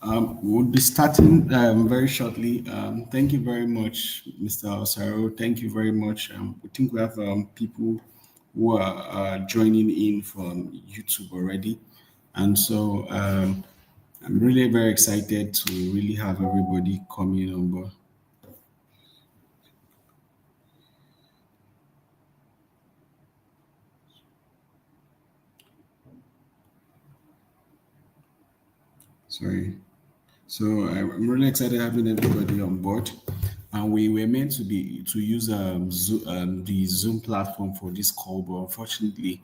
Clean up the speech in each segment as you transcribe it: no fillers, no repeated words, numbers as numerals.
We'll be starting very shortly. Thank you very much, Mr. Osaro. Thank you very much. We think we have people who are joining in from YouTube already. And so I'm really very excited to really have everybody coming on board. Sorry. So I'm really excited having everybody on board, and we were meant to use the Zoom platform for this call, but unfortunately,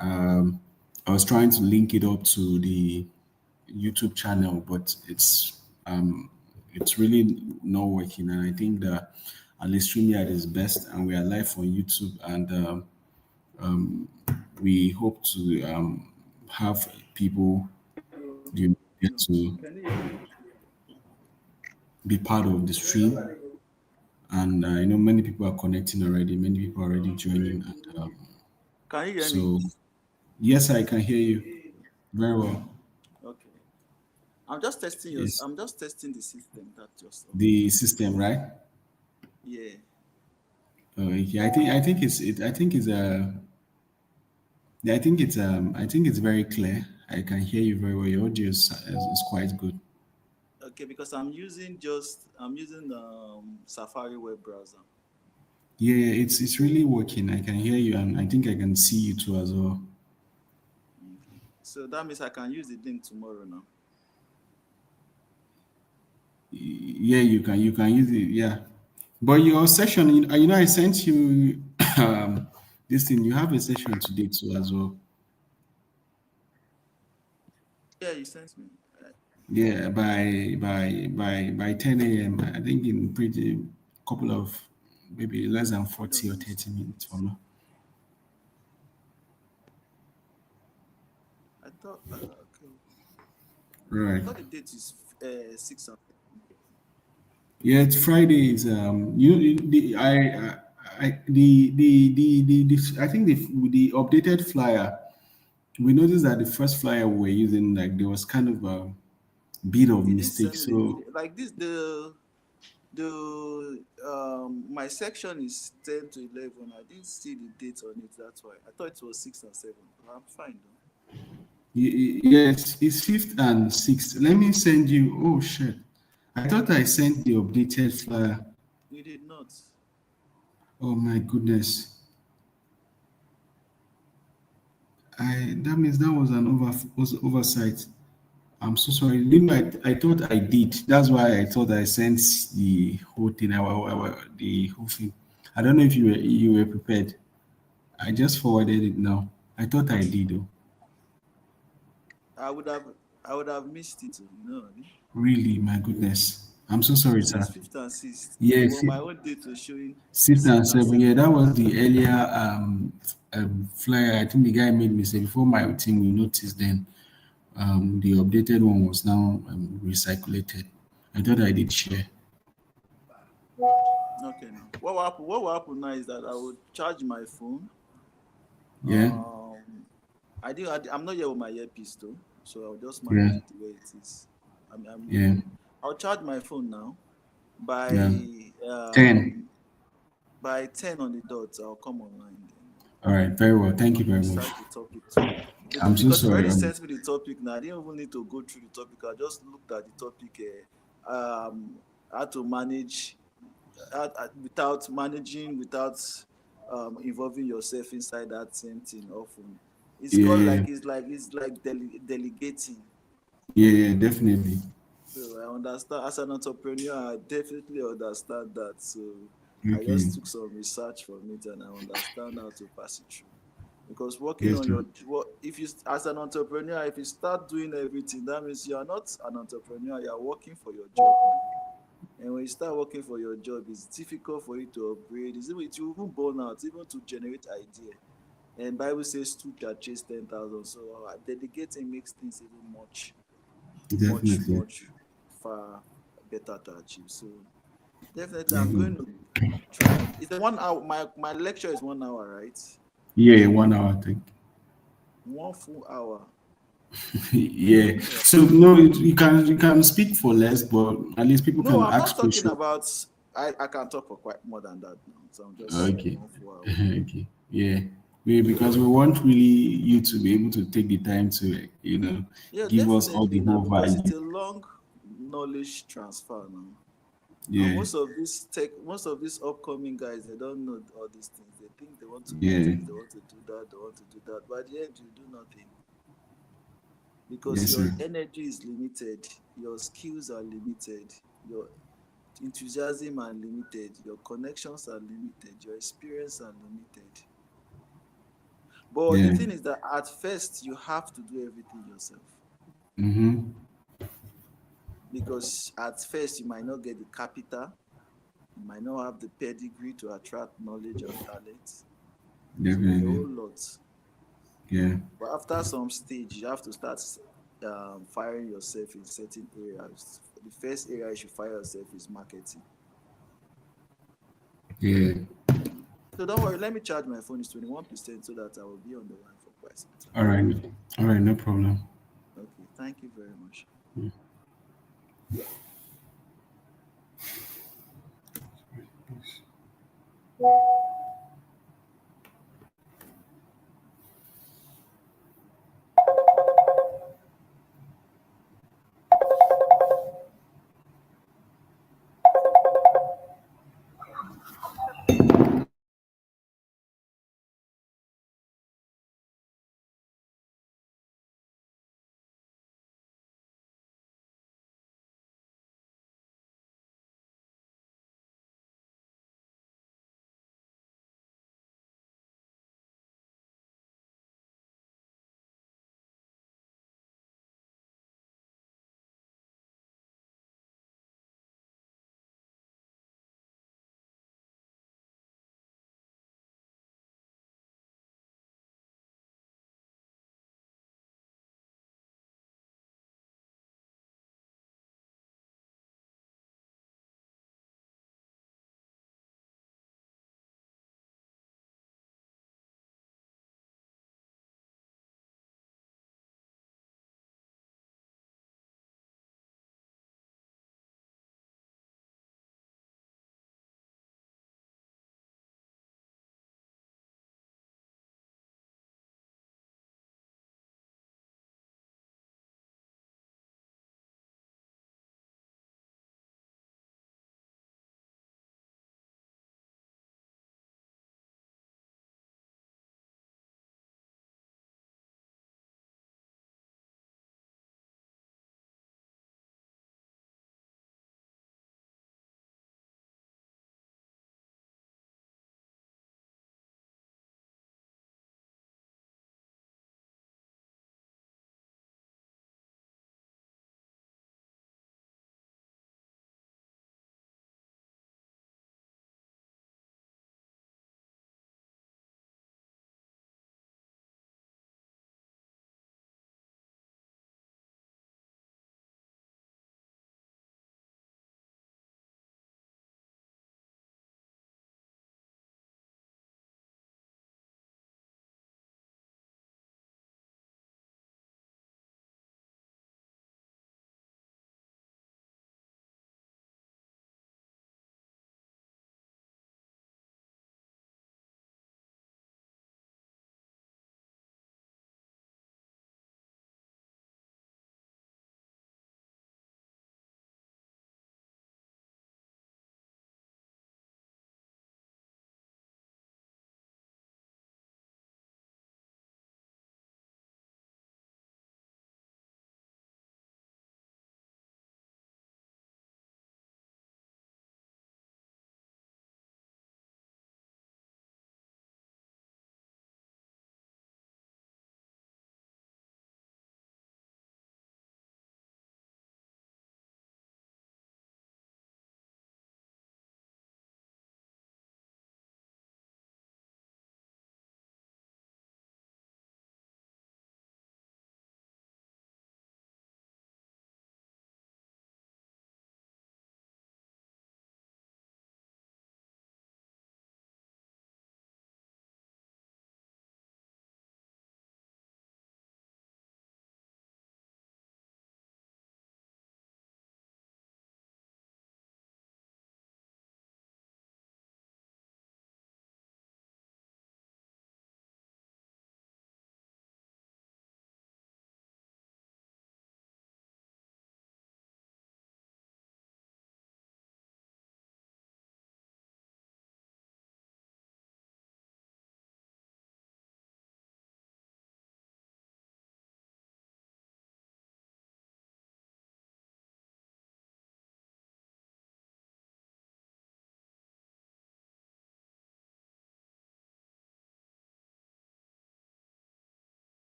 um, I was trying to link it up to the YouTube channel, but it's really not working, and I think that at least StreamYard is best, and we are live on YouTube, and we hope to have people get to be part of the stream. And I know many people are connecting already. Many people are already joining. And Can you hear me? so, yes, I can hear you very well. Okay. I'm just testing yours. Yes, I'm just testing the system. That's just all. the system, right? Yeah. Yeah, I think I think it's I think it's very clear. I can hear you very well. Your audio is quite good. Okay, because I'm using Safari web browser. Yeah, yeah, it's really working. I can hear you, and I think I can see you too as well. Okay. So that means I can use the link tomorrow now. Yeah, you can use it. Yeah, but your session, I sent you this thing. You have a session today too as well. Yeah, you sent me. Yeah, by 10 a.m. I think in pretty couple of maybe less than It 40 or doesn't 30 minutes submit. from now. I thought okay. I Right. thought the date is 6 and Yeah, it's Fridays. The I think the updated flyer. We noticed that the first flyer we were using, like there was kind of a bit of you didn't mistake. send me the So like this the my section is 10 to 11. I didn't see the date on it. That's why I thought it was 6 and 7. But I'm fine though. yes, it's fifth and sixth. Let me send you. Oh shit! I thought I sent the updated flyer. You did not. Oh my goodness! I That means that was an oversight. I'm so sorry. You know, I thought I did. That's why I thought I sent the whole thing. The whole thing. I don't know if you were prepared. I just forwarded it now. I thought I did though. I would have I would have missed it, abi? Really, my goodness. I'm so sorry, It says sir. fifth and sixth. Yes, Well, my own date was showing sixth and sixth and seven. Yeah, seven. that was the earlier flyer. I think the guy made mistake before my team. We noticed then the updated one was now recirculated. I thought I did share. Okay, now what will happen now is that I would charge my phone. Yeah, Um, I'm not here with my earpiece though, so I'll just yeah, manage it the way it is. yeah, I'll charge my phone now. yeah. By 10. 10 on the dot, I'll come online. Then All right, very well. Thank you very much. research the topic too. I'm so Because you sorry. already sent me the topic now. I didn't even need to go through the topic. I just looked at the topic. How to manage without managing, without involving yourself inside that same thing often. It's Yeah, called yeah, like delegating. yeah, yeah, definitely. So I understand as an entrepreneur, I definitely understand that. So I Okay. just took some research from it and I understand how to pass it through. Because working Yes, on sir. if you as an entrepreneur, if you start doing everything, that means you are not an entrepreneur. You are working for your job now. And when you start working for your job, it's difficult for you to upgrade. It will even burn out, even to generate idea. And Bible says two shall chase 10,000. So delegating makes things even much, Definitely. much far better to achieve. So definitely, I'm Yeah, going to try. It's a 1 hour. My lecture is 1 hour, right? yeah, 1 hour, I think. One full hour. Yeah. So no, you can speak for less, but at least people No, can I'm not ask talking questions. about. I can talk for quite more than that now, so I'm just Okay. one for hour. Okay. Yeah. Because we want really you to be able to take the time to, Yeah, give us all the definitely now whole because it's value. a long knowledge transfer now. And Yeah. most of these upcoming guys, they don't know all these things. They think they want to do Yeah. this, they want to do that, they want to do that. But at the end, you do nothing because Yes, your sir. energy is limited, your skills are limited, your enthusiasm are limited, your connections are limited, your experience are limited. But the Yeah. thing is that at first, you have to do everything yourself Mm-hmm. because at first, you might not get the capital, you might not have the pedigree to attract knowledge and talent. So there's a Definitely. whole lot. Yeah. But after some stage, you have to start firing yourself in certain areas. The first area you should fire yourself is marketing. Yeah. So don't worry, let me charge my phone. It's 21% so that I will be on the line for quite some time. All right. All right. No problem. Okay, thank you very much.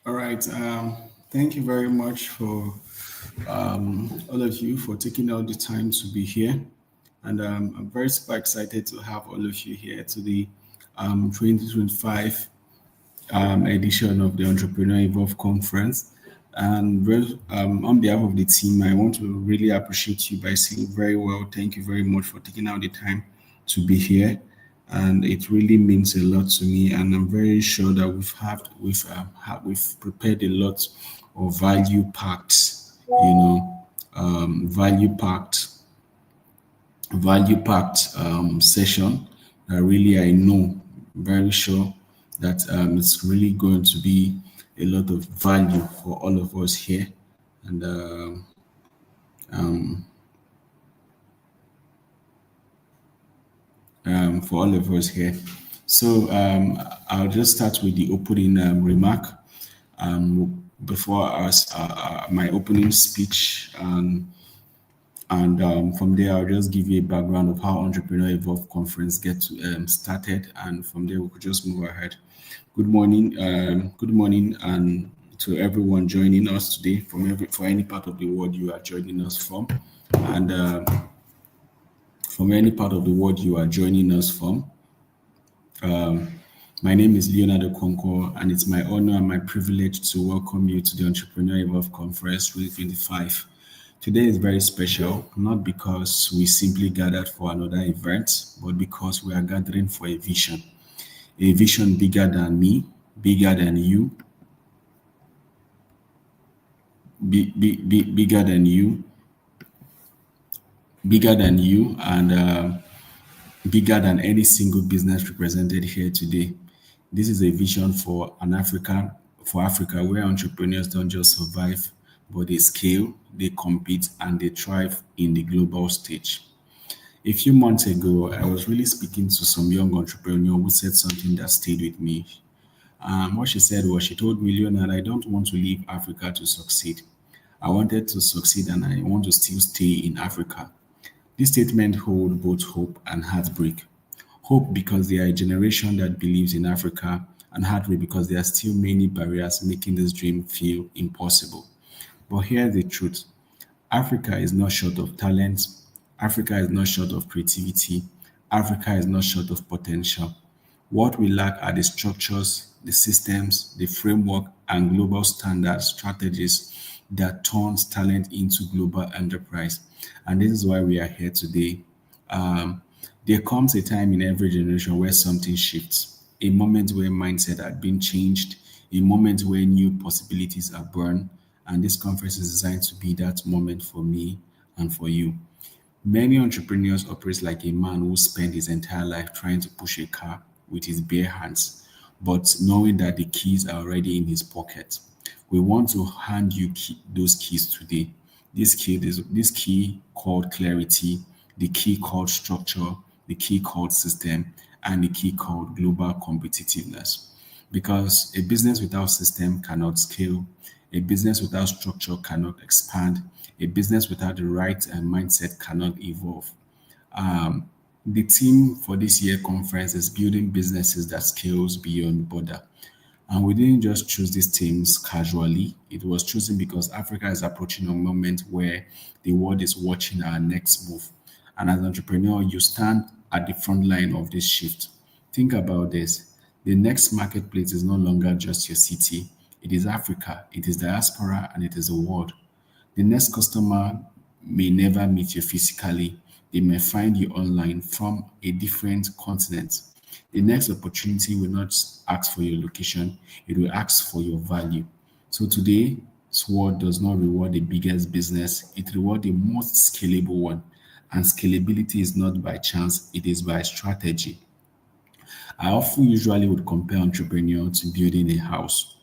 All right. Thank you very much for all of you for taking all the time to be here. And I'm very super excited to have all of you here to the 2025 edition of the Entrepreneur Evolve Conference. And on behalf of the team, I want to really appreciate you by saying very well, thank you very much for taking out the time to be here. And it really means a lot to me. And I'm very sure that we've prepared a lot of value packed session that really I know very sure that it's really going to be a lot of value for all of us here and for all of us here. So I'll just start with the opening remark before my opening speech. And from there, I'll just give you a background of how Entrepreneur Evolve Conference gets started, and from there we could just move ahead. Good morning, and to everyone joining us today for any part of the world you are joining us from, and from any part of the world you are joining us from. My name is Leonardo Conco, and it's my honor and my privilege to welcome you to the Entrepreneur Evolve Conference 2025. Today is very special, not because we simply gathered for another event, but because we are gathering for a vision bigger than me, bigger than you, bigger than you, bigger than you, and bigger than any single business represented here today. This is a vision for Africa, where entrepreneurs don't just survive, but they scale, they compete, and they thrive in the global stage. A few months ago, I was really speaking to some young entrepreneur who said something that stayed with me. What she said was, she told me, Leonard, I don't want to leave Africa to succeed. I wanted to succeed and I want to still stay in Africa. This statement holds both hope and heartbreak. Hope because they are a generation that believes in Africa, and heartbreak because there are still many barriers making this dream feel impossible. But here's the truth: Africa is not short of talent, Africa is not short of creativity, Africa is not short of potential. What we lack are the structures, the systems, the framework, and global standard strategies that turns talent into global enterprise. And this is why we are here today. Um, there comes a time in every generation where something shifts, a moment where mindset are being changed, a moment where new possibilities are born. And this conference is designed to be that moment for me and for you. Many entrepreneurs operate like a man who spent his entire life trying to push a car with his bare hands, but knowing that the keys are already in his pocket. We want to hand you those keys today. This key called clarity, the key called structure, the key called system, and the key called global competitiveness. Because a business without system cannot scale, a business without structure cannot expand, a business without the right mindset cannot evolve. The theme for this year conference is building businesses that scales beyond border. And we didn't just choose these themes casually. It was chosen because Africa is approaching a moment where the world is watching our next move. And as an entrepreneur, you stand at the front line of this shift. Think about this. The next marketplace is no longer just your city. It is Africa, it is diaspora, and it is the world. The next customer may never meet you physically. They may find you online from a different continent. The next opportunity will not ask for your location, it will ask for your value. So today, SWORD does not reward the biggest business, it rewards the most scalable one. And scalability is not by chance, it is by strategy. I often usually would compare entrepreneur to building a house,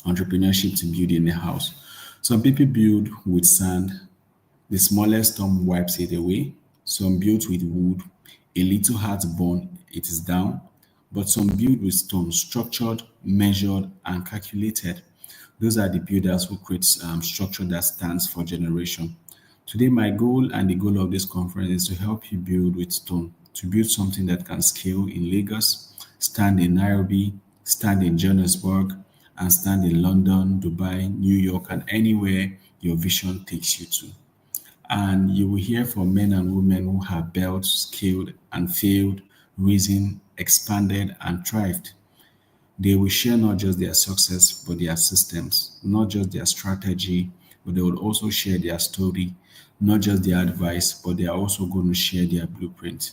entrepreneurship to building a house. Some people build with sand, the smallest storm wipes it away. Some built with wood, a little heart burn, it is down. But some build with stone, structured, measured, and calculated. Those are the builders who create structure that stands for generation. Today, my goal and the goal of this conference is to help you build with stone, to build something that can scale in Lagos, stand in Nairobi, stand in Johannesburg, and stand in London, Dubai, New York, and anywhere your vision takes you to. And you will hear from men and women who have built, scaled, and failed, risen, expanded, and thrived. They will share not just their success, but their systems, not just their strategy, but they will also share their story, not just their advice, but they are also going to share their blueprint.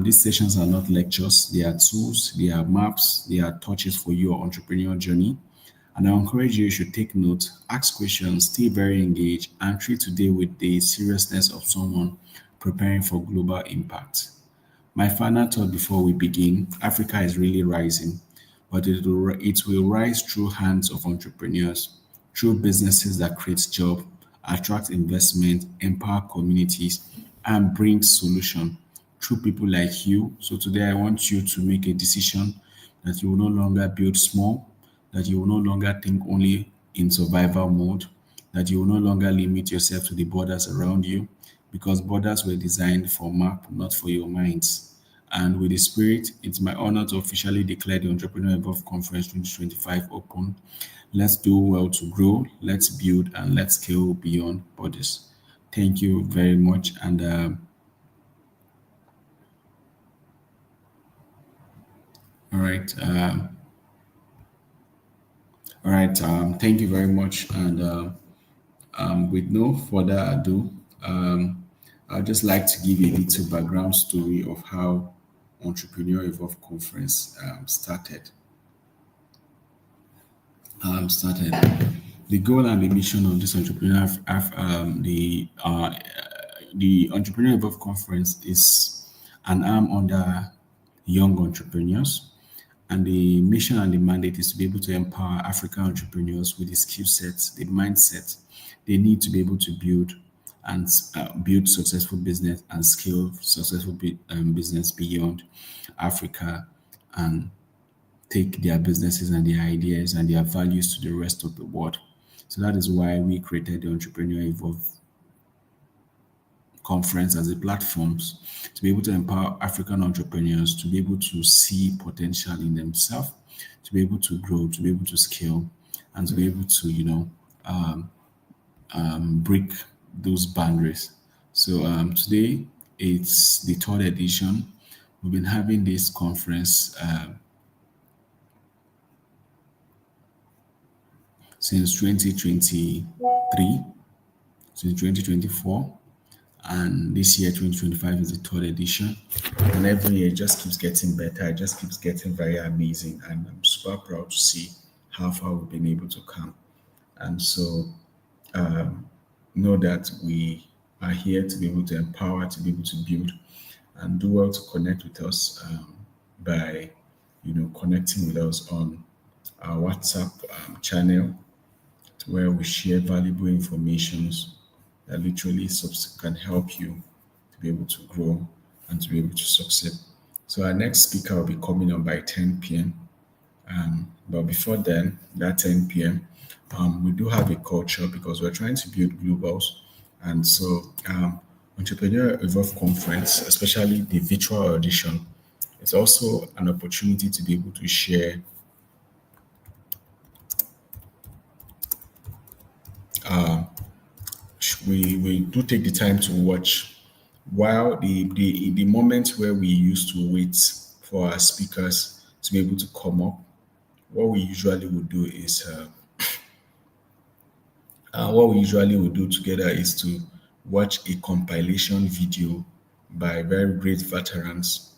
These sessions are not lectures, they are tools, they are maps, they are touches for your entrepreneurial journey. And I encourage you should take note, ask questions, stay very engaged, and treat today with the seriousness of someone preparing for global impact. My final thought before we begin, Africa is really rising, but it will rise through hands of entrepreneurs, through businesses that create jobs, attract investment, empower communities, and bring solution through people like you. So today I want you to make a decision that you will no longer build small, that you will no longer think only in survival mode, that you will no longer limit yourself to the borders around you, because borders were designed for map, not for your minds. And with the spirit, it's my honor to officially declare the Entrepreneur Above Conference 2025 open. Let's do well to grow, let's build, and let's scale beyond borders. Thank you very much. And all right. All right. Thank you very much. And with no further ado, I'd just like to give you a little background story of how Entrepreneur Evolve Conference started. The goal and the mission of this the Entrepreneur Evolve Conference is an arm under young entrepreneurs. And the mission and the mandate is to be able to empower African entrepreneurs with the skill sets, the mindset they need to be able to build successful business and scale successful business beyond Africa and take their businesses and their ideas and their values to the rest of the world. So that is why we created the Entrepreneur Evolve conference as a platforms to be able to empower African entrepreneurs to be able to see potential in themselves, to be able to grow, to be able to scale, and to be able to, break those boundaries. So today it's the third edition. We've been having this conference since 2023, since 2024. And this year 2025 is the third edition, and every year it just keeps getting better, it just keeps getting very amazing, and I'm super proud to see how far we've been able to come. And so know that we are here to be able to empower, to be able to build, and do well to connect with us by connecting with us on our WhatsApp channel, where we share valuable informations that literally can help you to be able to grow and to be able to succeed. So our next speaker will be coming on by 10 p.m. But before then, that 10 p.m., we do have a culture because we're trying to build globals. And so Entrepreneur Evolve Conference, especially the virtual audition, it's also an opportunity to be able to share we do take the time to watch while the moment where we used to wait for our speakers to be able to come up. What we usually would do is what we usually would do together is to watch a compilation video by very great veterans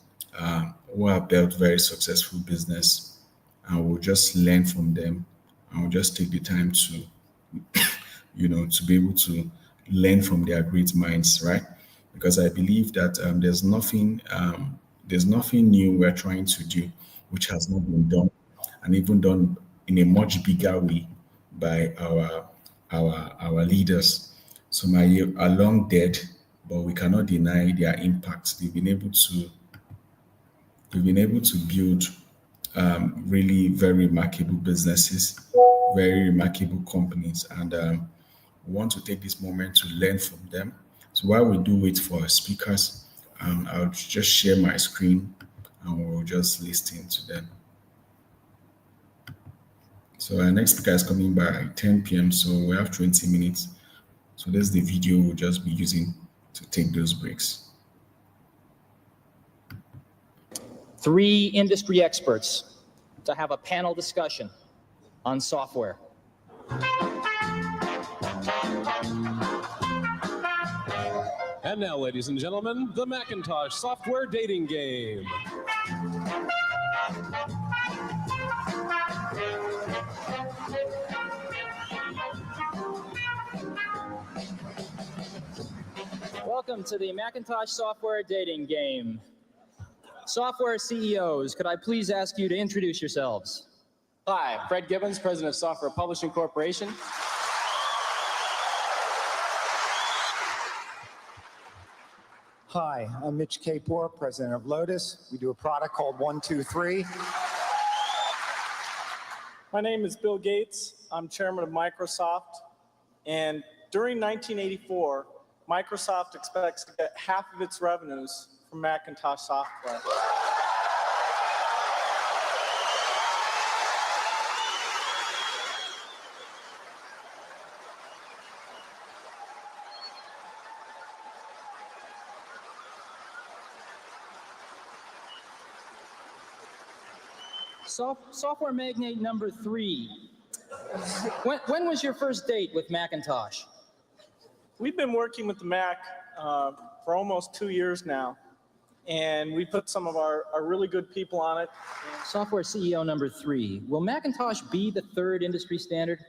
who have built very successful business, and we'll just learn from them, and we'll just take the time to to be able to learn from their great minds, right? Because I believe that there's nothing new we're trying to do which has not been done, and even done in a much bigger way by our leaders. Some are long dead, but we cannot deny their impact. They've been able to build really very remarkable businesses, very remarkable companies, and we want to take this moment to learn from them. So while we do wait for our speakers, I'll just share my screen and we'll just listen to them. So our next speaker is coming by 10 p.m. So we have 20 minutes. So that's the video we'll just be using to take those breaks. 3 industry experts to have a panel discussion on software. And now, ladies and gentlemen, the Macintosh software dating game. Welcome to the Macintosh software dating game. Software CEOs, could I please ask you to introduce yourselves? Hi, Fred Gibbons, President of Software Publishing Corporation. Hi, I'm Mitch Kapor, President of Lotus. We do a product called 123. My name is Bill Gates. I'm chairman of Microsoft. And during 1984, Microsoft expects to get half of its revenues from Macintosh software. Software magnate number 3. When was your first date with Macintosh? We've been working with the Mac for almost 2 years now, and we put some of our really good people on it. Software CEO number 3. Will Macintosh be the 3rd industry standard?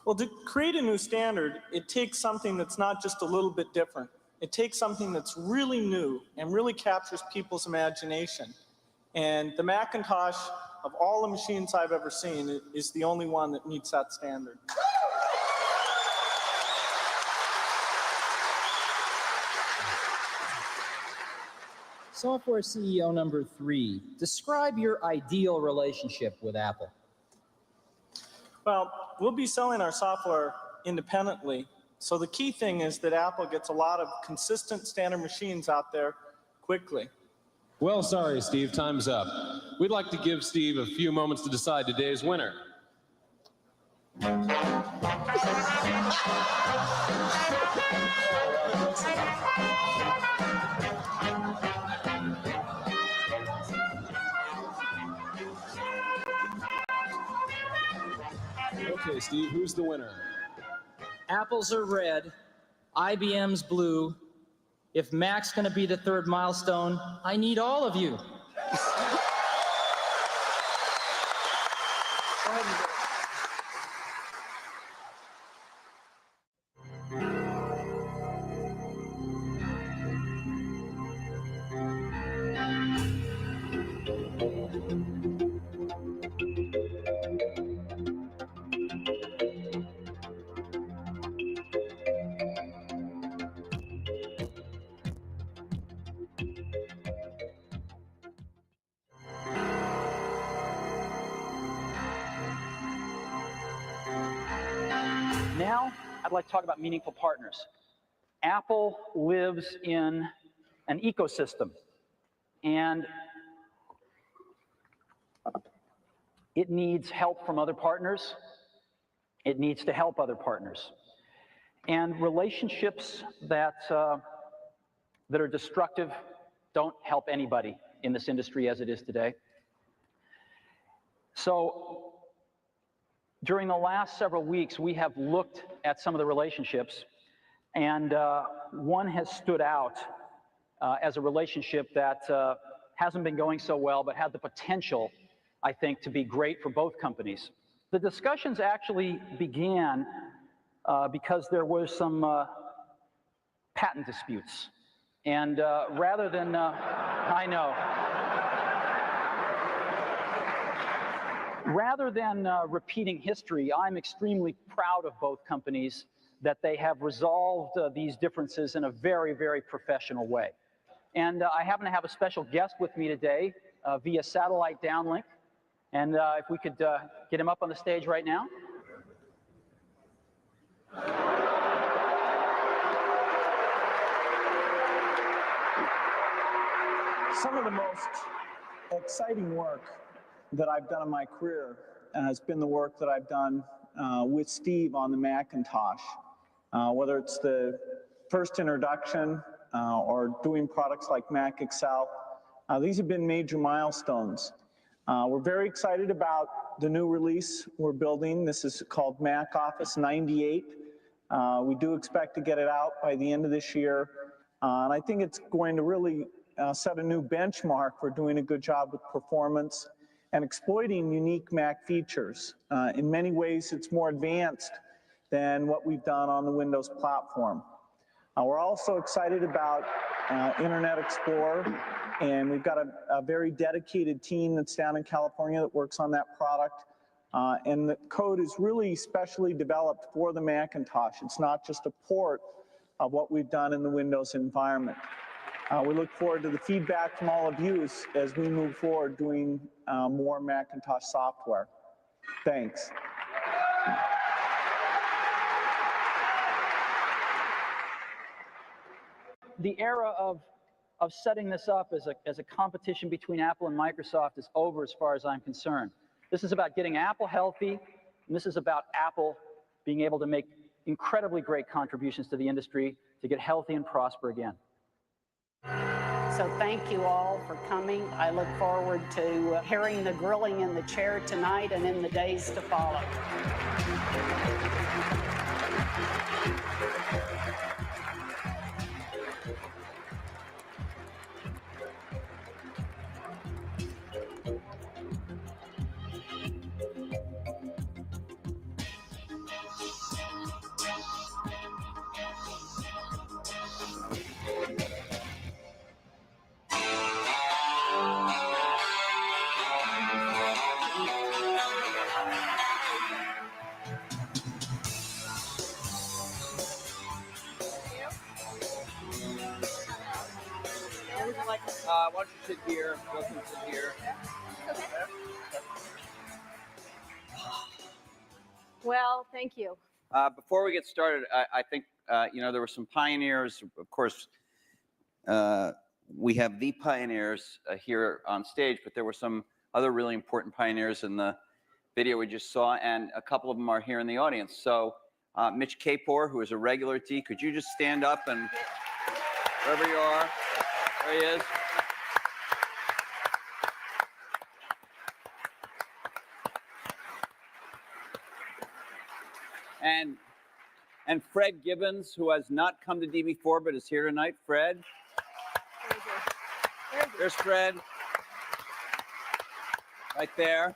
Well, to create a new standard, it takes something that's not just a little bit different. It takes something that's really new and really captures people's imagination. And the Macintosh, of all the machines I've ever seen, is the only one that meets that standard. Software CEO number 3. Describe your ideal relationship with Apple. Well, we'll be selling our software independently. So the key thing is that Apple gets a lot of consistent standard machines out there quickly. Well, sorry, Steve, time's up. We'd like to give Steve a few moments to decide today's winner. Okay, Steve, who's the winner? Apple's are red, IBM's blue. If Mac's going to be the 3rd milestone, I need all of you. Now, I'd like to talk about meaningful partners. Apple lives in an ecosystem, and it needs help from other partners. It needs to help other partners. And relationships that are destructive don't help anybody in this industry as it is today. So during the last several weeks, we have looked at some of the relationships, and one has stood out as a relationship that hasn't been going so well, but had the potential, I think, to be great for both companies. The discussions actually began because there was some patent disputes. And rather than, I know, rather than repeating history, I'm extremely proud of both companies that they have resolved these differences in a very, very professional way. And I happen to have a special guest with me today via satellite downlink. And if we could get him up on the stage right now. Some of the most exciting work that I've done in my career has been the work that I've done with Steve on the Macintosh. Whether it's the first introduction or doing products like Mac Excel, these have been major milestones. We're very excited about the new release we're building. This is called Mac Office 98. We do expect to get it out by the end of this year. And I think it's going to really set a new benchmark for doing a good job with performance and exploiting unique Mac features. In many ways, it's more advanced than what we've done on the Windows platform. We're also excited about Internet Explorer, and we've got a very dedicated team that's down in California that works on that product. And the code is really specially developed for the Macintosh. It's not just a port of what we've done in the Windows environment. We look forward to the feedback from all of you as we move forward doing more Macintosh software. Thanks. The era of setting this up as a competition between Apple and Microsoft is over as far as I'm concerned. This is about getting Apple healthy, and this is about Apple being able to make incredibly great contributions to the industry to get healthy and prosper again. So thank you all for coming. I look forward to hearing the grilling in the chair tonight and in the days to follow. Why don't you sit here? Go sit here. Okay. Well, thank you. Before we get started, I think there were some pioneers. Of course, we have the pioneers here on stage, but there were some other really important pioneers in the video we just saw, and a couple of them are here in the audience. So, Mitch Kapor, who is a regular at D, could you just stand up and wherever you are, there he is. And Fred Gibbons, who has not come to D before but is here tonight. Fred. There's Fred. Right there.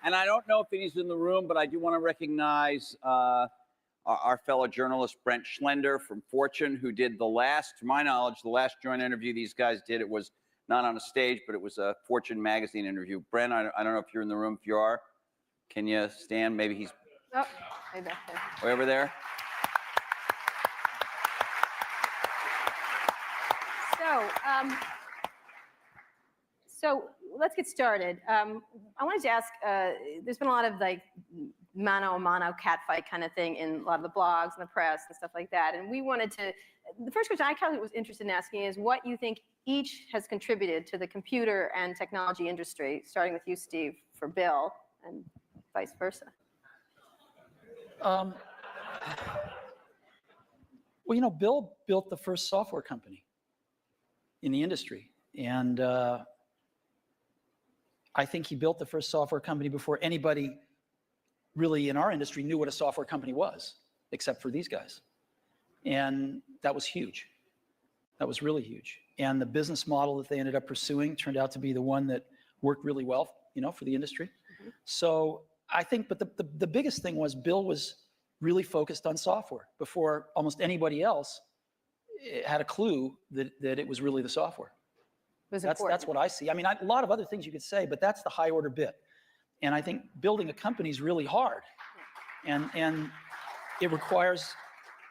And I don't know if he's in the room, but I do want to recognize our fellow journalist, Brent Schlender from Fortune, who did the last, to my knowledge, the last joint interview these guys did. It was not on a stage, but it was a Fortune magazine interview. Brent, I don't know if you're in the room. If you are, can you stand? Maybe he's Way back there. way over there. So let's get started. I wanted to ask, there's been a lot of like mano a mano catfight kind of thing in a lot of the blogs and the press and stuff like that. And we wanted to, the first question I kind of was interested in asking is what you think each has contributed to the computer and technology industry, starting with you, Steve, for Bill, and vice versa. Well, Bill built the first software company in the industry. And I think he built the first software company before anybody really in our industry knew what a software company was, except for these guys. And that was huge. That was really huge. And the business model that they ended up pursuing turned out to be the one that worked really well, for the industry. Mm-hmm. So I think, but the biggest thing was Bill was really focused on software before almost anybody else had a clue that it was really the software. That's what I see. I mean, a lot of other things you could say, but that's the high order bit. And I think building a company is really hard, and it requires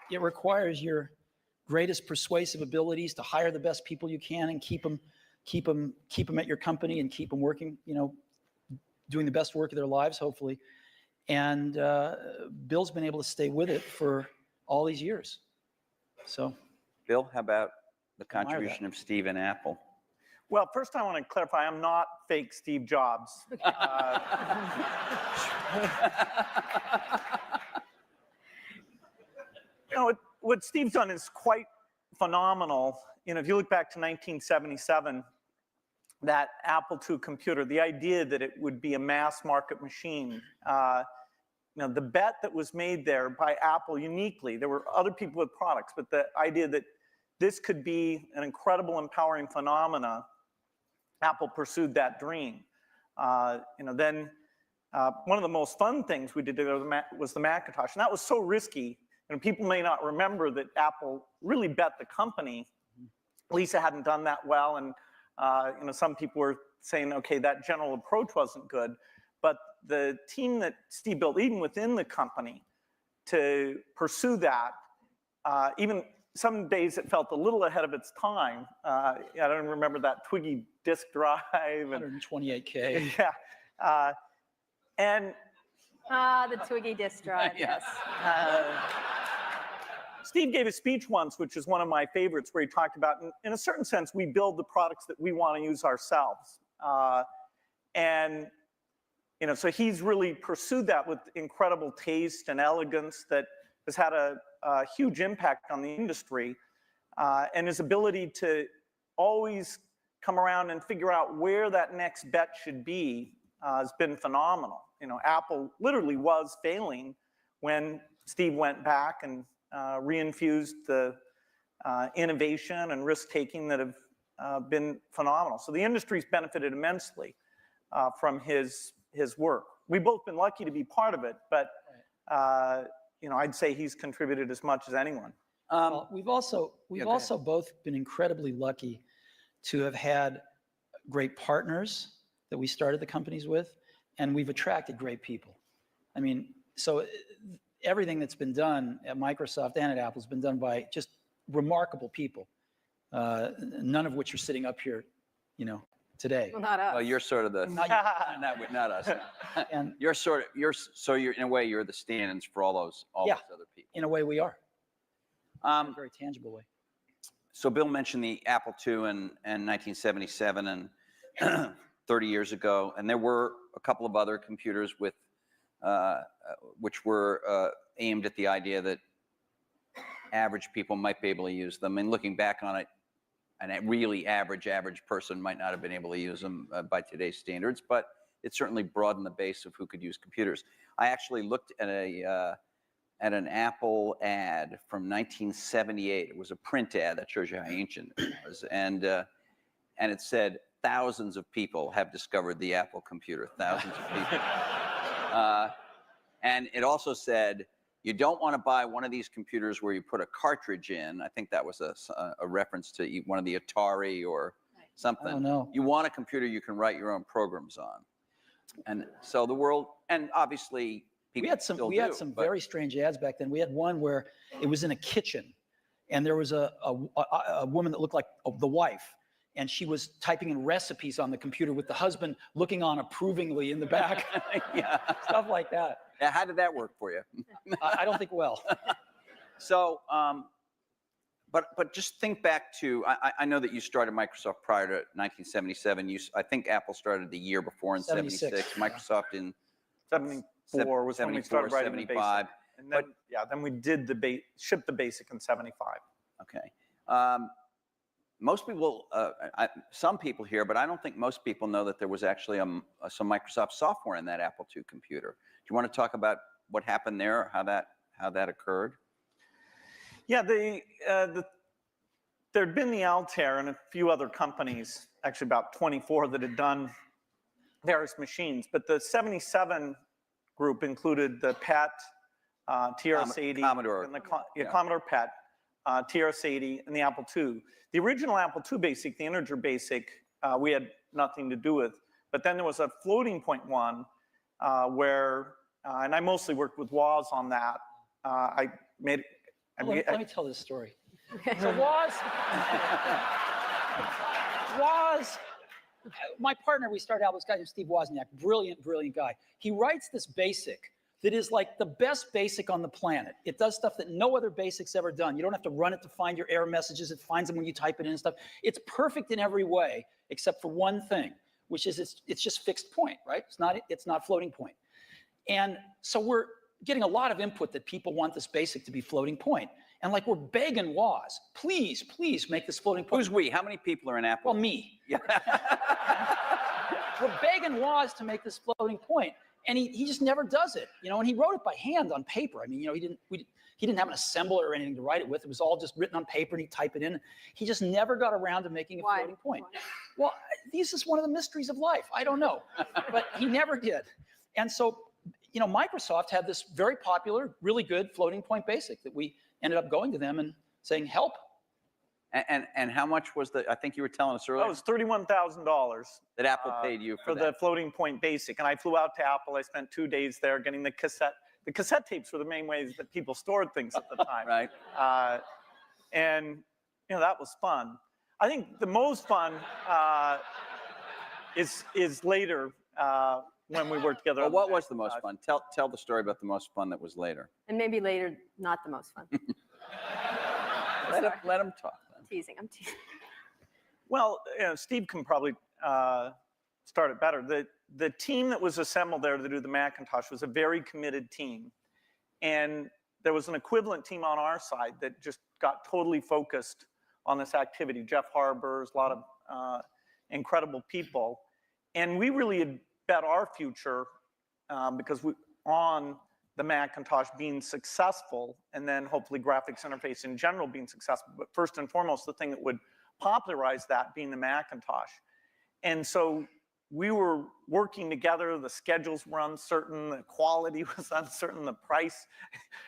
your greatest persuasive abilities to hire the best people you can and keep them at your company and keep them working, doing the best work of their lives, hopefully. And Bill's been able to stay with it for all these years. So, Bill, how about the contribution of Steve and Apple? Well, first I want to clarify, I'm not fake Steve Jobs. What Steve's done is quite phenomenal. If you look back to 1977, that Apple II computer, the idea that it would be a mass market machine, the bet that was made there by Apple uniquely, there were other people with products, but the idea that this could be an incredible, empowering phenomena, Apple pursued that dream. Then one of the most fun things we did was the Macintosh, and that was so risky. People may not remember that Apple really bet the company. Lisa hadn't done that well, and some people were saying, okay, that general approach wasn't good. But the team that Steve built, even within the company, to pursue that, even some days it felt a little ahead of its time. I don't remember that Twiggy disk drive. 128K. Yeah. The Twiggy disk drive, yes. Steve gave a speech once, which is one of my favorites, where he talked about, in a certain sense, we build the products that we want to use ourselves. So he's really pursued that with incredible taste and elegance that has had a huge impact on the industry. And his ability to always come around and figure out where that next bet should be has been phenomenal. Apple literally was failing when Steve went back and reinfused the innovation and risk-taking that have been phenomenal. So the industry's benefited immensely from his work. We've both been lucky to be part of it, but I'd say he's contributed as much as anyone. Well, we've also both been incredibly lucky to have had great partners that we started the companies with, and we've attracted great people. I mean, so everything that's been done at Microsoft and at Apple has been done by just remarkable people, none of which are sitting up here, today. Well, not us. Well, you're sort of the not us. And you're in a way you're the stand-ins for all those other people. In a way, we are. In a very tangible way. So Bill mentioned the Apple II in 1977 and 30 years ago, and there were a couple of other computers with which were aimed at the idea that average people might be able to use them. And looking back on it, a really average person might not have been able to use them by today's standards, but it certainly broadened the base of who could use computers. I actually looked at an Apple ad from 1978. It was a print ad that shows you how ancient it was, and it said thousands of people have discovered the Apple computer. Thousands of people. And it also said, you don't want to buy one of these computers where you put a cartridge in. I think that was a reference to one of the Atari or something. I don't know. You want a computer you can write your own programs on. And so the world, and obviously people we had some very strange ads back then. We had one where it was in a kitchen, and there was a woman that looked like the wife, and she was typing in recipes on the computer with the husband looking on approvingly in the back. Yeah. Stuff like that. Yeah, how did that work for you? I don't think well. So, but just think back to, I know that you started Microsoft prior to 1977. I think Apple started the year before in 76. Microsoft in 74 was when we started writing 75. The basic. And then we did shipped the basic in 75. Okay. Most people, some people here, but I don't think most people know that there was actually some Microsoft software in that Apple II computer. Do you want to talk about what happened there, how that occurred? Yeah, there'd been the Altair and a few other companies, actually about 24 that had done various machines, but the 77 group included the PET, TRS-80, Commodore. and the Commodore PET, TRS-80, and the Apple II. The original Apple II Basic, the integer Basic, we had nothing to do with, but then there was a floating point one where, and I mostly worked with Woz on that. Let me tell this story. So Woz, my partner, we started out with this guy named Steve Wozniak, brilliant guy. He writes this basic that is like the best basic on the planet. It does stuff that no other basic's ever done. You don't have to run it to find your error messages. It finds them when you type it in and stuff. It's perfect in every way, except for one thing, which is it's just fixed point, right? It's not floating point. And so we're getting a lot of input that people want this BASIC to be floating point. And like we're begging Woz, please make this floating point. Who's we? How many people are in Apple? Well, me. Yeah. We're begging Woz to make this floating point. And he just never does it, you know, and he wrote it by hand on paper. I mean, you know, he didn't have an assembler or anything to write it with. It was all just written on paper and he'd type it in. He just never got around to making a floating point. Well, this is one of the mysteries of life. I don't know, but he never did. And so, you know, Microsoft had this very popular, really good floating point BASIC that we ended up going to them and saying, help. And how much was the, I think you were telling us earlier? That was $31,000. That Apple paid you for the floating point BASIC. And I flew out to Apple. I spent 2 days there getting the cassette. The cassette tapes were the main ways that people stored things at the time. Right. And, you know, that was fun. I think the most fun is later when we worked together. Well, what was the most fun? Tell the story about the most fun that was later. And maybe later, not the most fun. Let him talk. I'm teasing. Well, you know, Steve can probably start it better. The team that was assembled there to do the Macintosh was a very committed team. And there was an equivalent team on our side that just got totally focused on this activity. Jeff Harber's, a lot of incredible people. And we really had bet our future because on the Macintosh being successful, and then hopefully graphics interface in general being successful. But first and foremost, the thing that would popularize that being the Macintosh. And so we were working together. The schedules were uncertain. The quality was uncertain. The price.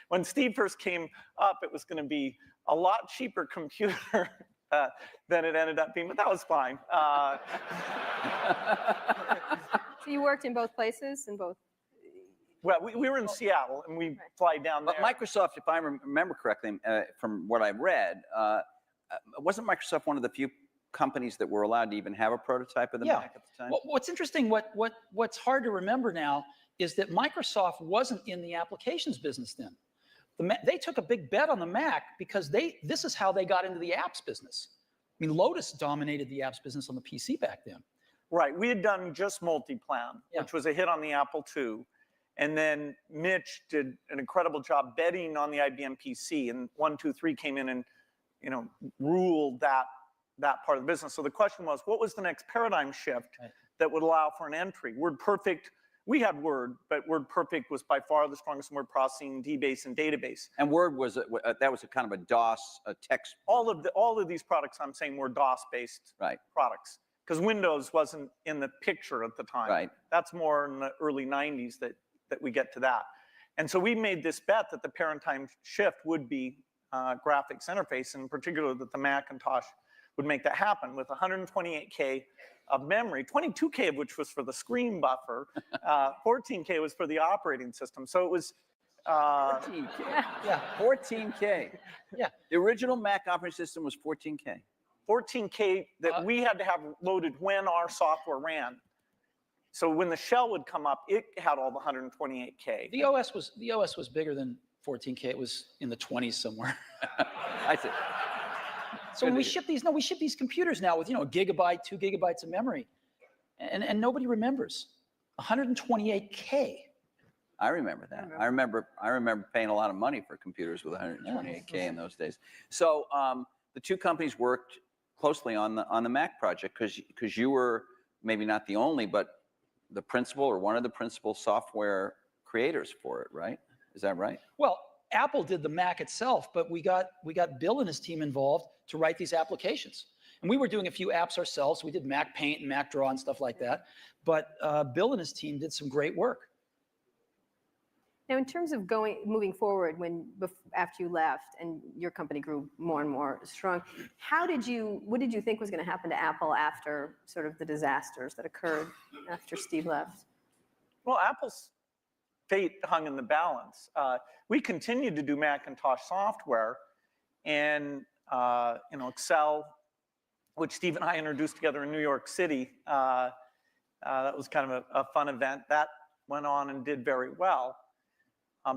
When Steve first came up, it was going to be a lot cheaper computer than it ended up being, but that was fine. So you worked in both places, in both? Well, we were in Seattle, and we fly down there. But Microsoft, if I remember correctly, from what I read, wasn't Microsoft one of the few companies that were allowed to even have a prototype of the Mac at the time? Well, what's interesting, what's hard to remember now is that Microsoft wasn't in the applications business then. They took a big bet on the Mac because this is how they got into the apps business. I mean, Lotus dominated the apps business on the PC back then. Right, we had done just Multiplan, which was a hit on the Apple II. And then Mitch did an incredible job betting on the IBM PC, and 123 came in and, you know, ruled that part of the business. So the question was, what was the next paradigm shift that would allow for an entry? WordPerfect, we had Word, but WordPerfect was by far the strongest in word processing, DBase, and database. And Word was that was a kind of a DOS text. All of these products I'm saying were DOS-based products, because Windows wasn't in the picture at the time. Right. That's more in the early 90s that we get to that. And so we made this bet that the paradigm shift would be graphics interface, and in particular that the Macintosh would make that happen with 128K of memory, 22K of which was for the screen buffer, 14K was for the operating system. So it was 14K. Yeah. 14K. Yeah. The original Mac operating system was 14K. 14K that we had to have loaded when our software ran. So when the shell would come up, it had all the 128K. The OS was bigger than 14K. It was in the 20s somewhere. I see. So when we ship these computers now with, you know, a gigabyte, 2 gigabytes of memory, and nobody remembers 128K. I remember that. I remember paying a lot of money for computers with 128K in those days. So the two companies worked closely on the Mac project because you were maybe not the only, but the principal or one of the principal software creators for it, right? Is that right? Well, Apple did the Mac itself, but we got Bill and his team involved to write these applications. And we were doing a few apps ourselves. We did Mac Paint and Mac Draw and stuff like that. But Bill and his team did some great work. Now, in terms of moving forward, after you left and your company grew more and more strong, what did you think was going to happen to Apple after sort of the disasters that occurred after Steve left? Well, Apple's fate hung in the balance. We continued to do Macintosh software, and you know, Excel, which Steve and I introduced together in New York City. That was kind of a fun event. That went on and did very well.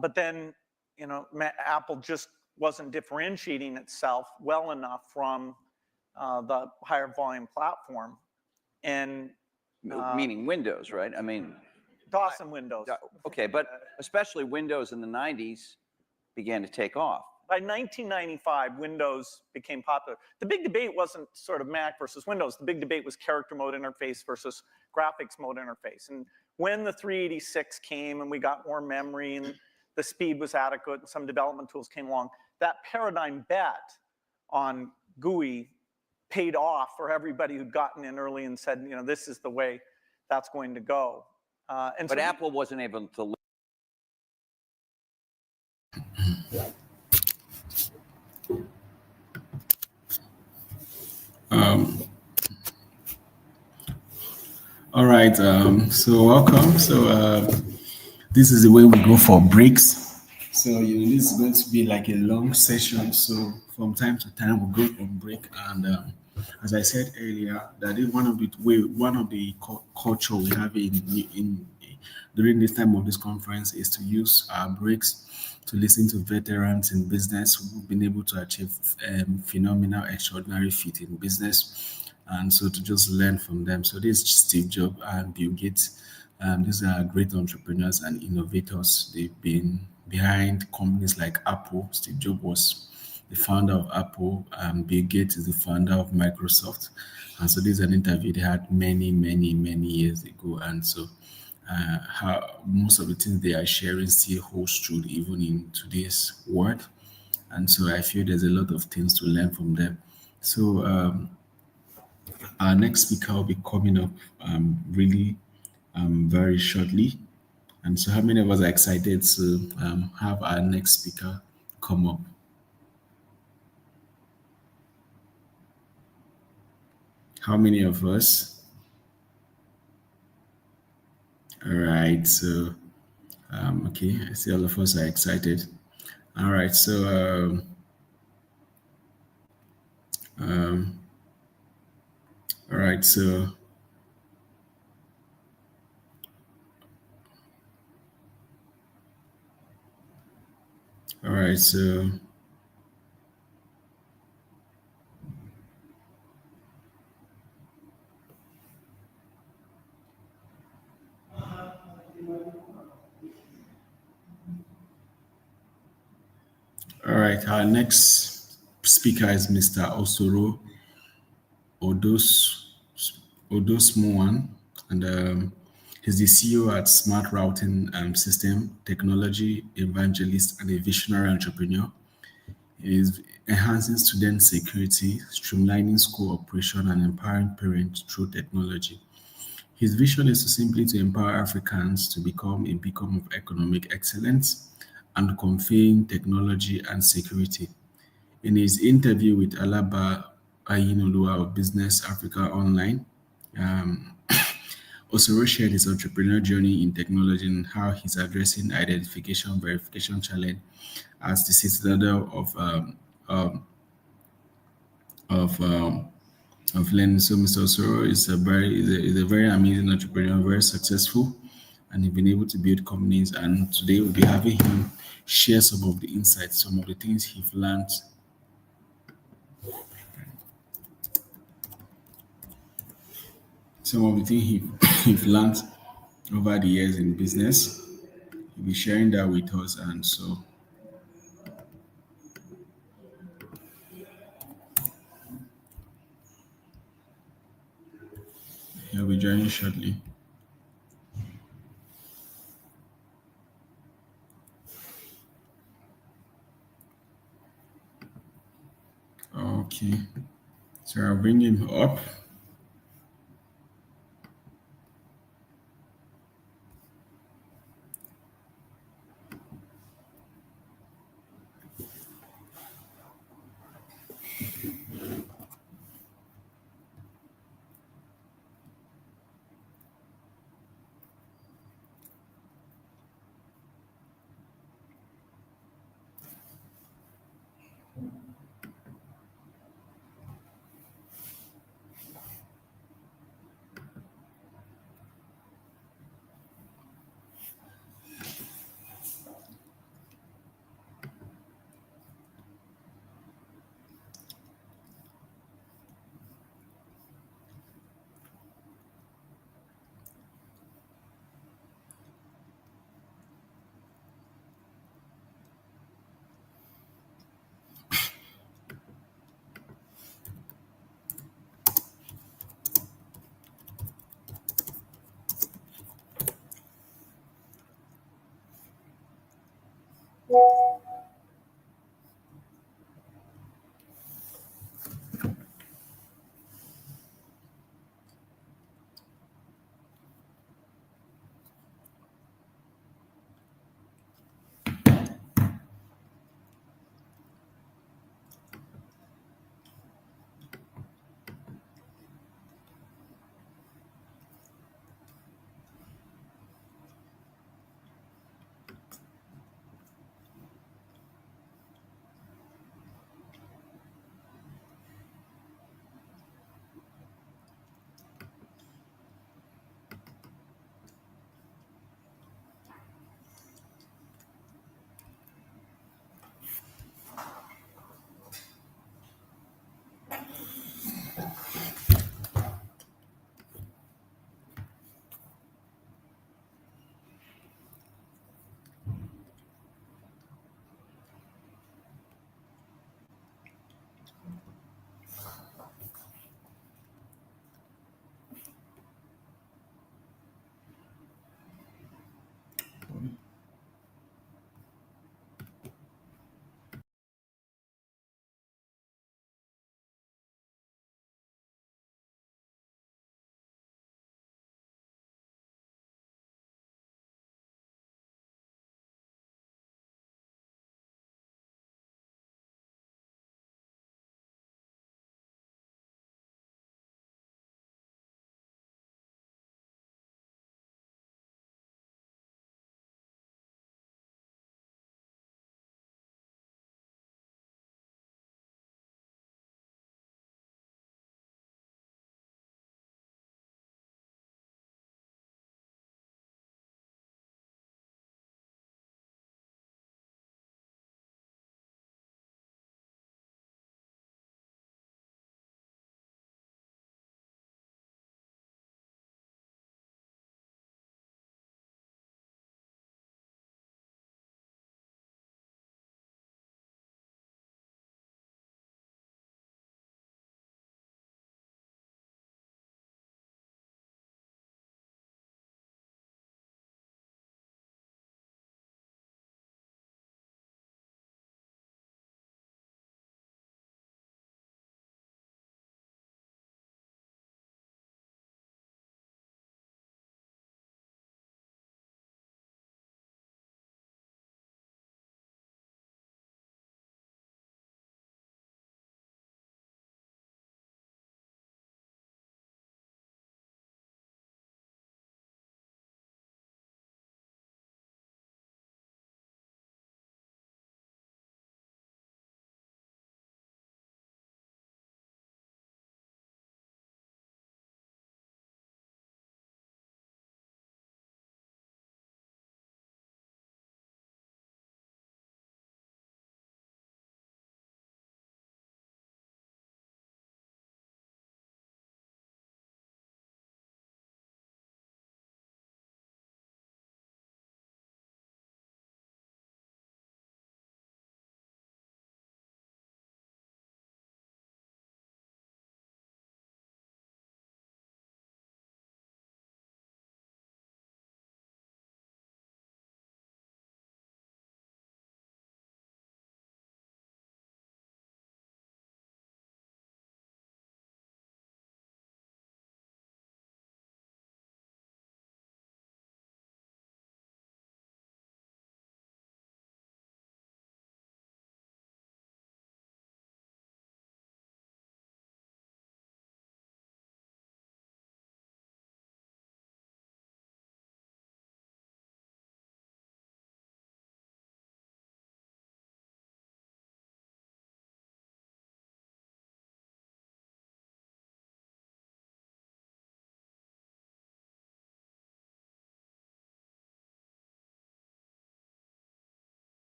But then, you know, Apple just wasn't differentiating itself well enough from the higher volume platform. And meaning Windows, right? I mean, DOS and Windows. Okay, but especially Windows in the 90s began to take off. By 1995, Windows became popular. The big debate wasn't sort of Mac versus Windows. The big debate was character mode interface versus graphics mode interface. And when the 386 came and we got more memory and the speed was adequate and some development tools came along, that paradigm bet on GUI paid off for everybody who'd gotten in early and said, you know, this is the way that's going to go. But so Apple wasn't able to. All right. So welcome. So this is the way we go for breaks. So this is going to be like a long session. So from time to time we'll go on break. And as I said earlier, that is one of the culture we have in during this time of this conference is to use our breaks to listen to veterans in business who've been able to achieve phenomenal, extraordinary feat in business. And so to just learn from them. So this is Steve Jobs and Bill Gates. These are great entrepreneurs and innovators. They've been behind companies like Apple. Steve Jobs was the founder of Apple. Bill Gates is the founder of Microsoft. And so this is an interview they had many years ago. And so how most of the things they are sharing still holds true even in today's world. And so I feel there's a lot of things to learn from them. So our next speaker will be coming up really very shortly. And so how many of us are excited to have our next speaker come up? How many of us? All right, so okay, I see all of us are excited. All right, so all right, so all right, so all right, our next speaker is Mr. Osoro Odosmuan, and he's the CEO at Smart Routing System, technology evangelist, and a visionary entrepreneur. He is enhancing student security, streamlining school operation, and empowering parents through technology. His vision is to empower Africans to become a beacon of economic excellence and conveying technology and security. In his interview with Alaba Ayinoluwa of Business Africa Online, Osoro shared his entrepreneurial journey in technology and how he's addressing identification verification challenge as the citadel of learning. So Mr. Osoro is a very amazing entrepreneur, very successful, and he's been able to build companies. And today we'll be having him share some of the insights, some of the things he's learned. Some of the things he's learned over the years in business. He'll be sharing that with us, and so he'll be joining shortly. Okay, so I'll bring him up.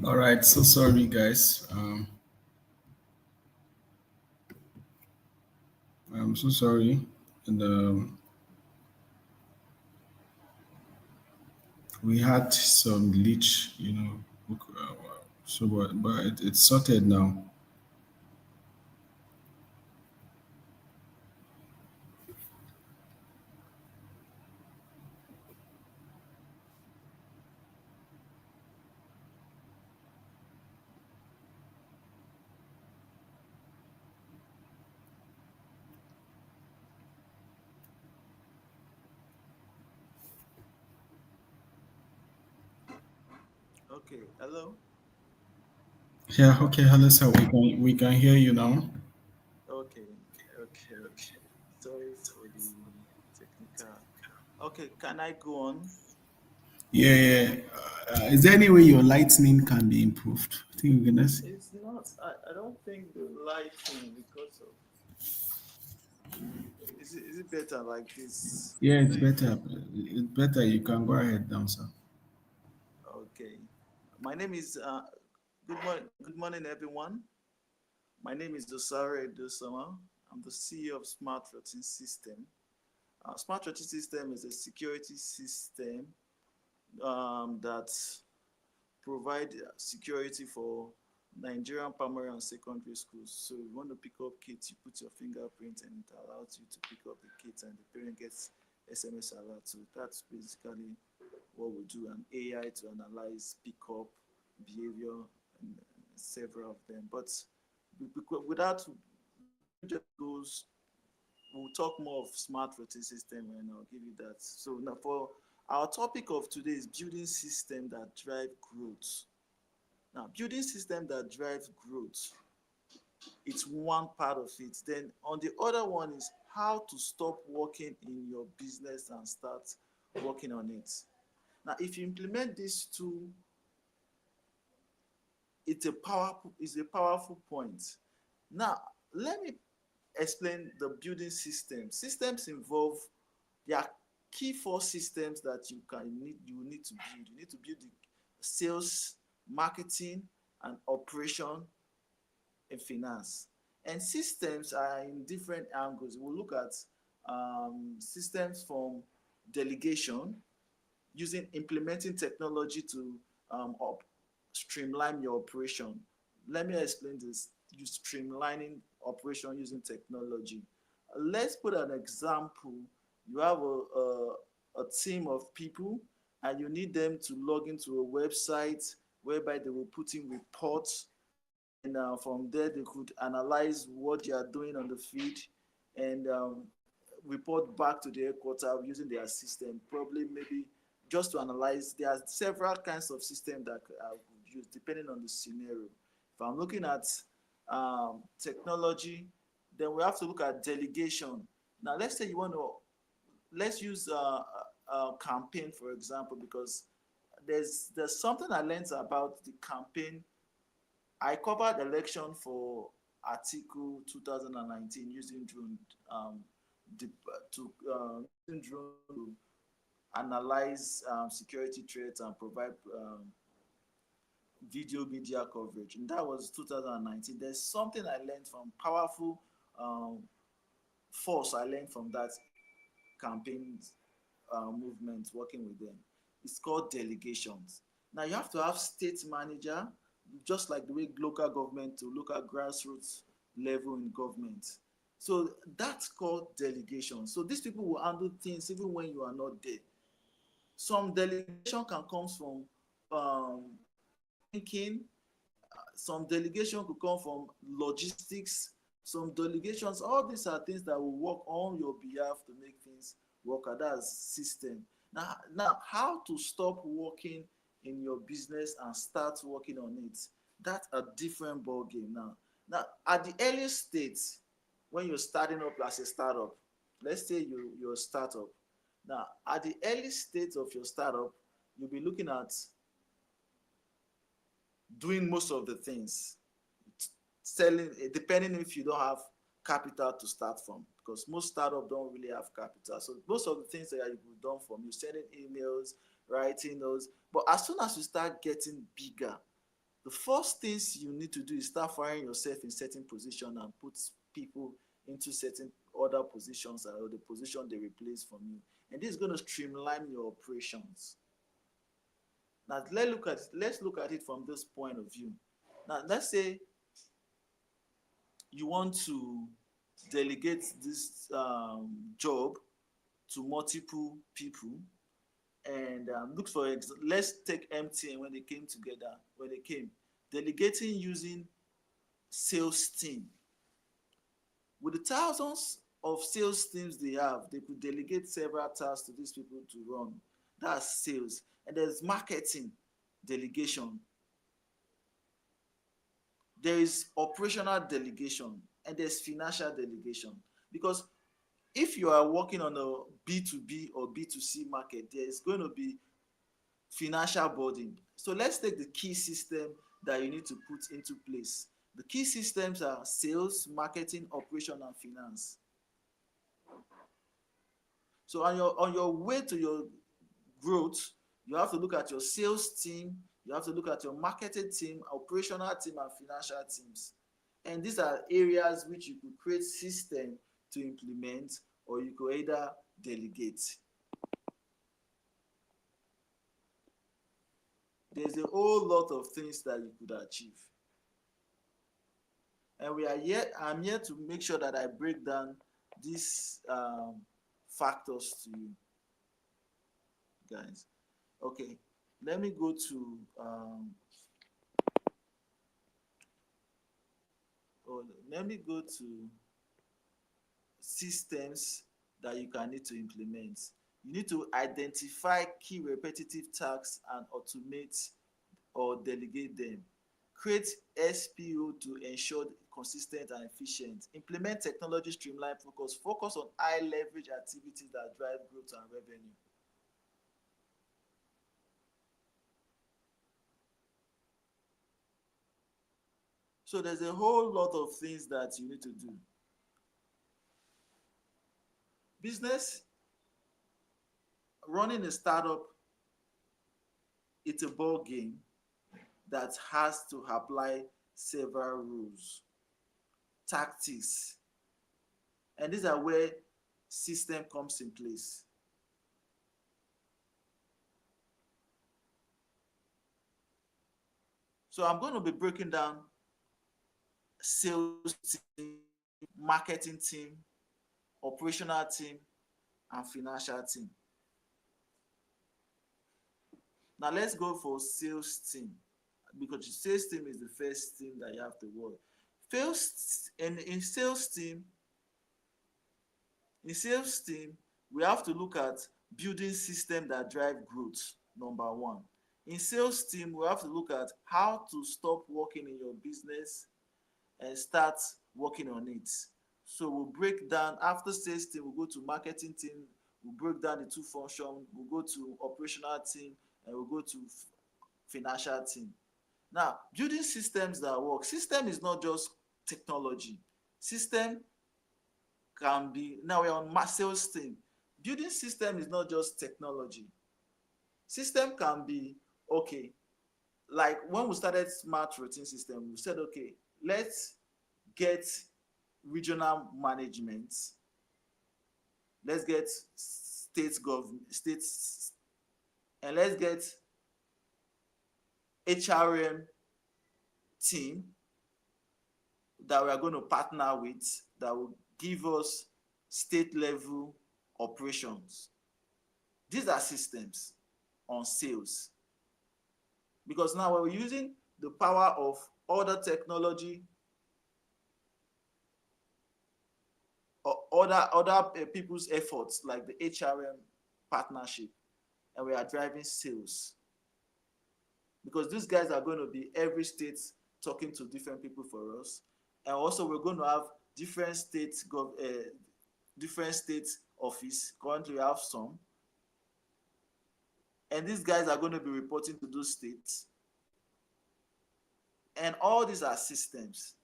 All right, so sorry, guys. I'm so sorry, and we had some glitch, so but it's sorted now. Okay, hello. Yeah, okay, hello, sir. We can hear you now. Okay, okay. Sorry for the technical. Okay, can I go on? Yeah, yeah. Is there any way your lightning can be improved? I think we're gonna see. It's not. I don't think the lighting because of. Is it better like this? Yeah, it's better. It's better. You can go ahead now, sir. Okay. My name is. Good morning. Good morning, everyone. My name is Dosare Dosama. I'm the CEO of Smart Routing System. Smart Routing System is a security system that provide security for Nigerian primary and secondary schools. So you want to pick up kids, you put your fingerprint and it allows you to pick up the kids and the parent gets SMS alert. So that's basically what we do, and AI to analyze, pick up behavior and several of them. But without just goes, we'll talk more of smart routing system and I'll give you that. So now for our topic of today is building system that drive growth. Now, building system that drives growth, it's one part of it. Then on the other one is how to stop working in your business and start working on it. Now, if you implement these two, it's a powerful point. Now, let me explain the building system. Systems involve, there are key four systems that you need to build. You need to build the sales, marketing, and operation and finance. And systems are in different angles. We'll look at systems from delegation, using implementing technology to streamline your operation. Let me explain this. You streamlining operation using technology. Let's put an example. You have a team of people and you need them to log into a website whereby they will put in reports, and from there they could analyze what they are doing on the feed and report back to the headquarters using their system. Probably maybe just to analyze. There are several kinds of systems that I could use depending on the scenario. If I'm looking at technology, then we have to look at delegation. Now, let's say you want to, let's use a campaign for example, because there's something I learned about the campaign. I covered election for Article 2019 using drone using drone to analyze security threats and provide video media coverage, and that was 2019. There's something I learned from powerful force I learned from that campaign movement working with them. It's called delegations. Now you have to have state manager, just like the way local government to local grassroots level in government. So that's called delegation. So these people will handle things even when you are not there. Some delegation can come from thinking, some delegation could come from logistics, some delegations, all these are things that will work on your behalf to make things work. And that's system. Now, how to stop working in your business and start working on it? That's a different ball game now. Now, at the earliest stage, when you're starting up as a startup, let's say you're a startup. Now, at the early stage of your startup, you'll be looking at doing most of the things, selling, depending if you don't have capital to start from, because most startups don't really have capital. So most of the things that you've done from, you sending emails, writing those. But as soon as you start getting bigger, The first things you need to do is start firing yourself in certain position and put people into certain other positions or the position they replace from you. And this is going to streamline your operations. Now let's look at it from this point of view. Now let's say you want to delegate this job to multiple people, and let's take MTN when they came together. When they came delegating using sales team, with the thousands of sales teams they have, they could delegate several tasks to these people to run. That's sales. And there's marketing delegation. There is operational delegation, and there's financial delegation. Because if you are working on a B2B or B2C market, there is going to be financial burden. So let's take the key system that you need to put into place. The key systems are sales, marketing, operation, and finance. So on your way to your growth, you have to look at your sales team, you have to look at your marketing team, operational team, and financial teams. And these are areas which you could create system to implement, or you could either delegate. There's a whole lot of things that you could achieve. And I'm here to make sure that I break down these factors to you guys. Okay, let me go to systems that you can need to implement. You need to identify key repetitive tasks and automate or delegate them. Create SPO to ensure consistent and efficient. Implement technology streamline focus. Focus on high leverage activities that drive growth and revenue. So there's a whole lot of things that you need to do. Business, running a startup, it's a ball game that has to apply several rules, tactics, and these are where system comes in place. So I'm going to be breaking down sales team, marketing team, operational team, and financial team. Now let's go for sales team, because the sales team is the first team that you have to work. In sales team, we have to look at building systems that drive growth, number one. In sales team, we have to look at how to stop working in your business and start working on it. So we'll break down, after sales team, we'll go to marketing team, we'll break down the two functions, we'll go to operational team, and we'll go to financial team. Now, building systems that work. System is not just technology. System can be, now we're on sales team. Building system is not just technology. System can be, okay, like when we started smart routine system, we said, okay, let's get regional management. Let's get states, and let's get HRM team that we are going to partner with that will give us state level operations. These are systems on sales. Because now we're using the power of other technology or other people's efforts, like the HRM partnership, and we are driving sales. Because these guys are going to be every state talking to different people for us, and also we're going to have different state office. Currently we have some, and these guys are going to be reporting to those states, and all these are systems.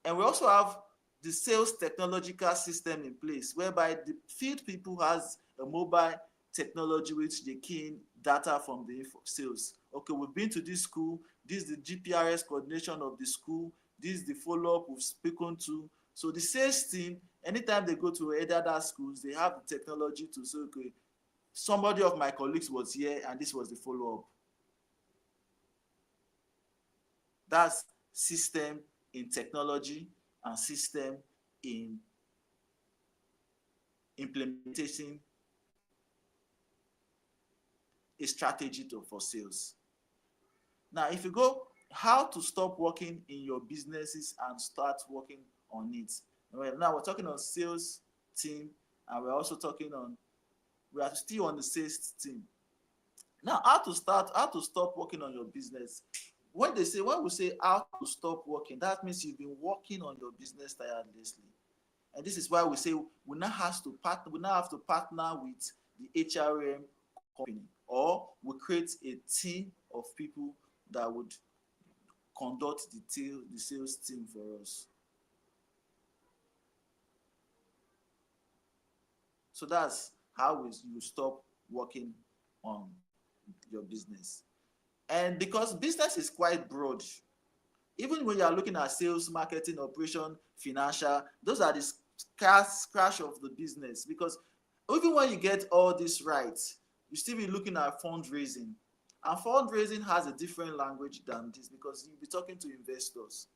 And we also have the sales technological system in place, whereby the field people has a mobile technology which they key in data from the sales. Okay, we've been to this school. This is the GPRS coordination of the school. This is the follow-up we've spoken to. So the sales team, anytime they go to either other schools, they have the technology to say, okay, somebody of my colleagues was here and this was the follow-up. That's system in technology and system in implementation a strategy for sales. Now, if you go, how to stop working in your businesses and start working on it. Well, now we're talking on sales team, and we're also talking on, we are still on the sales team. Now, how to stop working on your business. When we say how to stop working, that means you've been working on your business tirelessly. And this is why we say we now have to partner with the HRM company, or we create a team of people that would conduct the sales team for us. So that's how you stop working on your business. And because business is quite broad, even when you are looking at sales, marketing, operation, financial, those are the scratch of the business. Because even when you get all this right, you still be looking at fundraising. And fundraising has a different language than this, because you'll be talking to investors.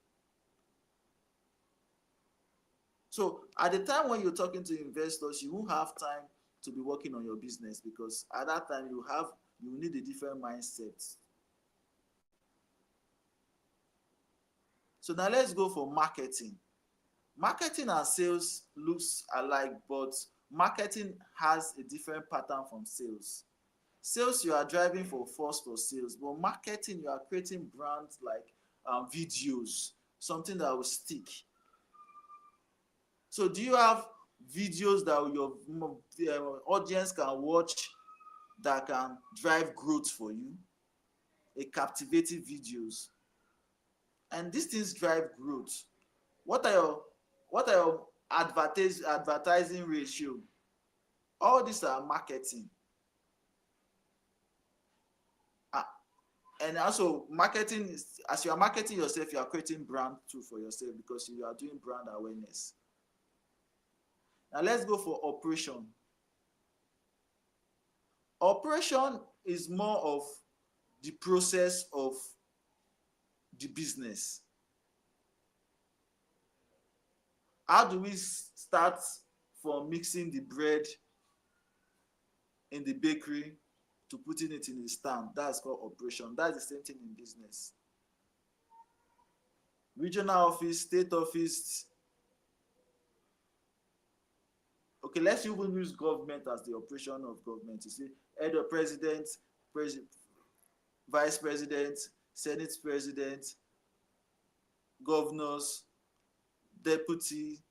So at the time when you're talking to investors, you won't have time to be working on your business, because at that time you need a different mindset. So now let's go for marketing. Marketing and sales looks alike, but marketing has a different pattern from sales. Sales, you are driving for sales, but marketing, you are creating brands like videos, something that will stick. So do you have videos that your audience can watch that can drive growth for you? A captivating videos. And these things drive growth. What are your advertising ratio? All these are marketing. And also marketing is, as you are marketing yourself, you are creating brand too for yourself, because you are doing brand awareness. Now let's go for operation. Operation is more of the process of the business. How do we start from mixing the bread in the bakery to putting it in the stand? That's called operation. That's the same thing in business. Regional office, state office. Okay, let's even use government as the operation of government. You see, head of president, vice president, senate president, governors, deputy,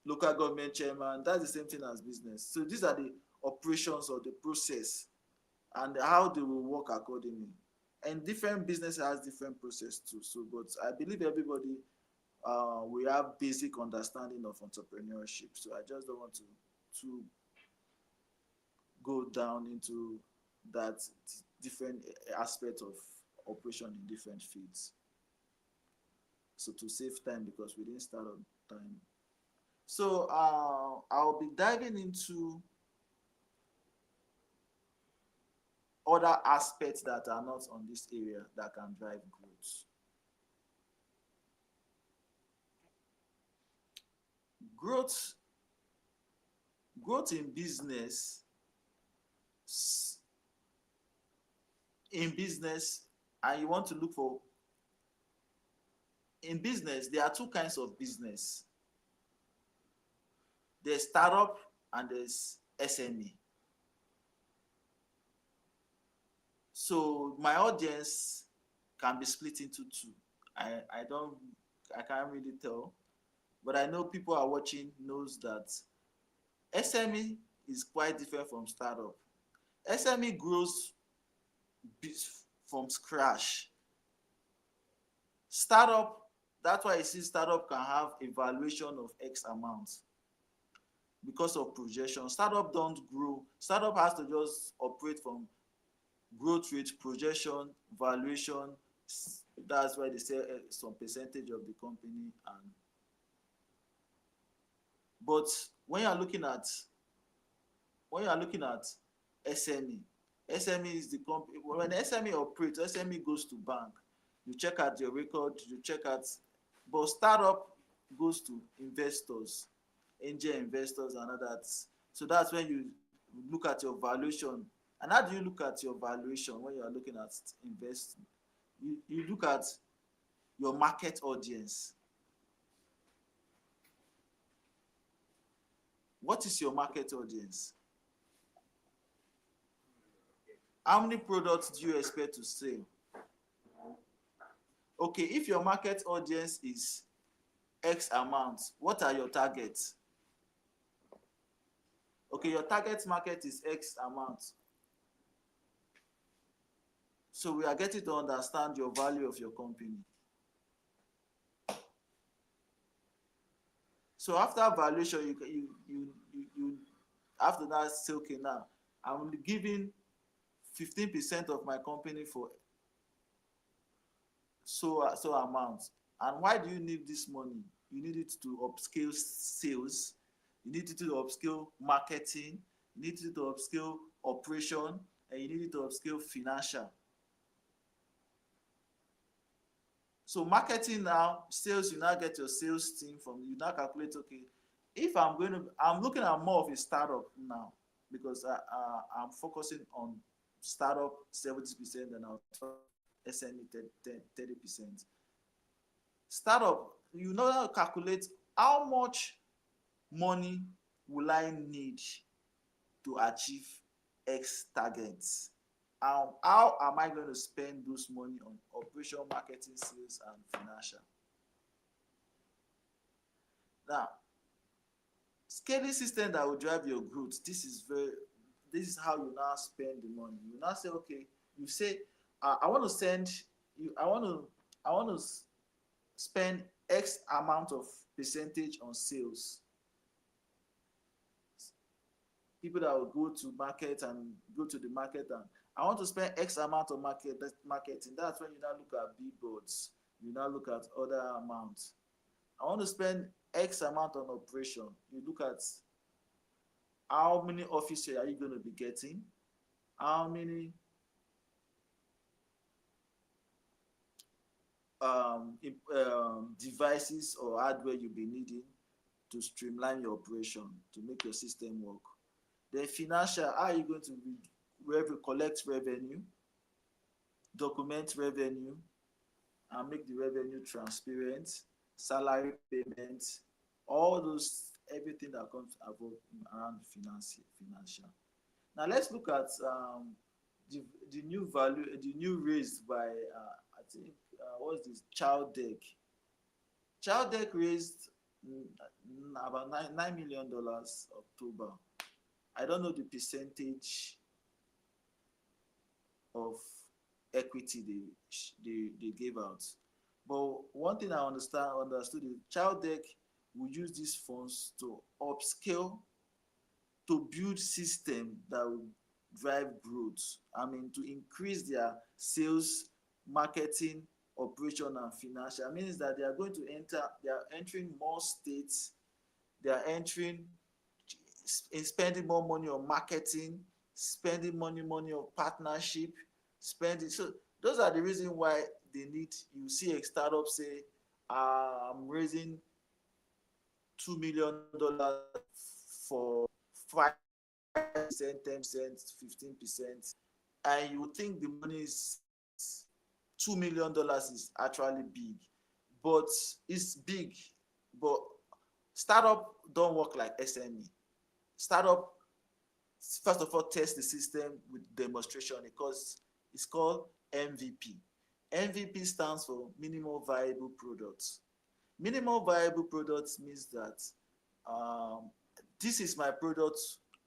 local government chairman. That's the same thing as business. So these are the operations of the process and how they will work accordingly. And different business has different process too. So, but I believe everybody we have basic understanding of entrepreneurship. So I just don't want to go down into that different aspect of operation in different fields. So to save time, because we didn't start on time. So I'll be diving into other aspects that are not on this area that can drive growth. Growth in business. And you want to look for, in business, there are two kinds of business. There's startup and there's SME. So my audience can be split into two. I can't really tell, but I know people are watching knows that SME is quite different from startup. SME grows from scratch. Startup, that's why you see startup can have a valuation of X amount. because of projection. Startup don't grow. Startup has to just operate from growth rate, projection, valuation. That's why they say some percentage of the company. And but when you are looking at SME, SME is the company. When SME operates, SME goes to bank. You check out your record. You check out, but startup goes to investors, angel investors, and others. So that's when you look at your valuation. And how do you look at your valuation when you are looking at investing? You look at your market audience. What is your market audience? How many products do you expect to sell? Okay, if your market audience is X amount, what are your targets? Okay, your target market is X amount. So we are getting to understand your value of your company. So after valuation, you after that say, okay, now I'm giving 15% of my company for so amount. And why do you need this money? You need it to upscale sales. You need it to upscale marketing. You need it to upscale operation, and you need it to upscale financial. So marketing now, sales, you now get your sales team from, you now calculate, okay, if I'm looking at more of a startup now, because I'm focusing on startup 70% and I'll SME 30%. Startup, you now calculate how much money will I need to achieve X targets. How am I going to spend those money on operation, marketing, sales, and financial? Now, scaling system that will drive your growth. This is how you now spend the money. You now say, okay, you say, I want to spend X amount of percentage on sales. People that will go to market and go to the market, and I want to spend X amount of marketing. That's when you now look at billboards. You now look at other amounts. I want to spend X amount on operation. You look at how many officers are you going to be getting? How many devices or hardware you'll be needing to streamline your operation, to make your system work. Then financial, how are you going to collect revenue, document revenue, and make the revenue transparent, salary payments, all those, everything that comes around financial. Now let's look at the new value, the new raised by I think what's this, Child Deck. Child Deck raised about $9 million October. I don't know the percentage of equity they gave out, but one thing I understood is Child Deck will use these funds to upscale, to build system that will drive growth. I mean, to increase their sales, marketing, operation, and financial. It means that they are entering more states. They are spending more money on marketing, spending money on partnership, so those are the reasons why they need. You see a startup say, I'm raising $2 million for 5%, 10%, 15%, and you think the money is $2 million is actually big, but it's big. But startup don't work like SME. Startup, first of all, test the system with demonstration, because it's called MVP. MVP stands for minimum viable products. Minimum viable products means that this is my product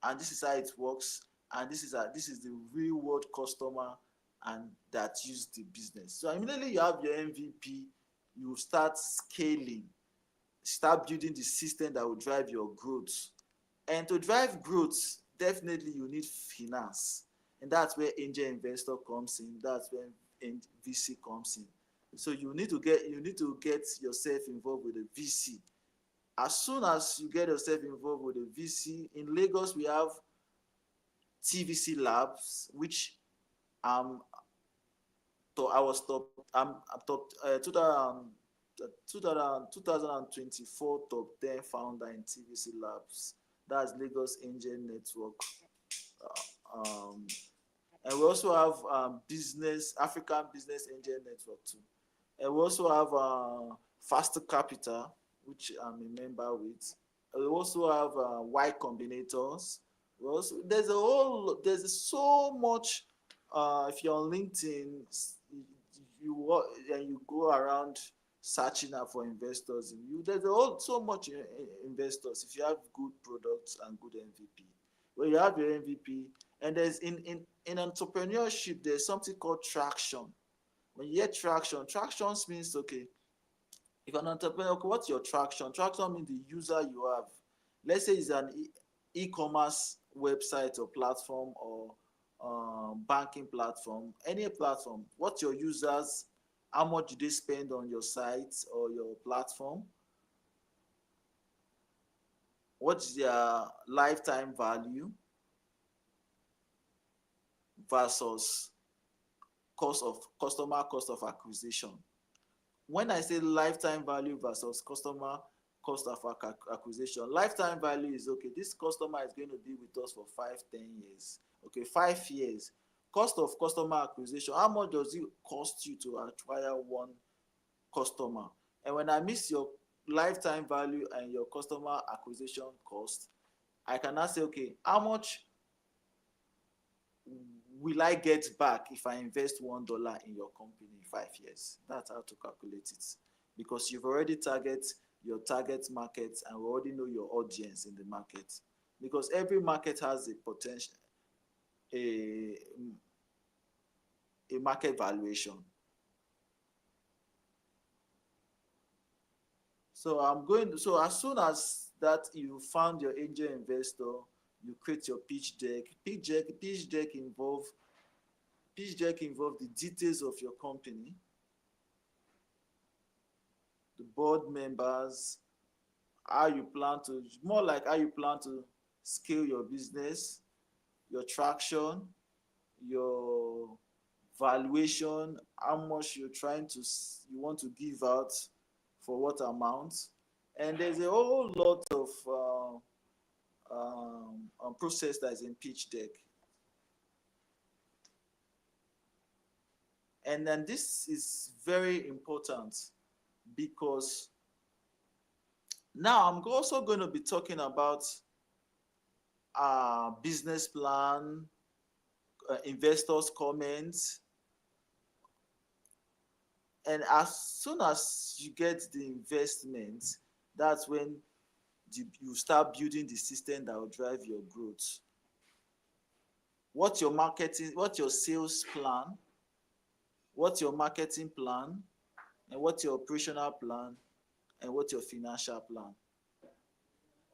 and this is how it works, and this is the real world customer and that use the business. So immediately you have your MVP, you start scaling, start building the system that will drive your growth. And to drive growth, definitely you need finance. And that's where angel investor comes in. That's when VC comes in. So you need to get yourself involved with a VC. As soon as you get yourself involved with a VC, in Lagos we have TVC Labs, which I was top 2024 top 10 founder in TVC Labs. That's Lagos Angel Network. And we also have African Business Angel Network too. And we also have Faster Capital, which I'm a member with. We also have Y Combinators. There's so much. If you're on LinkedIn, you go around searching out for investors. There's so much investors if you have good products and good MVP. When you have your MVP, and there's in entrepreneurship, there's something called traction. When you hear traction means, okay, if you're an entrepreneur, okay, what's your traction? Traction means the user you have. Let's say it's an e-commerce website or platform or banking platform, any platform. What's your users? How much do they spend on your site or your platform? What's their lifetime value versus customer cost of acquisition? When I say lifetime value versus customer cost of acquisition, lifetime value is, okay, this customer is going to be with us for 5-10 years. Okay, 5 years. Cost of customer acquisition, how much does it cost you to acquire one customer? And when I mix your lifetime value and your customer acquisition cost, I can now say, okay, how much will I get back if I invest $1 in your company in 5 years? That's how to calculate it. Because you've already target your target market and we already know your audience in the market. Because every market has a potential, a market valuation. So as soon as that you found your angel investor, you create your pitch deck. Pitch deck involve the details of your company, the board members, how you plan to scale your business, your traction, your valuation, how much you want to give out for what amount. And there's a whole lot of process that is in pitch deck. And then this is very important because now I'm also going to be talking about business plan, investors' comments. And as soon as you get the investment, that's when you start building the system that will drive your growth. What's your marketing, what's your sales plan, what's your marketing plan, and what's your operational plan, and what's your financial plan.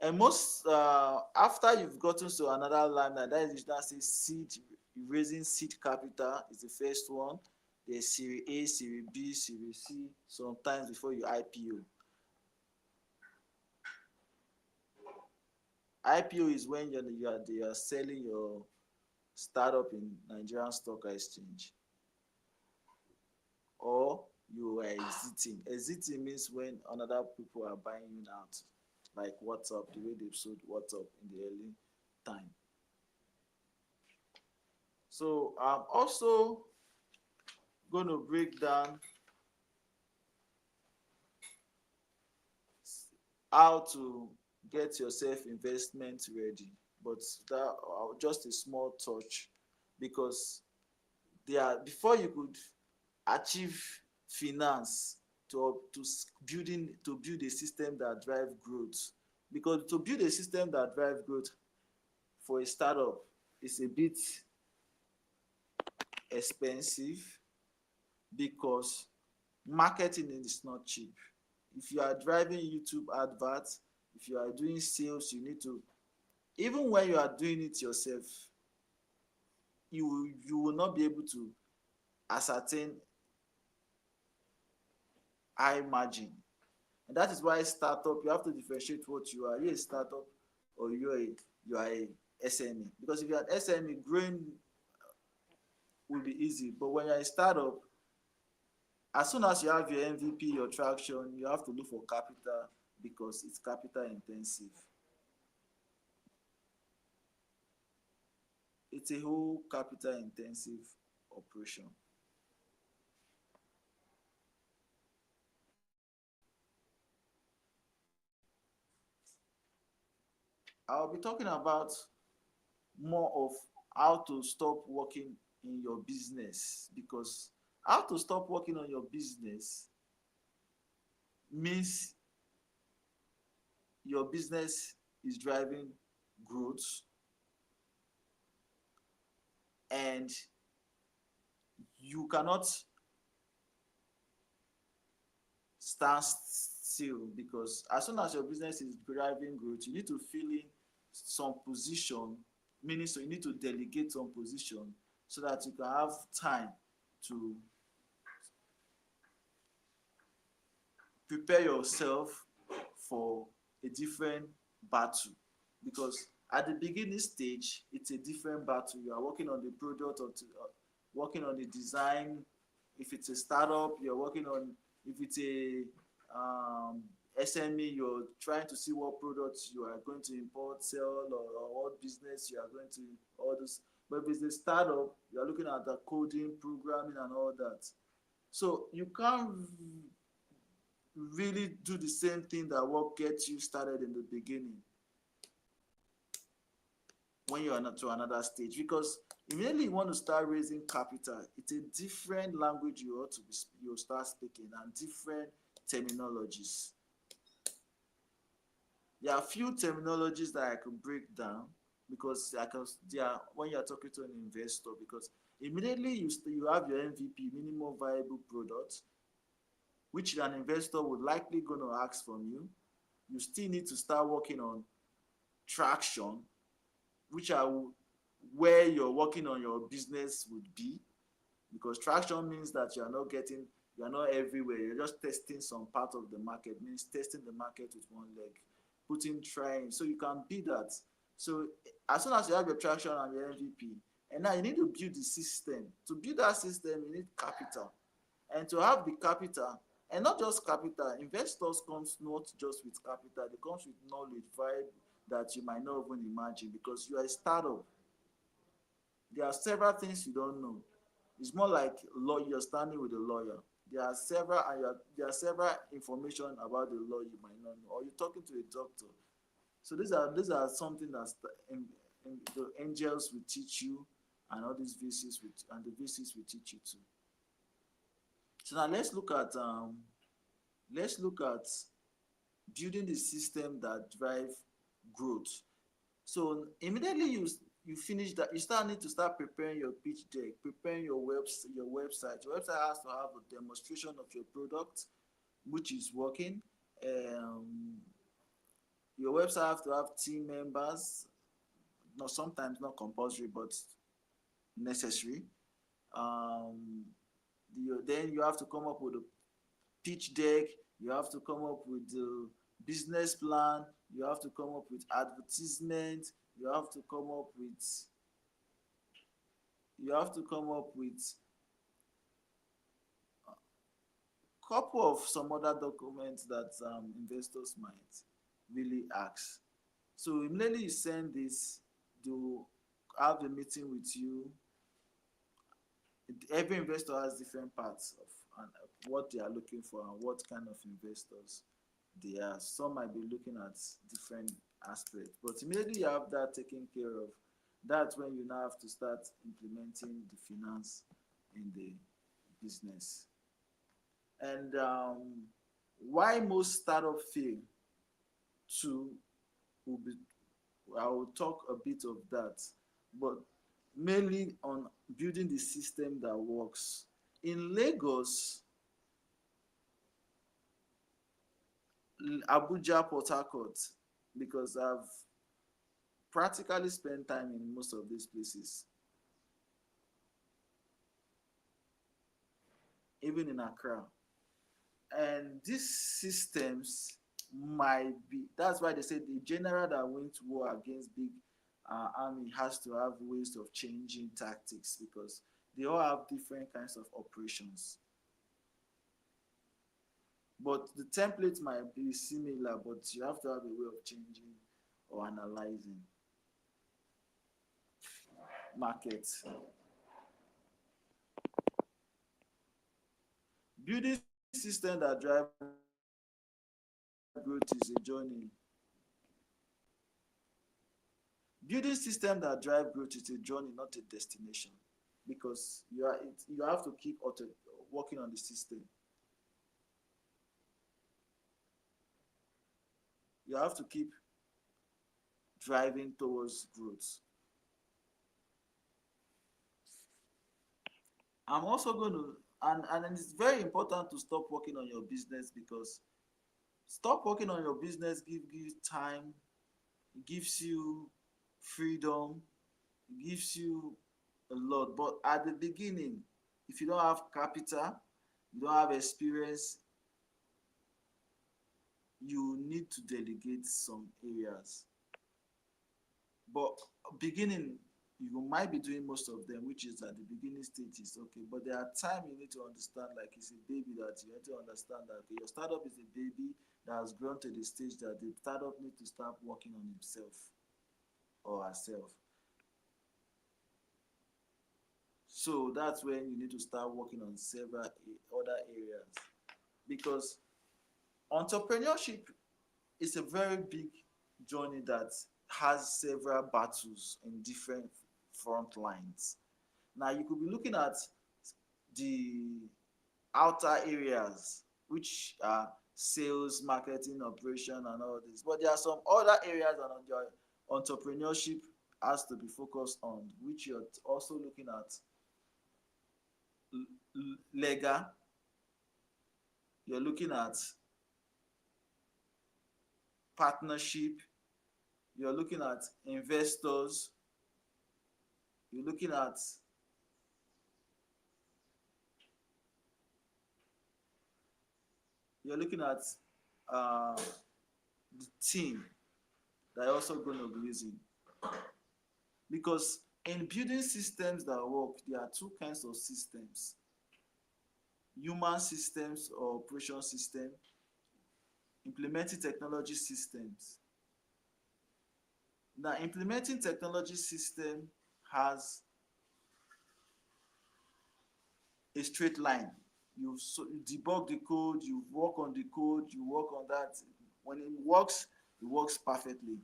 And most after you've gotten to another line, that is now say seed, raising seed capital is the first one. There's Series A, Series B, Series C, sometimes before you IPO. IPO is when you are selling your startup in Nigerian Stock Exchange, or you are exiting. Exiting means when another people are buying you out, like WhatsApp, the way they've sold WhatsApp in the early time. So I'm also going to break down how to get yourself investment ready, but that just a small touch, because before you could achieve finance to build a system that drive growth, because to build a system that drive growth for a startup is a bit expensive, because marketing is not cheap. If you are driving YouTube adverts, if you are doing sales, you need to even when you are doing it yourself, you will not be able to ascertain high margin. And that is why startup, you have to differentiate what you are. Are you a startup or you are a SME? Because if you are an SME, growing will be easy. But when you're a startup, as soon as you have your MVP, your traction, you have to look for capital because it's capital intensive. It's a whole capital intensive operation. I'll be talking about more of how to stop working in your business, because how to stop working on your business means your business is driving growth and you cannot stand still, because as soon as your business is driving growth, you need to fill in some position, meaning so you need to delegate some position so that you can have time to prepare yourself for a different battle. Because at the beginning stage, it's a different battle. You are working on the product or working on the design. If it's a startup, you're working on, if it's a SME, you're trying to see what products you are going to import, sell, or what business you are going to, all those. But if it's a startup, you are looking at the coding, programming, and all that. So you can't really do the same thing that what gets you started in the beginning when you are not to another stage, because immediately you want to start raising capital, it's a different language you ought to be, you start speaking, and different terminologies. There are a few terminologies that I can break down because they are when you are talking to an investor, because immediately you have your MVP, minimum viable product, which an investor would likely going to ask from you. You still need to start working on traction, which are where you're working on your business would be, because traction means that you're not everywhere. You're just testing some part of the market, means testing the market with one leg, trying. So you can be that. So as soon as you have your traction and your MVP, and now you need to build the system. To build that system, you need capital. And to have the capital, and not just capital, investors comes not just with capital, they comes with knowledge, vibe that you might not even imagine, because you are a startup. There are several things you don't know. It's more like you're standing with a lawyer. There are several information about the law you might not know, or you're talking to a doctor. So these are something that the angels will teach you, and all these VCs will teach you too. So now let's look at building the system that drive growth. So immediately you finish that, you need to start preparing your pitch deck, preparing your website. Your website has to have a demonstration of your product, which is working. Your website have to have team members, sometimes not compulsory, but necessary. Then you have to come up with a pitch deck. You have to come up with the business plan. You have to come up with advertisement. You have to come up with a couple of some other documents that investors might really ask. So immediately you send this, to have a meeting with you. Every investor has different parts of what they are looking for and what kind of investors they are. Some might be looking at different aspects, but immediately you have that taken care of. That's when you now have to start implementing the finance in the business. And why most startups fail I will talk a bit of that, but mainly on building the system that works. In Lagos, Abuja, Port Harcourt, because I've practically spend time in most of these places. Even in Accra. And these systems might be, that's why they say the general that went to war against big army has to have ways of changing tactics, because they all have different kinds of operations. But the template might be similar, but you have to have a way of changing or analyzing markets. Building systems that drive growth is a journey. Building systems that drive growth is a journey, not a destination, because you have to keep working on the system. You have to keep driving towards growth. I'm also going to, and it's very important to stop working on your business, because stop working on your business gives you time, it gives you freedom, it gives you a lot. But at the beginning, if you don't have capital, you don't have experience, you need to delegate some areas. But beginning, you might be doing most of them, which is at the beginning stage is okay. But there are times you need to understand, like it's a baby, that you need to understand that okay, your startup is a baby that has grown to the stage that the startup needs to start working on himself or herself. So that's when you need to start working on several other areas, because entrepreneurship is a very big journey that has several battles in different front lines. Now you could be looking at the outer areas, which are sales, marketing, operation, and all this. But there are some other areas that your entrepreneurship has to be focused on, which you're also looking at legal, you're looking at partnership, you're looking at investors, you're looking at the team that you're also going to be using. Because in building systems that work, there are two kinds of systems: human systems or operation system, implementing technology systems. Now, implementing technology system has a straight line. You debug the code, you work on the code, you work on that. When it works perfectly.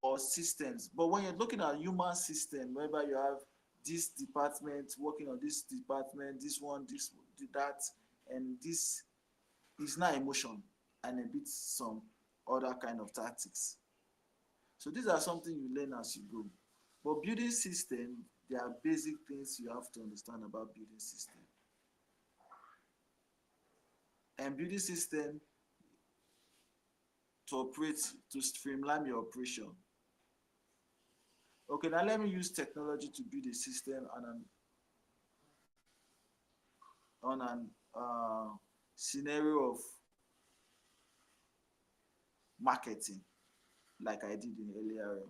Or systems. But when you're looking at human system, whereby you have this department working on this department, this one, this, that, and this is not emotion and a bit some other kind of tactics. So these are something you learn as you go. But building system, there are basic things you have to understand about building system. And building system to operate, to streamline your operation. Okay, now let me use technology to build a system on an scenario of marketing, like I did in earlier.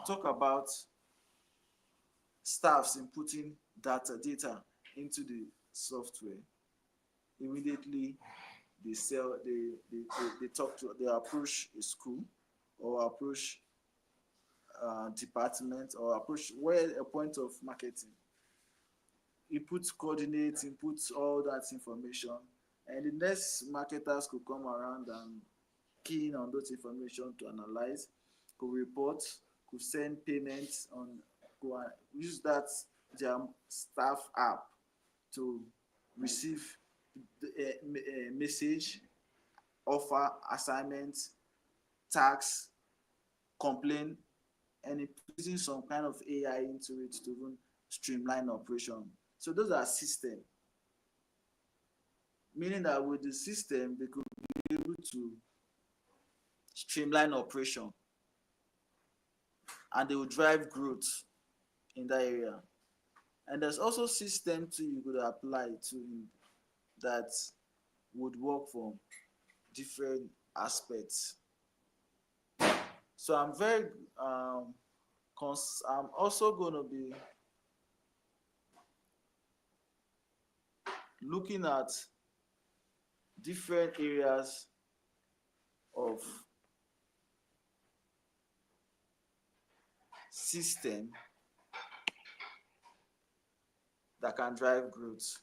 Talk about staffs inputting data into the software. Immediately they approach a school or approach department or approach a point of marketing. Input coordinates, inputs all that information, and the next marketers could come around and key in on those information to analyze, could report, could send payments on, could use that their staff app to receive a message, offer, assignment, tax, complaint, and using some kind of AI into it to even streamline operation. So those are systems. meaning that with the system, they could be able to streamline operation and they will drive growth in that area. And there's also system too you could apply to that would work for different aspects. So I'm very I'm also going to be looking at different areas of system that can drive growth.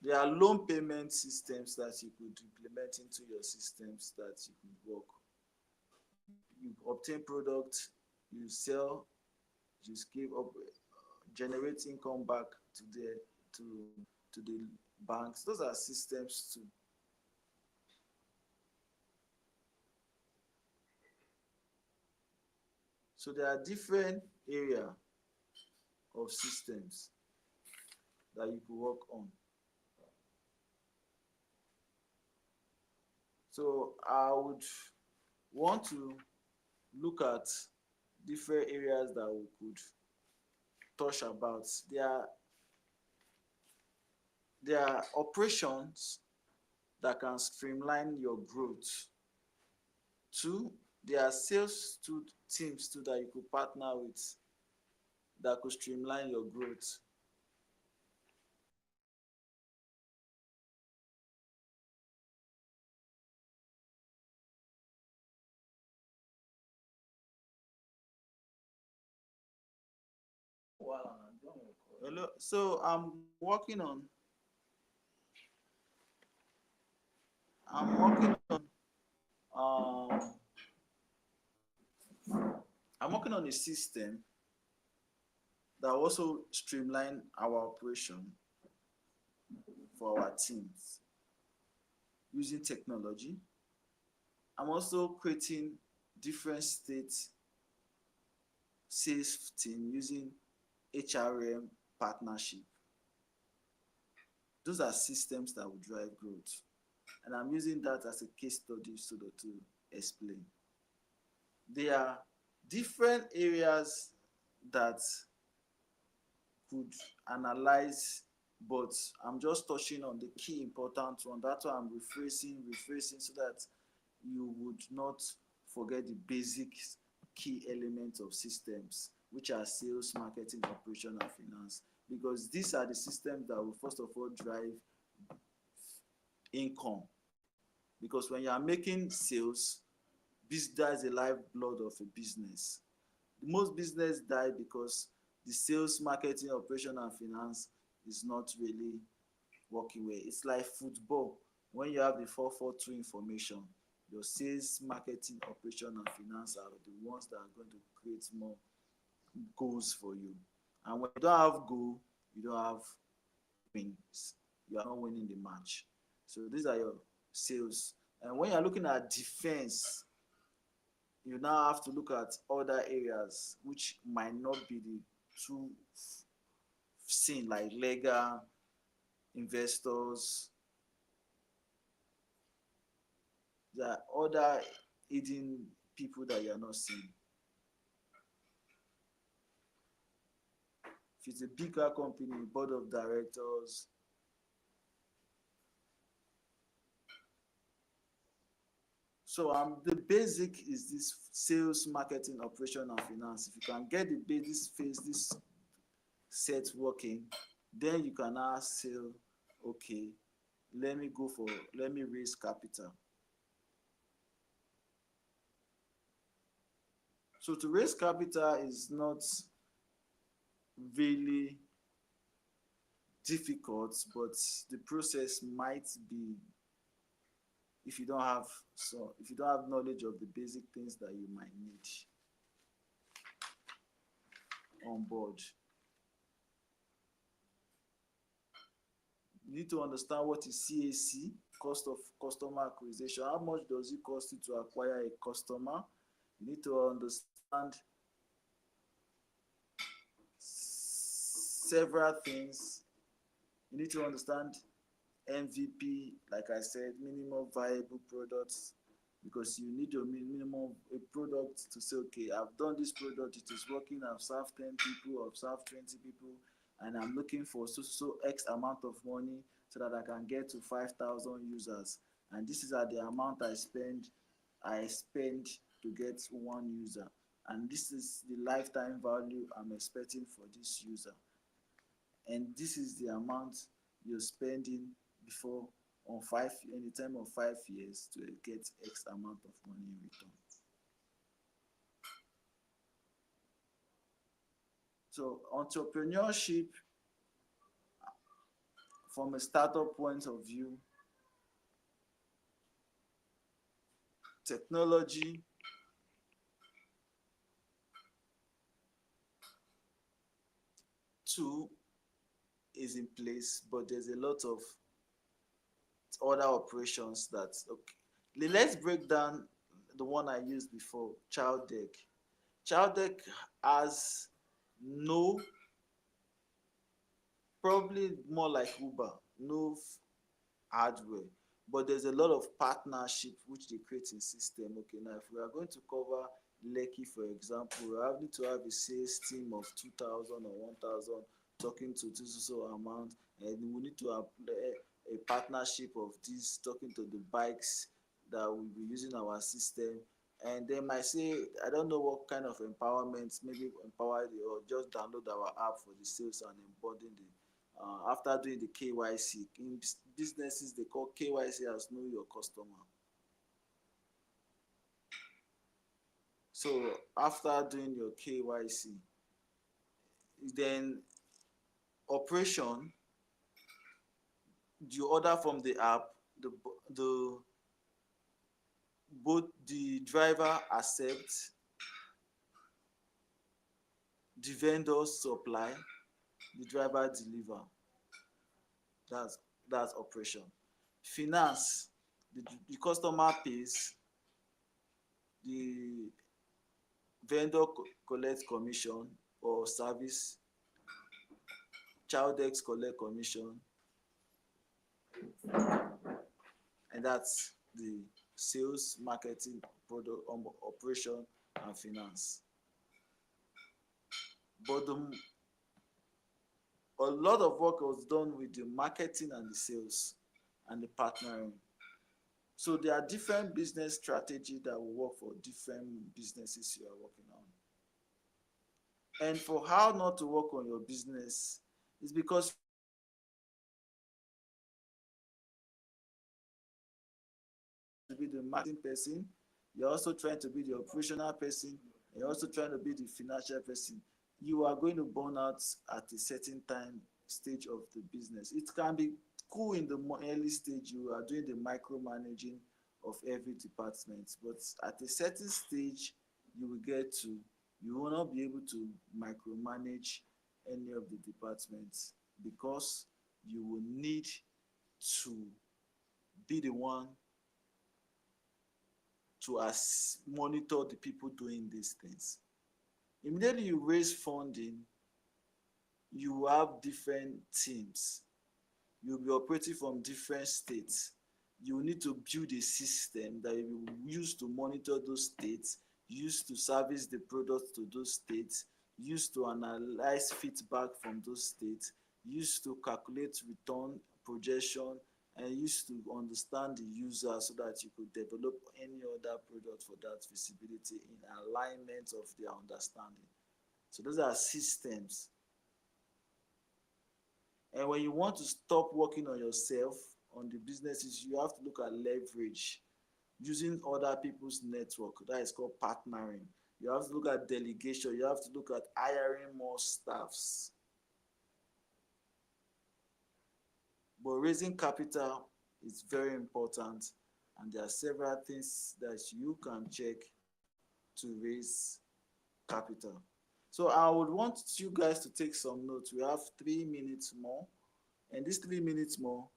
There are loan payment systems that you could implement into your systems that you could work. You obtain product, you sell, you give up, generate income back to the banks. Those are systems too. So there are different areas of systems that you could work on. So I would want to look at different areas that we could touch about. There are operations that can streamline your growth. Two, there are sales teams too that you could partner with that could streamline your growth. Hello. So I'm working on um, I'm working on a system that also streamline our operation for our teams using technology. I'm also creating different state sales team using HRM partnership. Those are systems that will drive growth. And I'm using that as a case study to explain. There are different areas that could analyze, but I'm just touching on the key important one. That's why I'm rephrasing so that you would not forget the basic key elements of systems, which are sales, marketing, operation, and finance. Because these are the systems that will first of all drive income. Because when you are making sales, that is the lifeblood of a business. Most business die because the sales, marketing, operation, and finance is not really working well. It's like football. When you have the 4-4-2 information, your sales, marketing, operation, and finance are the ones that are going to create more goals for you. And when you don't have goal, you don't have wins. You are not winning the match. So these are your sales. And when you're looking at defense, you now have to look at other areas which might not be the two seen, like legal, investors. There are other hidden people that you are not seeing. If it's a bigger company, board of directors, so the basic is this sales, marketing, operation, and finance. If you can get the basic phase, this set working, then you can now say, okay, let me raise capital. So to raise capital is not really difficult, but the process might be, if you don't have knowledge of the basic things that you might need on board. You need to understand what is CAC, cost of customer acquisition. How much does it cost you to acquire a customer? You need to understand several things. You need to understand MVP, like I said, minimum viable products, because you need a minimum a product to say, okay, I've done this product, it is working, I've served 10 people, I've served 20 people, and I'm looking for so X amount of money so that I can get to 5,000 users. And this is at the amount I spend to get one user. And this is the lifetime value I'm expecting for this user. And this is the amount you're spending before in the time of 5 years to get X amount of money in return. So entrepreneurship, from a startup point of view, technology, too, is in place, but there's a lot of other operations that, okay. Let's break down the one I used before, Child Deck. Child Deck has no, probably more like Uber, no hardware, but there's a lot of partnership which they create in system. Okay, now if we are going to cover Lekki, for example, we have to have a sales team of 2,000 or 1,000 talking to this amount, and we need to have a partnership of this talking to the bikes that will be using our system. And they might say, I don't know what kind of empowerment, maybe empower the, or just download our app for the sales and onboarding the after doing the KYC. In businesses, they call KYC as know your customer. So after doing your KYC, then operation, you order from the app, the both the driver accepts, the vendor supply, the driver deliver. That's operation. Finance, the customer pays, the vendor collects commission or service, Childex collect commission, and that's the sales, marketing, product operation, and finance. But a lot of work was done with the marketing and the sales and the partnering. So there are different business strategies that will work for different businesses you are working on. And for how not to work on your business is because to be the marketing person, you're also trying to be the operational person, you're also trying to be the financial person. You are going to burn out at a certain time stage of the business. It can be cool in the early stage, you are doing the micromanaging of every department, but at a certain stage you will not be able to micromanage any of the departments, because you will need to be the one to monitor the people doing these things. Immediately you raise funding, you have different teams. You'll be operating from different states. You need to build a system that you will use to monitor those states, use to service the products to those states, use to analyze feedback from those states, use to calculate return projection, and used to understand the user so that you could develop any other product for that visibility in alignment of their understanding. So those are systems. And when you want to stop working on yourself, on the businesses, you have to look at leverage, using other people's network. That is called partnering. You have to look at delegation. You have to look at hiring more staffs. But raising capital is very important, and there are several things that you can check to raise capital. So I would want you guys to take some notes. We have 3 minutes more, and these 3 minutes more,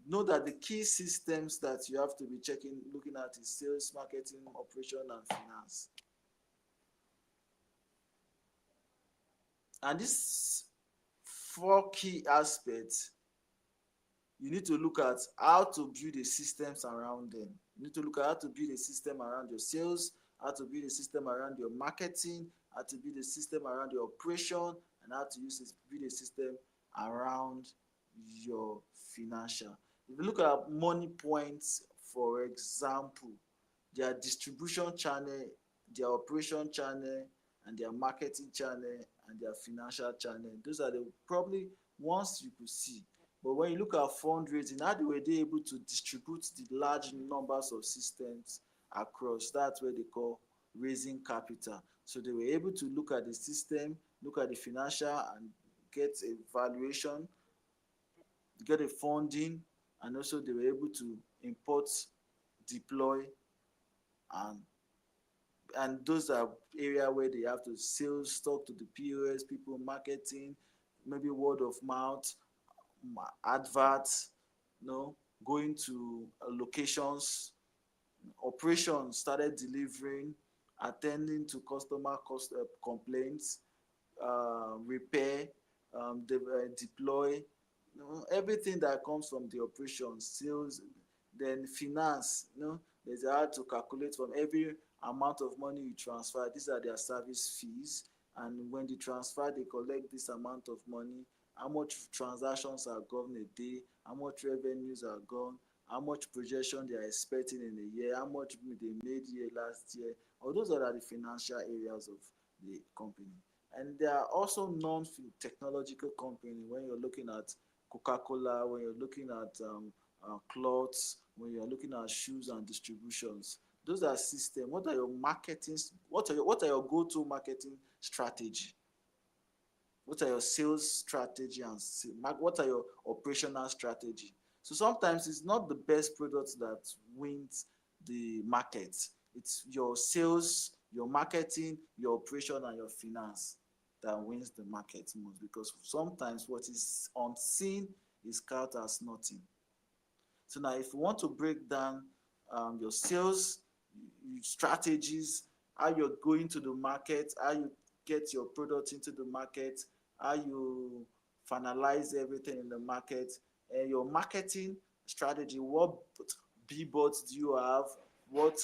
know that the key systems that you have to be looking at is sales, marketing, operation, and finance. And these 4 key aspects, you need to look at how to build the systems around them. You need to look at how to build a system around your sales, how to build a system around your marketing, how to build a system around your operation, and how to build a system around your financial. If you look at money points, for example, their distribution channel, their operation channel, and their marketing channel, and their financial channel, those are the probably ones you could see. But when you look at fundraising, how were they able to distribute the large numbers of systems across? That's what they call raising capital. So they were able to look at the system, look at the financial, and get a valuation, get a funding, and also they were able to import, deploy, and those are area where they have to sales, talk to the POS people, marketing, maybe word of mouth, adverts, going to locations, operations, started delivering, attending to customer complaints, repair, deploy, everything that comes from the operations, sales, then finance. There's how to calculate from every amount of money you transfer. These are their service fees, and when they transfer, they collect this amount of money. How much transactions are gone a day? How much revenues are gone? How much projection they are expecting in a year? How much they made year last year? All those are the financial areas of the company. And there are also non-technological companies. When you're looking at Coca-Cola, when you're looking at clothes, when you're looking at shoes and distributions, those are systems. What are your marketing? What are your go-to marketing strategy? What are your sales strategy, and what are your operational strategy? So sometimes it's not the best product that wins the market. It's your sales, your marketing, your operation, and your finance that wins the market most, because sometimes what is unseen is counted as nothing. So now if you want to break down your sales strategies, how you're going to the market, how you get your product into the market, how you finalize everything in the market, and your marketing strategy, what billboards do you have, what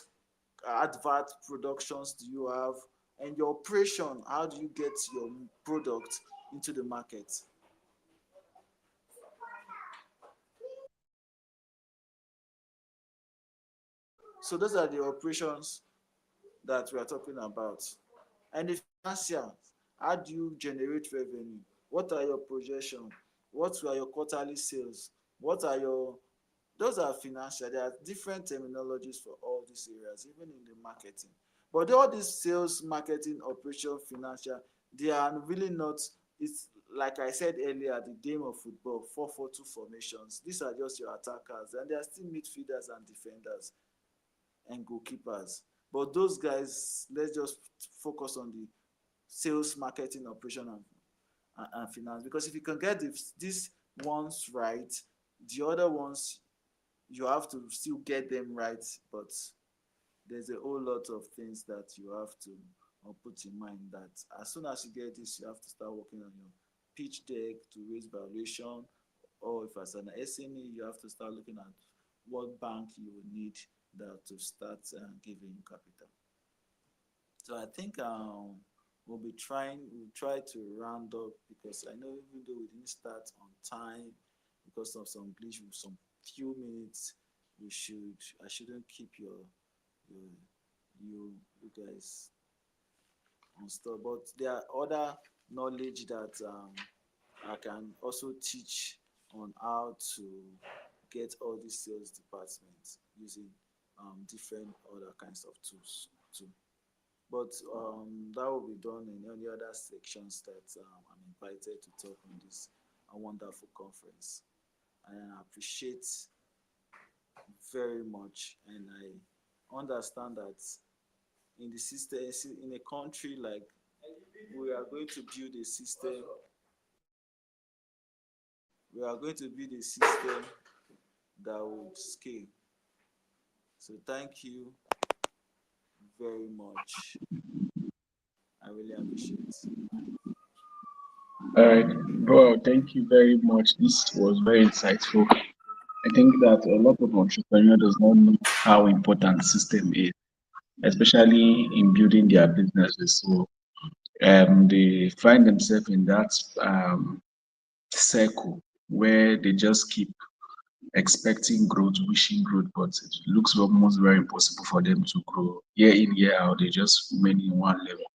advert productions do you have, and your operation, how do you get your product into the market? So those are the operations that we are talking about. And the financial, how do you generate revenue? What are your projections? What are your quarterly sales? What are your, those are financial. There are different terminologies for all these areas, even in the marketing. But all these sales, marketing, operation, financial, they are really not, it's like I said earlier, the game of football, 4-4-2 formations. These are just your attackers, and they are still midfielders and defenders and goalkeepers. But those guys, let's just focus on the sales, marketing, operation, and finance. Because if you can get these ones right, the other ones, you have to still get them right. But there's a whole lot of things that you have to put in mind, that as soon as you get this, you have to start working on your pitch deck to raise valuation. Or if as an SME, you have to start looking at what bank you will need that to start giving you capital. So I think we'll try to round up, because I know even though we didn't start on time because of some glitch with some few minutes, I shouldn't keep you guys on stop. But there are other knowledge that I can also teach on how to get all these sales departments using different other kinds of tools too. But that will be done in any other sections that I'm invited to talk on this wonderful conference. And I appreciate very much, and I understand that in the system, in a country like, we are going to build a system. We are going to build a system that will scale. So thank you very much. I really appreciate it. All right. Well, thank you very much. This was very insightful. I think that a lot of entrepreneurs does not know how important system is, especially in building their businesses. So they find themselves in that circle where they just keep expecting growth, wishing growth, but it looks almost very impossible for them to grow year in, year out. They just remain in one level.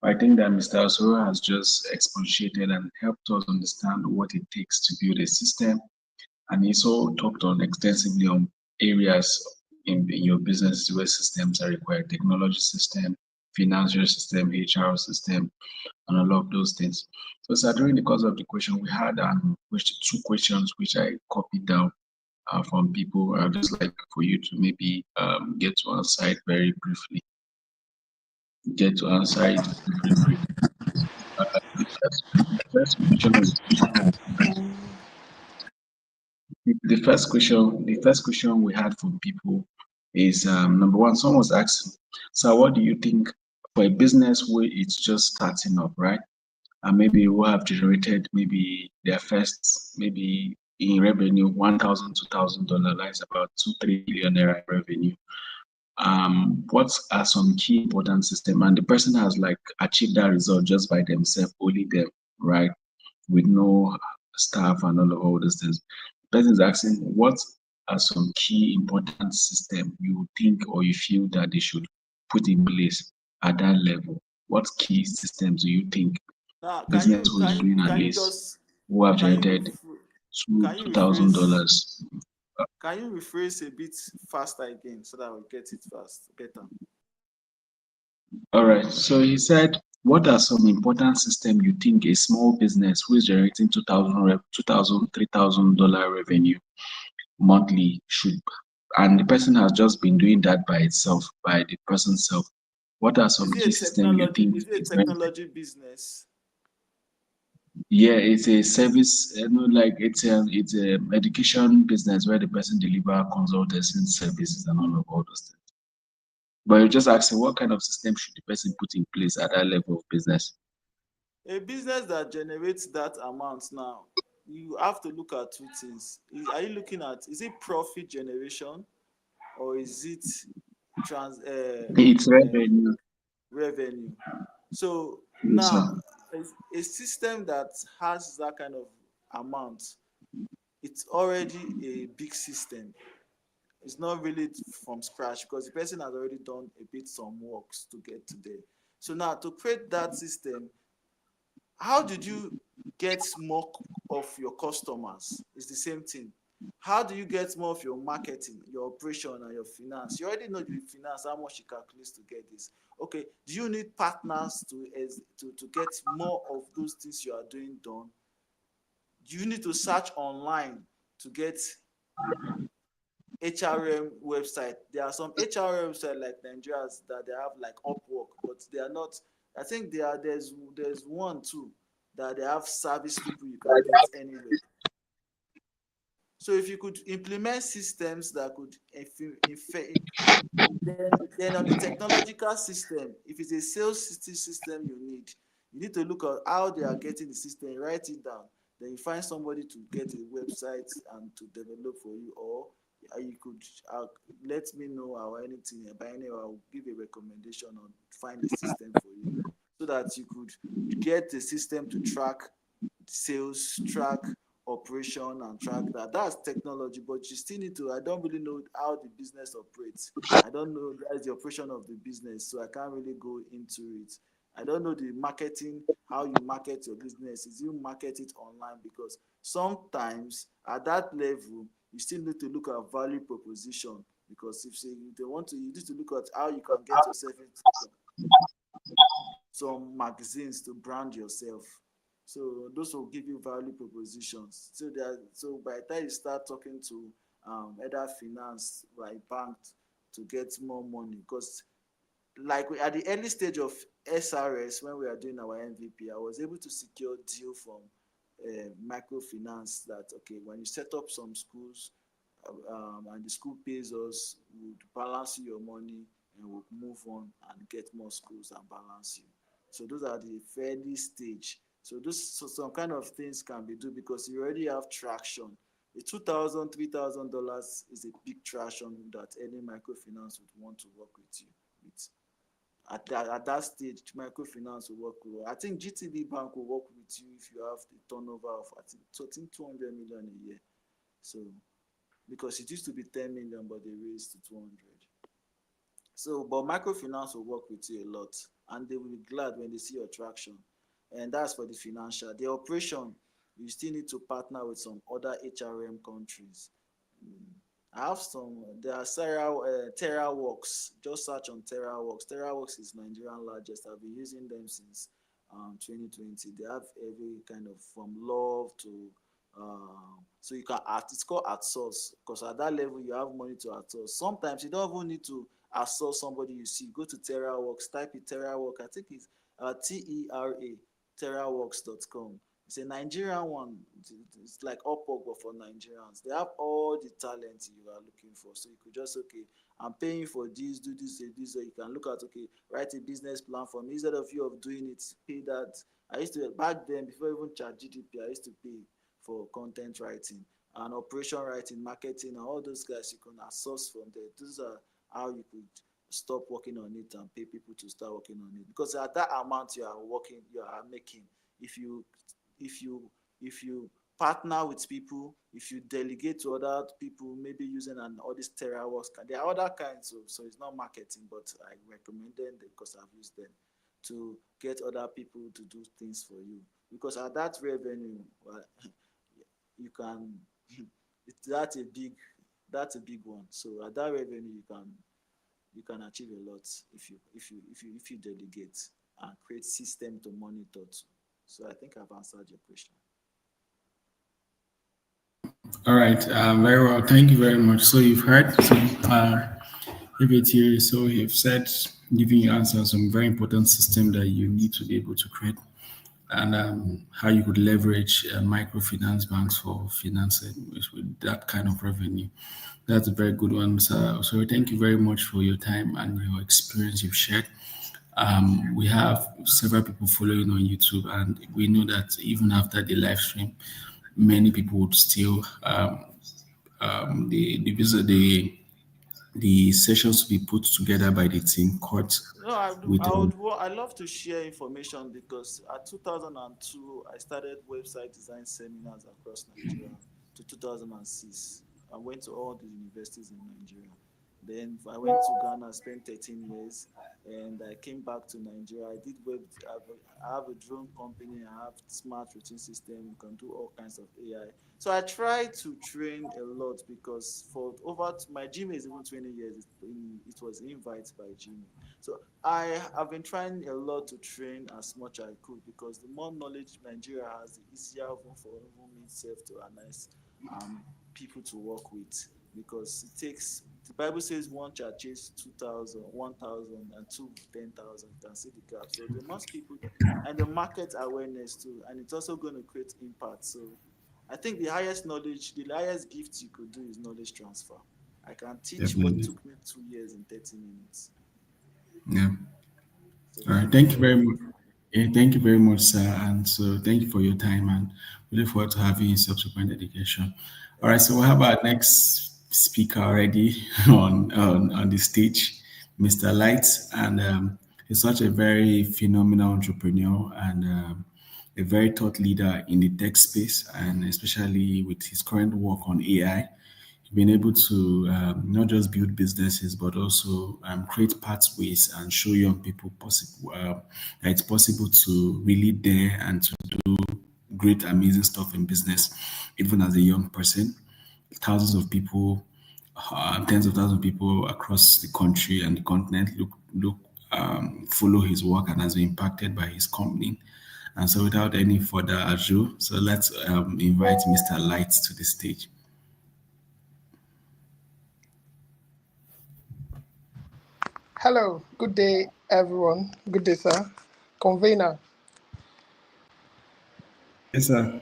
I think that Mr. Osoro has just expatiated and helped us understand what it takes to build a system. And he also talked on extensively on areas in your business where systems are required, technology system, financial system, HR system, and all of those things. So, sir, during the course of the question, we had two questions which I copied down from people. I'd just like for you to maybe get to answer it very briefly. Get to answer it very briefly. The first question the first question we had from people is number one. Someone was asking, so what do you think for a business where it's just starting up, right? And maybe who have generated maybe their first maybe in revenue $1,000, $2,000, that's about 2-3 million naira revenue. What are some key important system? And the person has like achieved that result just by themselves, only them, right? With no staff and all those things. The person is asking, what are some key important system you think or you feel that they should put in place at that level? What key systems do you think Now, business who is doing at can you least just who have can you generated can you two thousand rephrase dollars? can you rephrase a bit faster again so that we get it fast better? All right. So he said, what are some important system you think a small business who is generating 2,000, $3,000 revenue monthly should, and the person has just been doing that by itself, by the person's self. What are some key systems you think Is it a a very, technology business? yeah, it's a service, like it's a education business where the person deliver consultation services and all those things. But you're just asking what kind of system should the person put in place at that level of business? A business that generates that amount now, you have to look at two things. Are you looking at, is it profit generation or is it trans It's revenue. revenue? So Yes, sir. now a system that has that kind of amount, it's already a big system. It's not really from scratch because the person has already done a bit some works to get to there. So now to create that system, how did you get more of your customers? It's the same thing. How do you get more of your marketing, your operation, and your finance? You already know the finance, how much it calculates to get this. Okay, do you need partners to get more of those things you are doing done? Do you need to search online to get HRM website? There are some HRM website like Nigeria's that they have like Upwork, but they are not. I think there's one too that they have service people you can get anywhere. So if you could implement systems that could then on the technological system, if it's a sales system you need to look at how they are getting the system, write it down. Then you find somebody to get a website and to develop for you, or you could let me know or anything. By anyway, I'll give a recommendation on find a system for you so that you could get the system to track sales, track operation, and track that. That's technology, but you still need to. I don't really know how the business operates. I don't know that's the operation of the business, so I can't really go into it. I don't know the marketing, how you market your business. Is you market it online? Because sometimes at that level, you still need to look at value proposition. Because if say they want to, you need to look at how you can get yourself into some magazines to brand yourself. So those will give you value propositions. So by the time you start talking to either finance like bank to get more money, because like at the early stage of SRS when we are doing our MVP, I was able to secure deal from microfinance that okay, when you set up some schools and the school pays us, we'll balance you your money and we'll move on and get more schools and balance you. So those are the fairly stage. So some kind of things can be done because you already have traction. A $2,000, $3,000 is a big traction that any microfinance would want to work with you with. At that stage, microfinance will work well. I think GTB Bank will work with you if you have a turnover of, I think 200 million a year. So, because it used to be 10 million, but they raised to 200. So, but microfinance will work with you a lot, and they will be glad when they see your traction. And that's for the financial. The operation, you still need to partner with some other HRM countries. I have some, there are TerraWorks. Just search on TerraWorks. TerraWorks is Nigerian largest. I've been using them since 2020. They have every kind of, from love to, so you can it's called outsource, because at that level you have money to outsource. Sometimes you don't even need to outsource somebody you see. Go to TerraWorks, type it TerraWorks. I think it's TERA, TerraWorks.com. It's a Nigerian one. It's like Upwork, but for Nigerians. They have all the talent you are looking for. So you could just, okay, I'm paying for this, do this, this. So you can look at, okay, write a business plan for me. Instead of you of doing it, pay that. I used to, back then, before even ChatGPT, I used to pay for content writing and operation writing, marketing, and all those guys you can source from there. Those are how you could stop working on it and pay people to start working on it. Because at that amount you are making, if you partner with people, if you delegate to other people, maybe using all these TerraWorks, there are other kinds of, so it's not marketing, but I recommend them because I've used them to get other people to do things for you. Because at that revenue, well, you can, that's a big one. So at that revenue, you can achieve a lot if you delegate and create system to monitor too. So I think I've answered your question. All right, very well. Thank you very much. So you've heard some pivot here. So you've said, giving you answers some very important system that you need to be able to create, and how you could leverage microfinance banks for financing with that kind of revenue. That's a very good one. So thank you very much for your time and your experience you've shared. We have several people following on YouTube, and we know that even after the live stream, many people would still the sessions to be put together by the team caught No, with I love to share information because at 2002 I started website design seminars across Nigeria to 2006. I went to all the universities in Nigeria. Then I went to Ghana, spent 13 years, and I came back to Nigeria. I have a drone company. I have smart routine system. You can do all kinds of AI. So I try to train a lot because for my Gmail is even 20 years. It was invited by Gmail. So I have been trying a lot to train as much as I could because the more knowledge Nigeria has, the easier for even itself to analyze people to work with, because it takes, the Bible says one shall chase 2,000, 1,000, and 10,000. You can see the gap. So the most people, and the market awareness too, and it's also going to create impact. So I think the highest gift you could do is knowledge transfer. I can teach what took me 2 years in 30 minutes. Yeah. So All right. Thank you very much. Yeah, thank you very much, sir. And so thank you for your time, and we look forward to having you in subsequent education. All right. So we have our next speaker already on the stage, Mr. Light, and he's such a very phenomenal entrepreneur and a very thought leader in the tech space, and especially with his current work on AI. Been able to not just build businesses but also create pathways and show young people that it's possible to really dare and to do great, amazing stuff in business, even as a young person. Thousands of people, tens of thousands of people across the country and the continent follow his work and has been impacted by his company. And so, without any further ado, so let's invite Mr. Light to the stage. Hello, good day, everyone. Good day, sir. Convener. Yes, sir.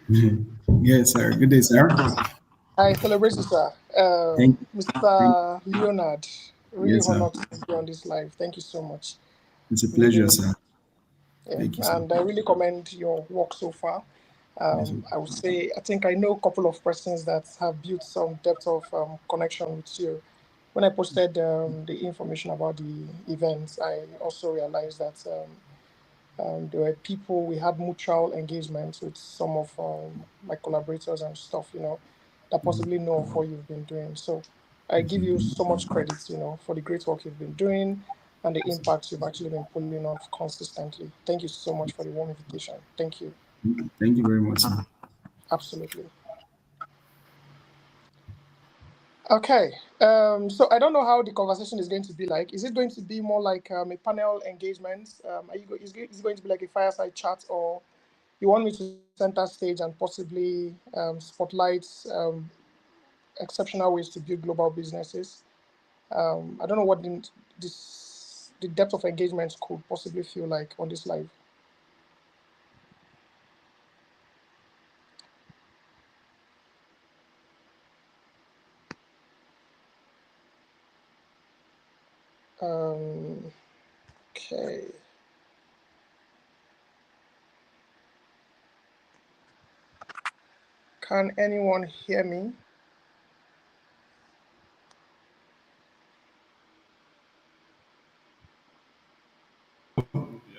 Yes, sir. Good day, sir. I celebrate you, sir. Thank Mr. Leonard, really Yes, sir. honored to be on this live. Thank you so much. It's a Really, pleasure, really, sir. yeah. Thank you, sir. And I really commend your work so far. I would say, I think I know a couple of persons that have built some depth of connection with you. When I posted the information about the events, I also realized that there were people, we had mutual engagements with some of my collaborators and stuff, that possibly know of what you've been doing. So I give you so much credit, for the great work you've been doing and the impact you've actually been pulling off consistently. Thank you so much for the warm invitation. Thank you. Thank you very much, sir. Absolutely. Okay, so I don't know how the conversation is going to be like. Is it going to be more like a panel engagement? Is it going to be like a fireside chat, or you want me to center stage and possibly spotlight exceptional ways to build global businesses? I don't know what the depth of engagement could possibly feel like on this live. Okay. Can anyone hear me?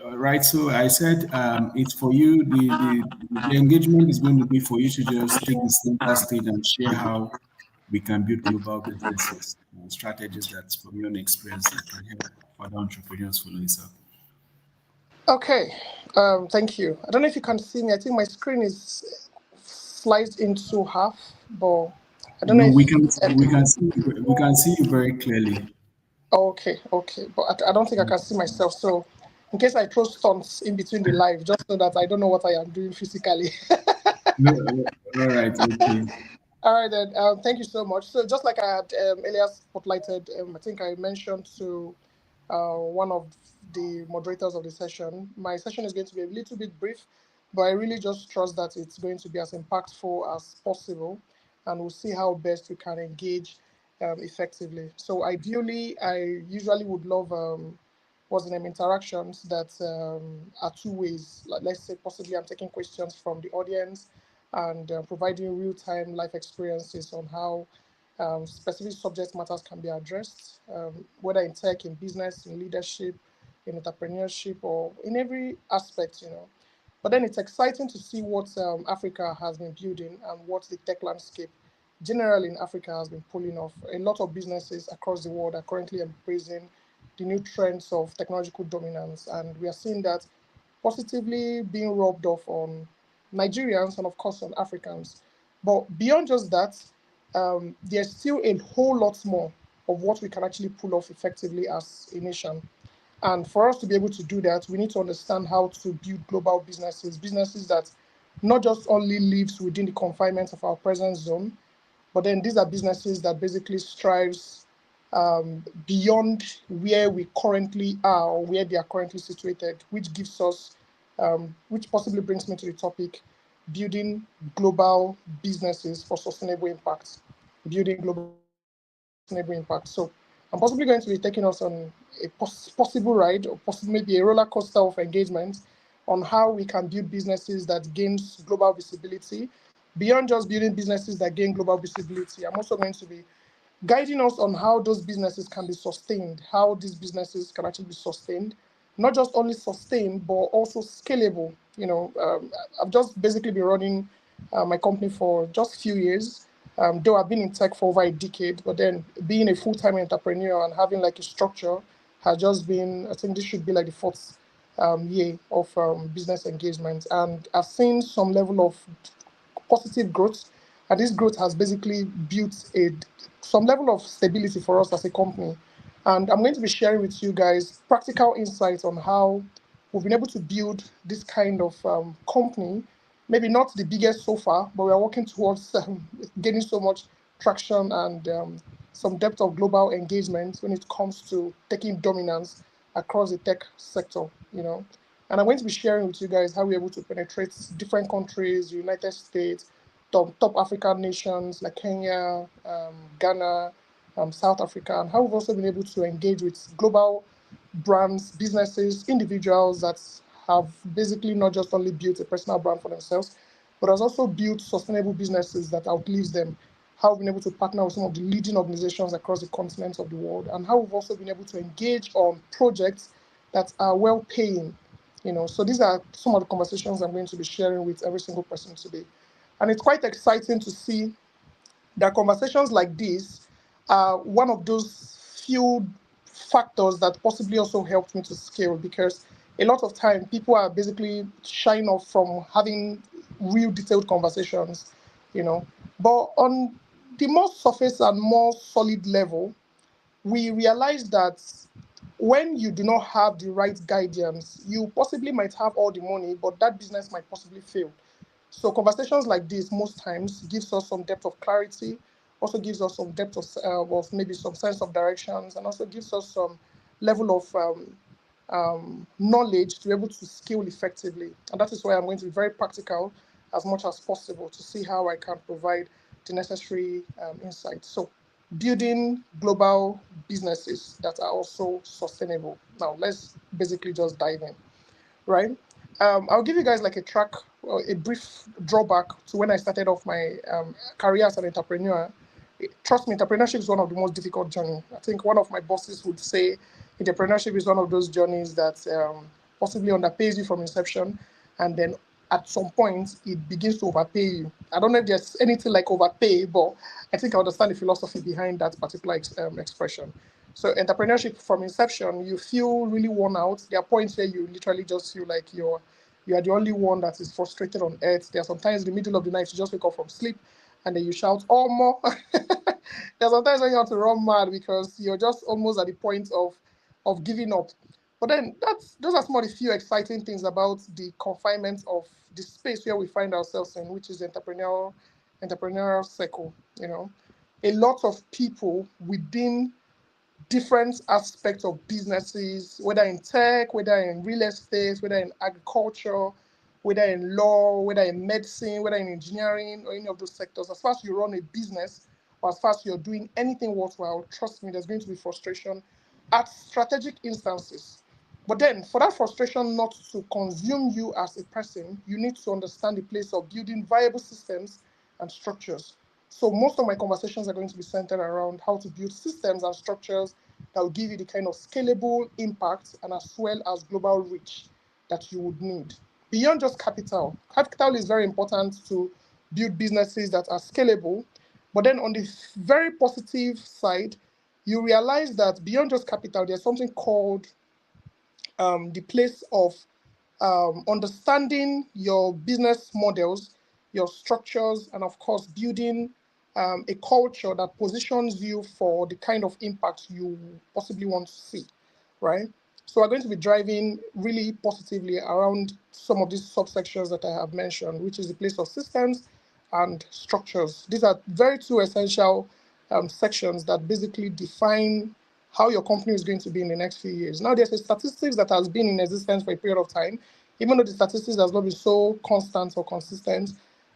Right. So I said it's for you. The engagement is going to be for you to just take the center stage and share how we can build global businesses and strategies that, from your own experience, that can help other entrepreneurs following up. Okay. Thank you. I don't know if you can see me. I think my screen is sliced into half, but I don't know No, if. we can see you very clearly. Okay, but I don't think I can see myself. So, in case I throw stunts in between the live, just so that I don't know what I am doing physically. No, all right. Okay. All right, then. Thank you so much. So, just like I had earlier spotlighted, I think I mentioned to one of the moderators of the session, my session is going to be a little bit brief, but I really just trust that it's going to be as impactful as possible, and we'll see how best we can engage effectively. So, ideally, I usually would love interactions that are two ways. Like, let's say possibly I'm taking questions from the audience and providing real-time life experiences on how specific subject matters can be addressed, whether in tech, in business, in leadership, in entrepreneurship, or in every aspect. But then it's exciting to see what Africa has been building and what the tech landscape generally in Africa has been pulling off. A lot of businesses across the world are currently embracing the new trends of technological dominance, and we are seeing that positively being rubbed off on Nigerians and, of course, on Africans. But beyond just that, there's still a whole lot more of what we can actually pull off effectively as a nation. And for us to be able to do that, we need to understand how to build global businesses that not just only lives within the confinements of our present zone, but then these are businesses that basically strives beyond where we currently are or where they are currently situated, which gives us, which possibly brings me to the topic, building global businesses for sustainable impact. Building global sustainable impact. So I'm possibly going to be taking us on a possible ride, or possibly maybe a roller coaster of engagement on how we can build businesses that gains global visibility. Beyond just building businesses that gain global visibility, I'm also going to be guiding us on how those businesses can be sustained, how these businesses can actually be sustained, not just only sustained, but also scalable. I've just basically been running my company for just a few years, though I've been in tech for over a decade, but then being a full-time entrepreneur and having like a structure has just been, I think this should be like the fourth year of business engagement. And I've seen some level of positive growth, and this growth has basically built some level of stability for us as a company. And I'm going to be sharing with you guys practical insights on how we've been able to build this kind of company. Maybe not the biggest so far, but we are working towards getting so much traction and some depth of global engagement when it comes to taking dominance across the tech sector. And I'm going to be sharing with you guys how we're able to penetrate different countries, United States, top African nations like Kenya, Ghana, South Africa, and how we've also been able to engage with global brands, businesses, individuals that have basically not just only built a personal brand for themselves, but has also built sustainable businesses that outlives them, how we've been able to partner with some of the leading organizations across the continents of the world, and how we've also been able to engage on projects that are well paying. So these are some of the conversations I'm going to be sharing with every single person today. And it's quite exciting to see that conversations like this are one of those few factors that possibly also helped me to scale, because a lot of time people are basically shying off from having real detailed conversations, But on the more surface and more solid level, we realize that when you do not have the right guidance, you possibly might have all the money, but that business might possibly fail. So conversations like this most times gives us some depth of clarity, also gives us some depth of maybe some sense of directions, and also gives us some level of knowledge to be able to scale effectively. And that is why I'm going to be very practical as much as possible to see how I can provide the necessary insights. So building global businesses that are also sustainable. Now, let's basically just dive in, right? I'll give you guys like a brief drawback to when I started off my career as an entrepreneur. Trust me, entrepreneurship is one of the most difficult journeys. I think one of my bosses would say entrepreneurship is one of those journeys that possibly underpays you from inception, and then at some point it begins to overpay you. I don't know if there's anything like overpay, but I think I understand the philosophy behind that particular expression. So entrepreneurship from inception, you feel really worn out. There are points where you literally just feel like you are the only one that is frustrated on earth. There are sometimes in the middle of the night you just wake up from sleep and then you shout, "Oh, more!" There's sometimes when you want to run mad because you're just almost at the point of giving up. But then those are some of the few exciting things about the confinement of the space where we find ourselves in, which is the entrepreneurial circle. A lot of people within different aspects of businesses, whether in tech, whether in real estate, whether in agriculture, whether in law, whether in medicine, whether in engineering, or any of those sectors. As far as you run a business, or as far as you're doing anything worthwhile, trust me, there's going to be frustration at strategic instances. But then, for that frustration not to consume you as a person, you need to understand the place of building viable systems and structures. So most of my conversations are going to be centered around how to build systems and structures that will give you the kind of scalable impact and as well as global reach that you would need. Beyond just capital. Capital is very important to build businesses that are scalable. But then on the very positive side, you realize that beyond just capital, there's something called the place of understanding your business models, your structures, and of course, building a culture that positions you for the kind of impact you possibly want to see, right? So we're going to be driving really positively around some of these subsections that I have mentioned, which is the place of systems and structures. These are very two essential sections that basically define how your company is going to be in the next few years. Now, there's a statistics that has been in existence for a period of time, even though the statistics has not been so constant or consistent.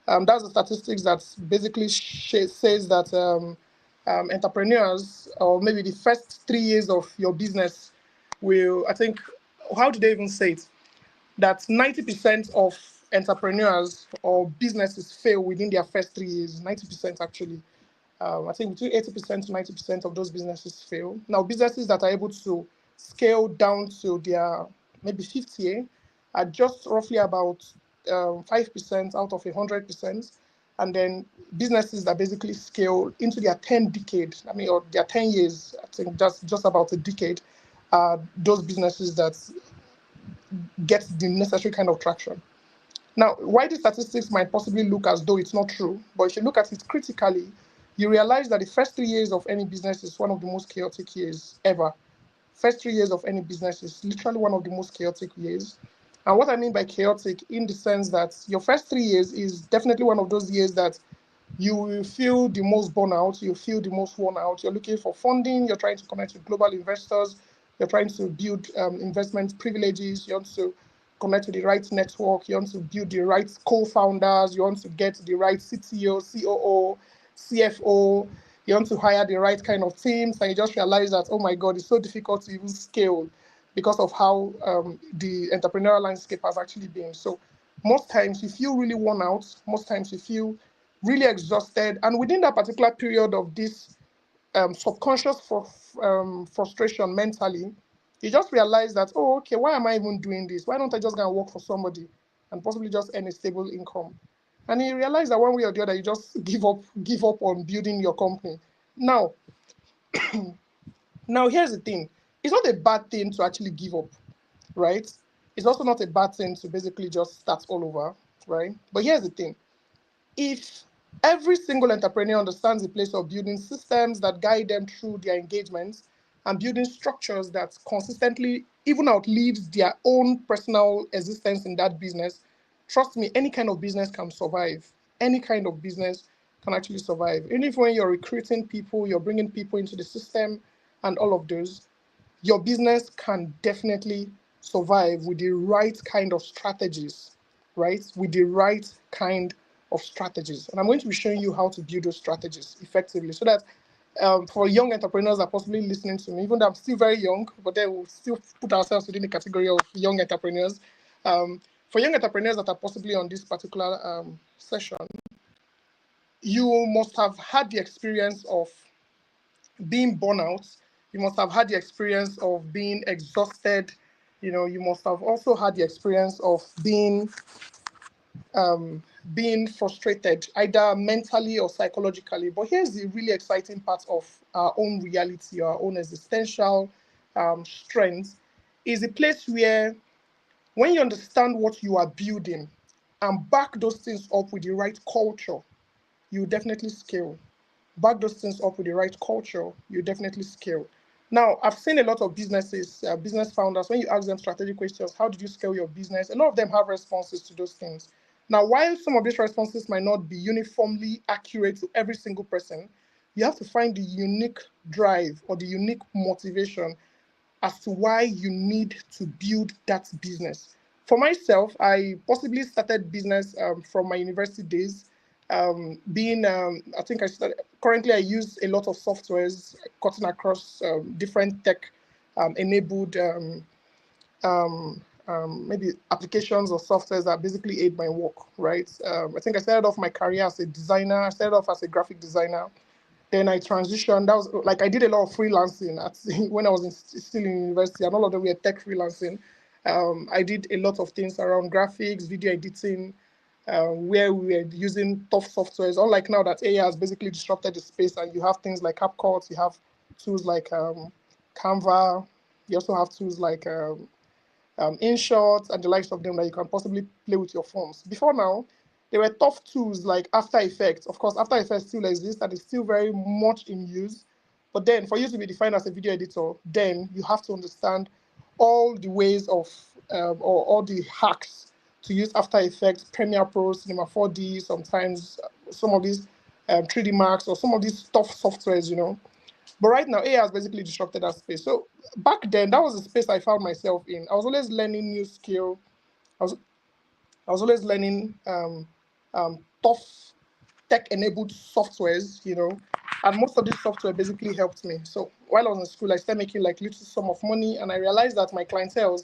That's the statistics that basically says that entrepreneurs, or maybe the first 3 years of your business will, I think, how do they even say it? That 90% of entrepreneurs or businesses fail within their first 3 years, 90% actually. I think between 80% to 90% of those businesses fail. Now, businesses that are able to scale down to their maybe 50th year are just roughly about 5% out of 100%. And then businesses that basically scale into their 10 decade, or their 10 years, I think just about a decade, those businesses that get the necessary kind of traction. Now, why the statistics might possibly look as though it's not true, but if you look at it critically, you realize that the first 3 years of any business is one of the most chaotic years ever. First 3 years of any business is literally one of the most chaotic years. And what I mean by chaotic, in the sense that your first 3 years is definitely one of those years that you will feel the most burnout, you feel the most worn out. You're looking for funding, you're trying to connect with global investors, you're trying to build investment privileges, you want to connect to the right network, you want to build the right co-founders, you want to get the right CTO, COO, CFO, you want to hire the right kind of teams, and you just realize that, oh my God, it's so difficult to even scale because of how the entrepreneurial landscape has actually been. So most times you feel really worn out, most times you feel really exhausted, and within that particular period of this subconscious frustration mentally, you just realize that, oh, okay, why am I even doing this? Why don't I just go and work for somebody and possibly just earn a stable income? And you realize that one way or the other, you just give up on building your company. Now, now here's the thing. It's not a bad thing to actually give up, right? It's also not a bad thing to basically just start all over, right? But here's the thing. If every single entrepreneur understands the place of building systems that guide them through their engagements and building structures that consistently even outlives their own personal existence in that business, trust me, any kind of business can survive. Any kind of business can actually survive. Even if when you're recruiting people, you're bringing people into the system and all of those, your business can definitely survive with the right kind of strategies, right? With the right kind of strategies. And I'm going to be showing you how to build those strategies effectively so that for young entrepreneurs that are possibly listening to me, even though I'm still very young, but then we'll still put ourselves within the category of young entrepreneurs. For young entrepreneurs that are possibly on this particular session, you must have had the experience of being burnout. You must have had the experience of being exhausted. You know, you must have also had the experience of being frustrated, either mentally or psychologically. But here's the really exciting part of our own reality, our own existential strength, is a place where when you understand what you are building and back those things up with the right culture, you definitely scale. Back those things up with the right culture, you definitely scale. Now, I've seen a lot of businesses, business founders, when you ask them strategic questions, how did you scale your business? A lot of them have responses to those things. Now, while some of these responses might not be uniformly accurate to every single person, you have to find the unique drive or the unique motivation as to why you need to build that business. For myself, I possibly started business from my university days. I think I started, currently I use a lot of softwares cutting across different tech enabled maybe applications or softwares that basically aid my work, right? I think I started off my career as a designer. I started off as a graphic designer. Then I transitioned. That was like I did a lot of freelancing when I was still in university, and all of them were tech freelancing. I did a lot of things around graphics, video editing, where we were using tough softwares. Unlike now that AI has basically disrupted the space, and you have things like CapCut, you have tools like Canva, you also have tools like InShot and the likes of them that you can possibly play with your phones. Before now, there were tough tools like After Effects. Of course, After Effects still exists and is still very much in use. But then for you to be defined as a video editor, then you have to understand all the ways of, or all the hacks to use After Effects, Premiere Pro, Cinema 4D, sometimes some of these 3D Max or some of these tough softwares, you know. But right now, AI has basically disrupted that space. So back then, that was the space I found myself in. I was always learning new skill. I was always learning tough tech-enabled softwares, you know, and most of this software basically helped me. So while I was in school, I started making like little sum of money, and I realized that my clientele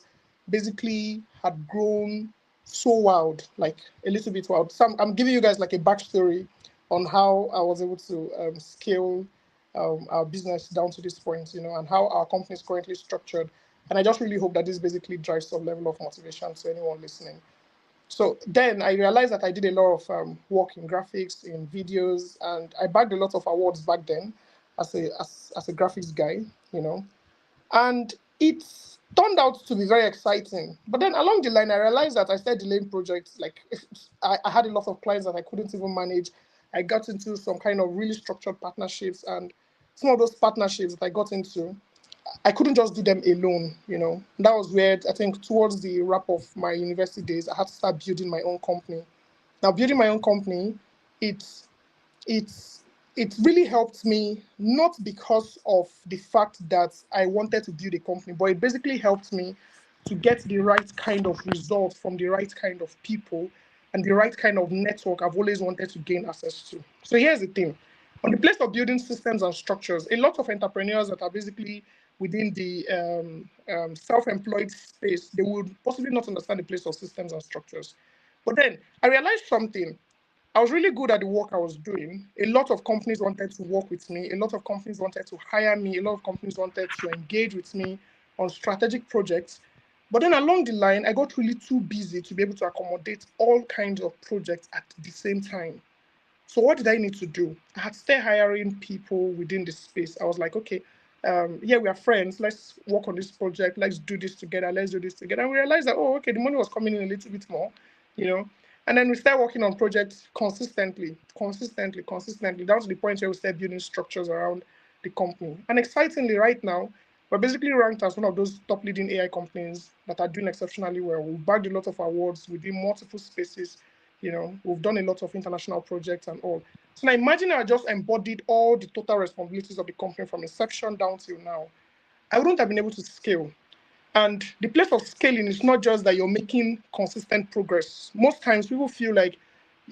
basically had grown so wild, like a little bit wild. So I'm giving you guys like a backstory on how I was able to scale our business down to this point, you know, and how our company is currently structured. And I just really hope that this basically drives some level of motivation to anyone listening. So then I realized that I did a lot of work in graphics, in videos, and I bagged a lot of awards back then as a graphics guy, you know. And it turned out to be very exciting. But then along the line, I realized that I started delaying projects. Like I had a lot of clients that I couldn't even manage. I got into some kind of really structured partnerships, and some of those partnerships that I got into, I couldn't just do them alone, you know. That was where I think towards the wrap of my university days, I had to start building my own company. Now, building my own company, it's it's it really helped me, not because of the fact that I wanted to build a company, but it basically helped me to get the right kind of result from the right kind of people and the right kind of network I've always wanted to gain access to. So here's the thing. On the place of building systems and structures, a lot of entrepreneurs that are basically within the self-employed space, they would possibly not understand the place of systems and structures. But then I realized something. I was really good at the work I was doing. A lot of companies wanted to work with me. A lot of companies wanted to hire me. A lot of companies wanted to engage with me on strategic projects. But then along the line, I got really too busy to be able to accommodate all kinds of projects at the same time. So what did I need to do? I had started hiring people within the space. I was like, okay, yeah, we are friends. Let's work on this project. Let's do this together. Let's do this together. And we realized that, oh, okay, the money was coming in a little bit more, you know. And then we started working on projects consistently, down to the point where we started building structures around the company. And excitingly, right now, we're basically ranked as one of those top leading AI companies that are doing exceptionally well. We've bagged a lot of awards within multiple spaces. You know, we've done a lot of international projects and all. So now imagine I just embodied all the total responsibilities of the company from inception down till now. I wouldn't have been able to scale. And the place of scaling is not just that you're making consistent progress. Most times people feel like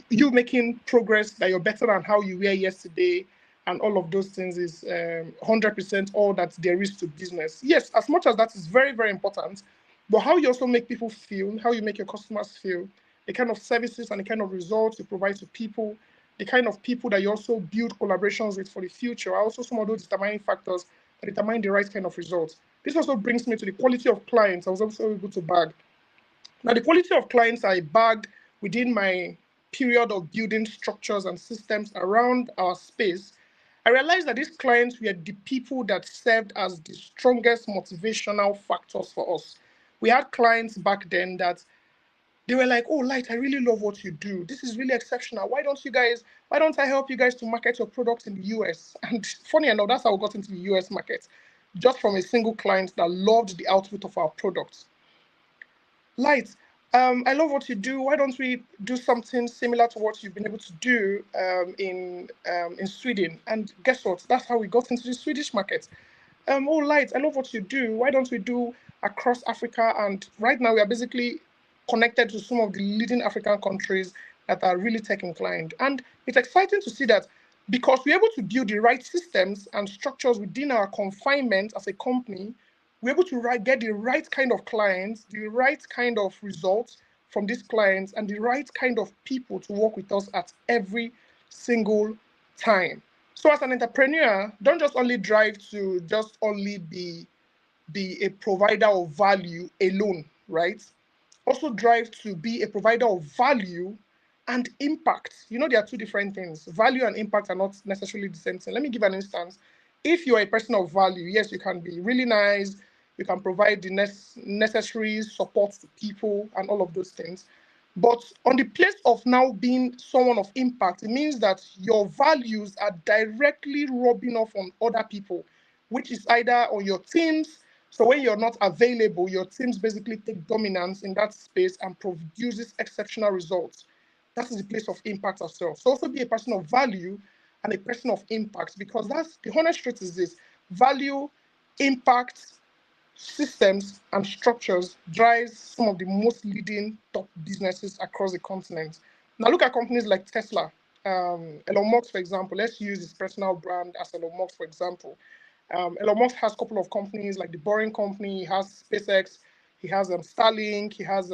you making progress that you're better than how you were yesterday and all of those things is 100% all that there is to business. Yes, as much as that is very, very important, but how you also make people feel, how you make your customers feel, the kind of services and the kind of results you provide to people, the kind of people that you also build collaborations with for the future are also some of those determining factors that determine the right kind of results. This also brings me to the quality of clients I was also able to bag. Now, the quality of clients I bagged within my period of building structures and systems around our space, I realized that these clients were the people that served as the strongest motivational factors for us. We had clients back then that they were like, oh, Light, I really love what you do. This is really exceptional. Why don't I help you guys to market your products in the US? And funny enough, that's how we got into the US market, just from a single client that loved the output of our products. Light, I love what you do. Why don't we do something similar to what you've been able to do in Sweden? And guess what? That's how we got into the Swedish market. Oh, Light, I love what you do. Why don't we do across Africa? And right now we are basically connected to some of the leading African countries that are really tech inclined. And it's exciting to see that because we're able to build the right systems and structures within our confinement as a company, we're able to get the right kind of clients, the right kind of results from these clients, and the right kind of people to work with us at every single time. So as an entrepreneur, don't just only drive to just only be a provider of value alone, right? Also drive to be a provider of value and impact. You know, there are two different things. Value and impact are not necessarily the same thing. Let me give an instance. If you're a person of value, yes, you can be really nice. You can provide the necessary support to people and all of those things. But on the place of now being someone of impact, it means that your values are directly rubbing off on other people, which is either on your teams. So when you're not available, your teams basically take dominance in that space and produces exceptional results. That is the place of impact as well. So also be a person of value and a person of impact, because that's the honest truth is this: value, impact, systems and structures drives some of the most leading top businesses across the continent. Now look at companies like Tesla. Elon Musk, for example, let's use his personal brand as Elon Musk, for example. Elon Musk has a couple of companies like the Boring Company, he has SpaceX, he has Starlink, he has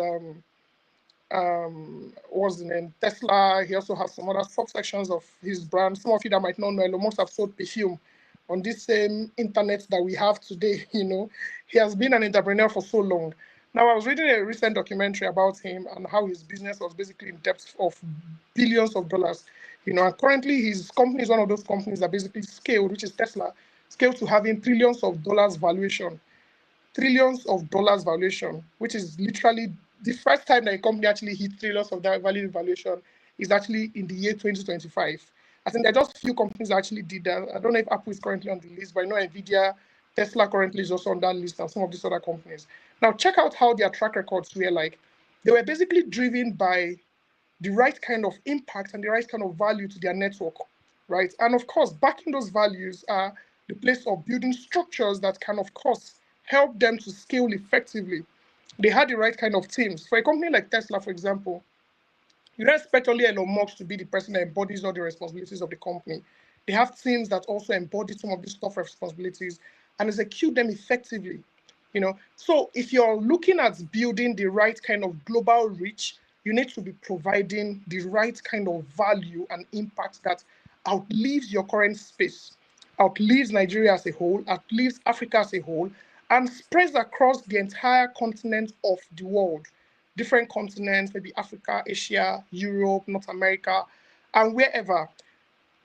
what's the name, Tesla. He also has some other subsections of his brand. Some of you that might not know, Elon Musk have sold perfume on this same internet that we have today. You know, he has been an entrepreneur for so long. Now, I was reading a recent documentary about him and how his business was basically in depth of billions of dollars. You know, and currently his company is one of those companies that basically scaled, which is Tesla, scaled to having trillions of dollars valuation. Trillions of dollars valuation, which is literally the first time that a company actually hit trillions of that value valuation is actually in the year 2025. I think there are just few companies that actually did that. I don't know if Apple is currently on the list, but I know Nvidia, Tesla currently is also on that list, and some of these other companies. Now check out how their track records were like. They were basically driven by the right kind of impact and the right kind of value to their network, right? And of course, backing those values are the place of building structures that can, of course, help them to scale effectively. They had the right kind of teams. For a company like Tesla, for example, you don't expect only Elon Musk to be the person that embodies all the responsibilities of the company. They have teams that also embody some of these tough responsibilities and execute them effectively. You know, so if you're looking at building the right kind of global reach, you need to be providing the right kind of value and impact that outlives your current space, outlives Nigeria as a whole, outlives Africa as a whole, and spreads across the entire continent of the world. Different continents, maybe Africa, Asia, Europe, North America, and wherever.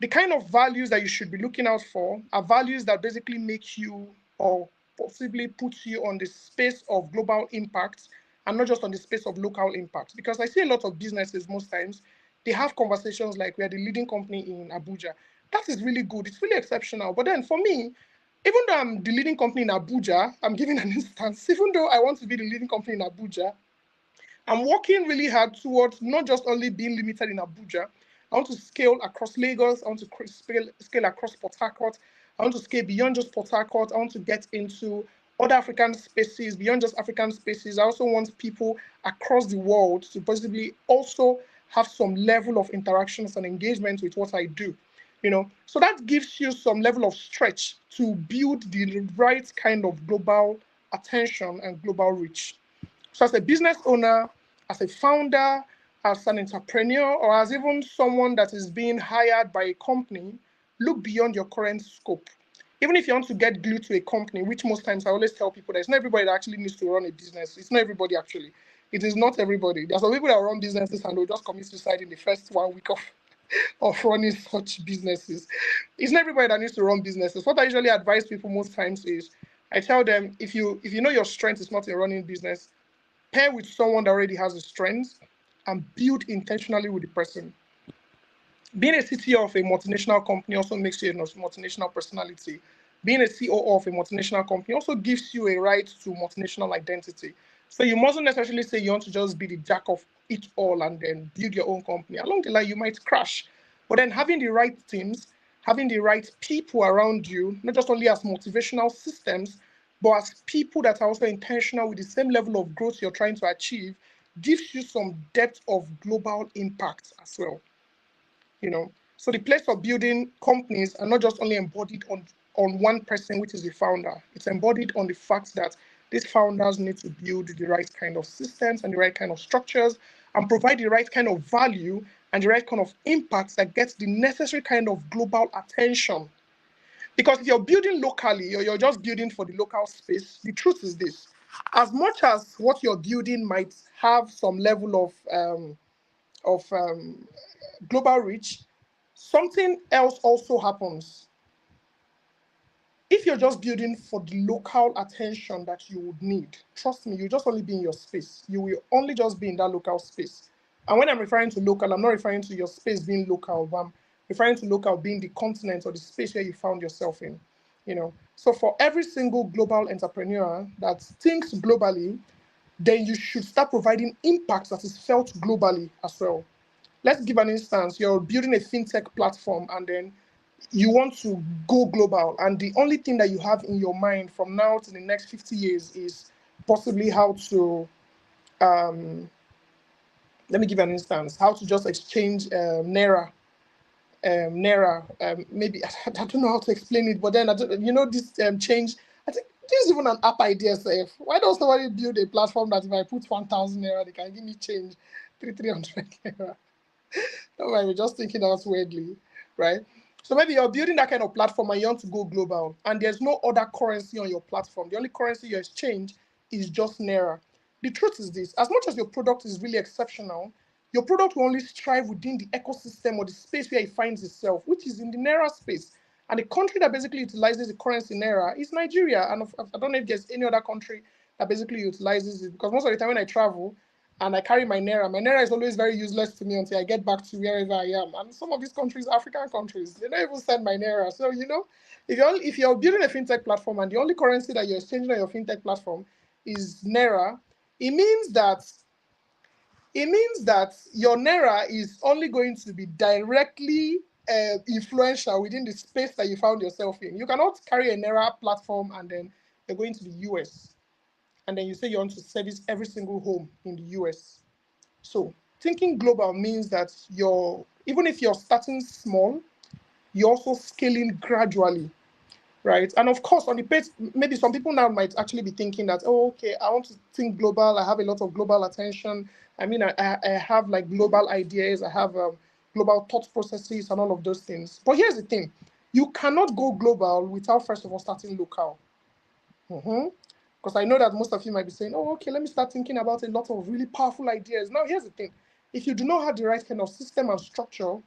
The kind of values that you should be looking out for are values that basically make you or possibly put you on the space of global impact and not just on the space of local impact. Because I see a lot of businesses most times, they have conversations like, we are the leading company in Abuja. That is really good. It's really exceptional. But then for me, even though I'm the leading company in Abuja, I'm giving an instance, even though I want to be the leading company in Abuja, I'm working really hard towards not just only being limited in Abuja. I want to scale across Lagos. I want to scale across Port Harcourt. I want to scale beyond just Port Harcourt. I want to get into other African spaces, beyond just African spaces. I also want people across the world to possibly also have some level of interactions and engagement with what I do. So that gives you some level of stretch to build the right kind of global attention and global reach. So as a business owner, as a founder, as an entrepreneur, or as even someone that is being hired by a company, look beyond your current scope. Even if you want to get glued to a company, which most times I always tell people that it's not everybody that actually needs to run a business. It's not everybody actually. It is not everybody. There's some people that run businesses and they'll just commit suicide in the first 1 week of running such businesses. It's not everybody that needs to run businesses. What I usually advise people most times is I tell them, if you know your strength is not in running business, pair with someone that already has the strengths and build intentionally with the person. Being a CTO of a multinational company also makes you a multinational personality. Being a COO of a multinational company also gives you a right to multinational identity. So you mustn't necessarily say you want to just be the jack of it all and then build your own company. Along the line, you might crash. But then having the right teams, having the right people around you, not just only as motivational systems, but as people that are also intentional with the same level of growth you're trying to achieve, gives you some depth of global impact as well. So the place of building companies are not just only embodied on one person, which is the founder. It's embodied on the fact that these founders need to build the right kind of systems and the right kind of structures and provide the right kind of value and the right kind of impact that gets the necessary kind of global attention. Because if you're building locally or you're just building for the local space, the truth is this: as much as what you're building might have some level of global reach, something else also happens. If you're just building for the local attention that you would need, trust me, you'll just only be in your space. You will only just be in that local space. And when I'm referring to local, I'm not referring to your space being local, but I'm referring to local being the continent or the space where you found yourself in. So for every single global entrepreneur that thinks globally, then you should start providing impact that is felt globally as well. Let's give an instance. You're building a fintech platform and then you want to go global, and the only thing that you have in your mind from now to the next 50 years is possibly how to, let me give an instance, how to just exchange Naira. Maybe, I don't know how to explain it, but then, this change, I think this is even an app idea, safe. Why don't somebody build a platform that if I put 1,000 Naira, they can give me change 300 Naira? No, we're just thinking out weirdly, right? So maybe you're building that kind of platform and you want to go global, and there's no other currency on your platform. The only currency you exchange is just Naira. The truth is this: as much as your product is really exceptional, your product will only strive within the ecosystem or the space where it finds itself, which is in the Naira space. And the country that basically utilizes the currency Naira is Nigeria. And I don't know if there's any other country that basically utilizes it, because most of the time when I travel, and I carry my Naira is always very useless to me until I get back to wherever I am. And some of these countries, African countries, they don't even send my Naira. So, if you're building a fintech platform and the only currency that you're exchanging on your fintech platform is Naira, it means that your Naira is only going to be directly influential within the space that you found yourself in. You cannot carry a Naira platform and then you're going to the US. And then you say you want to service every single home in the US. So thinking global means that even if you're starting small, you're also scaling gradually, right? And of course, on the page, maybe some people now might actually be thinking that, oh, okay, I want to think global. I have a lot of global attention. I mean, I have like global ideas. I have global thought processes and all of those things. But here's the thing. You cannot go global without, first of all, starting local. Because I know that most of you might be saying, oh, okay, let me start thinking about a lot of really powerful ideas. Now, here's the thing. If you do not have the right kind of system and structure to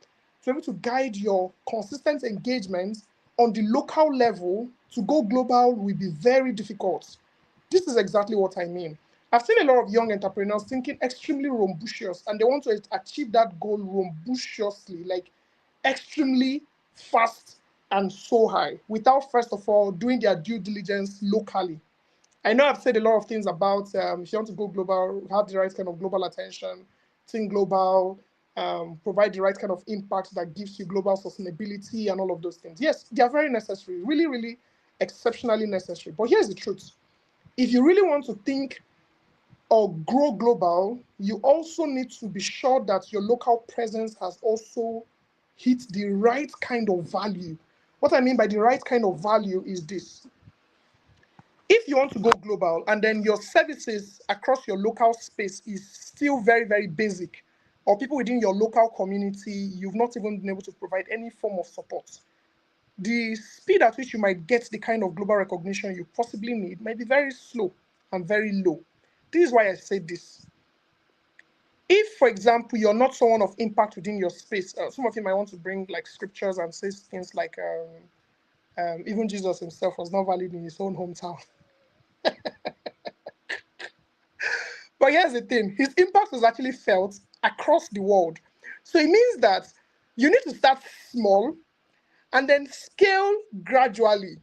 be able to guide your consistent engagement on the local level, to go global will be very difficult. This is exactly what I mean. I've seen a lot of young entrepreneurs thinking extremely rambunctious, and they want to achieve that goal rambunctiously, like extremely fast and so high, without first of all doing their due diligence locally. I know I've said a lot of things about if you want to go global, have the right kind of global attention, think global, provide the right kind of impact that gives you global sustainability and all of those things. Yes, they are very necessary, really, really exceptionally necessary. But here's the truth. If you really want to think or grow global, you also need to be sure that your local presence has also hit the right kind of value. What I mean by the right kind of value is this. If you want to go global and then your services across your local space is still very, very basic, or people within your local community, you've not even been able to provide any form of support, the speed at which you might get the kind of global recognition you possibly need might be very slow and very low. This is why I say this. If, for example, you're not someone of impact within your space, some of you might want to bring like scriptures and say things like, even Jesus himself was not valued in his own hometown. But here's the thing, his impact was actually felt across the world. So it means that you need to start small and then scale gradually.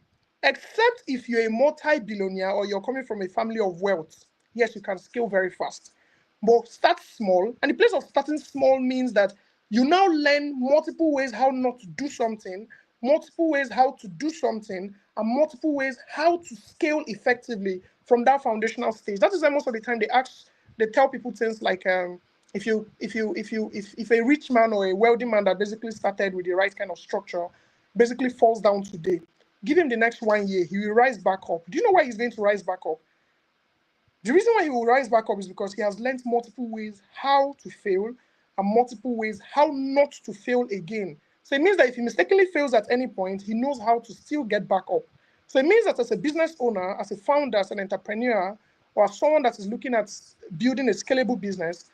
Except if you're a multi-billionaire or you're coming from a family of wealth. Yes, you can scale very fast. But start small. And the place of starting small means that you now learn multiple ways how not to do something, multiple ways how to do something, and multiple ways how to scale effectively from that foundational stage. That is why most of the time they tell people things like if a rich man or a wealthy man that basically started with the right kind of structure basically falls down today, give him the next 1 year, he will rise back up. Do you know why he's going to rise back up? The reason why he will rise back up is because he has learned multiple ways how to fail and multiple ways how not to fail again. So it means that if he mistakenly fails at any point, he knows how to still get back up. So it means that as a business owner, as a founder, as an entrepreneur, or as someone that is looking at building a scalable business,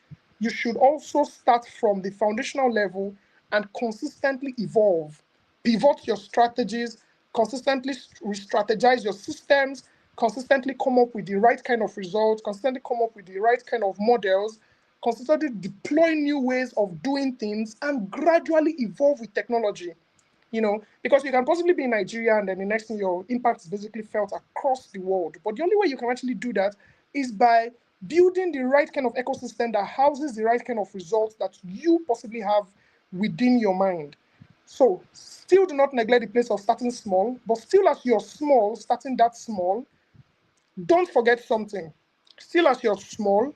you should also start from the foundational level and consistently evolve. Pivot your strategies, consistently re-strategize your systems, consistently come up with the right kind of results, consistently come up with the right kind of models, consistently deploy new ways of doing things, and gradually evolve with technology. Because you can possibly be in Nigeria and then the next thing your impact is basically felt across the world. But the only way you can actually do that is by building the right kind of ecosystem that houses the right kind of results that you possibly have within your mind. So still do not neglect the place of starting small, but still as you're small, starting that small, don't forget something. Still as you're small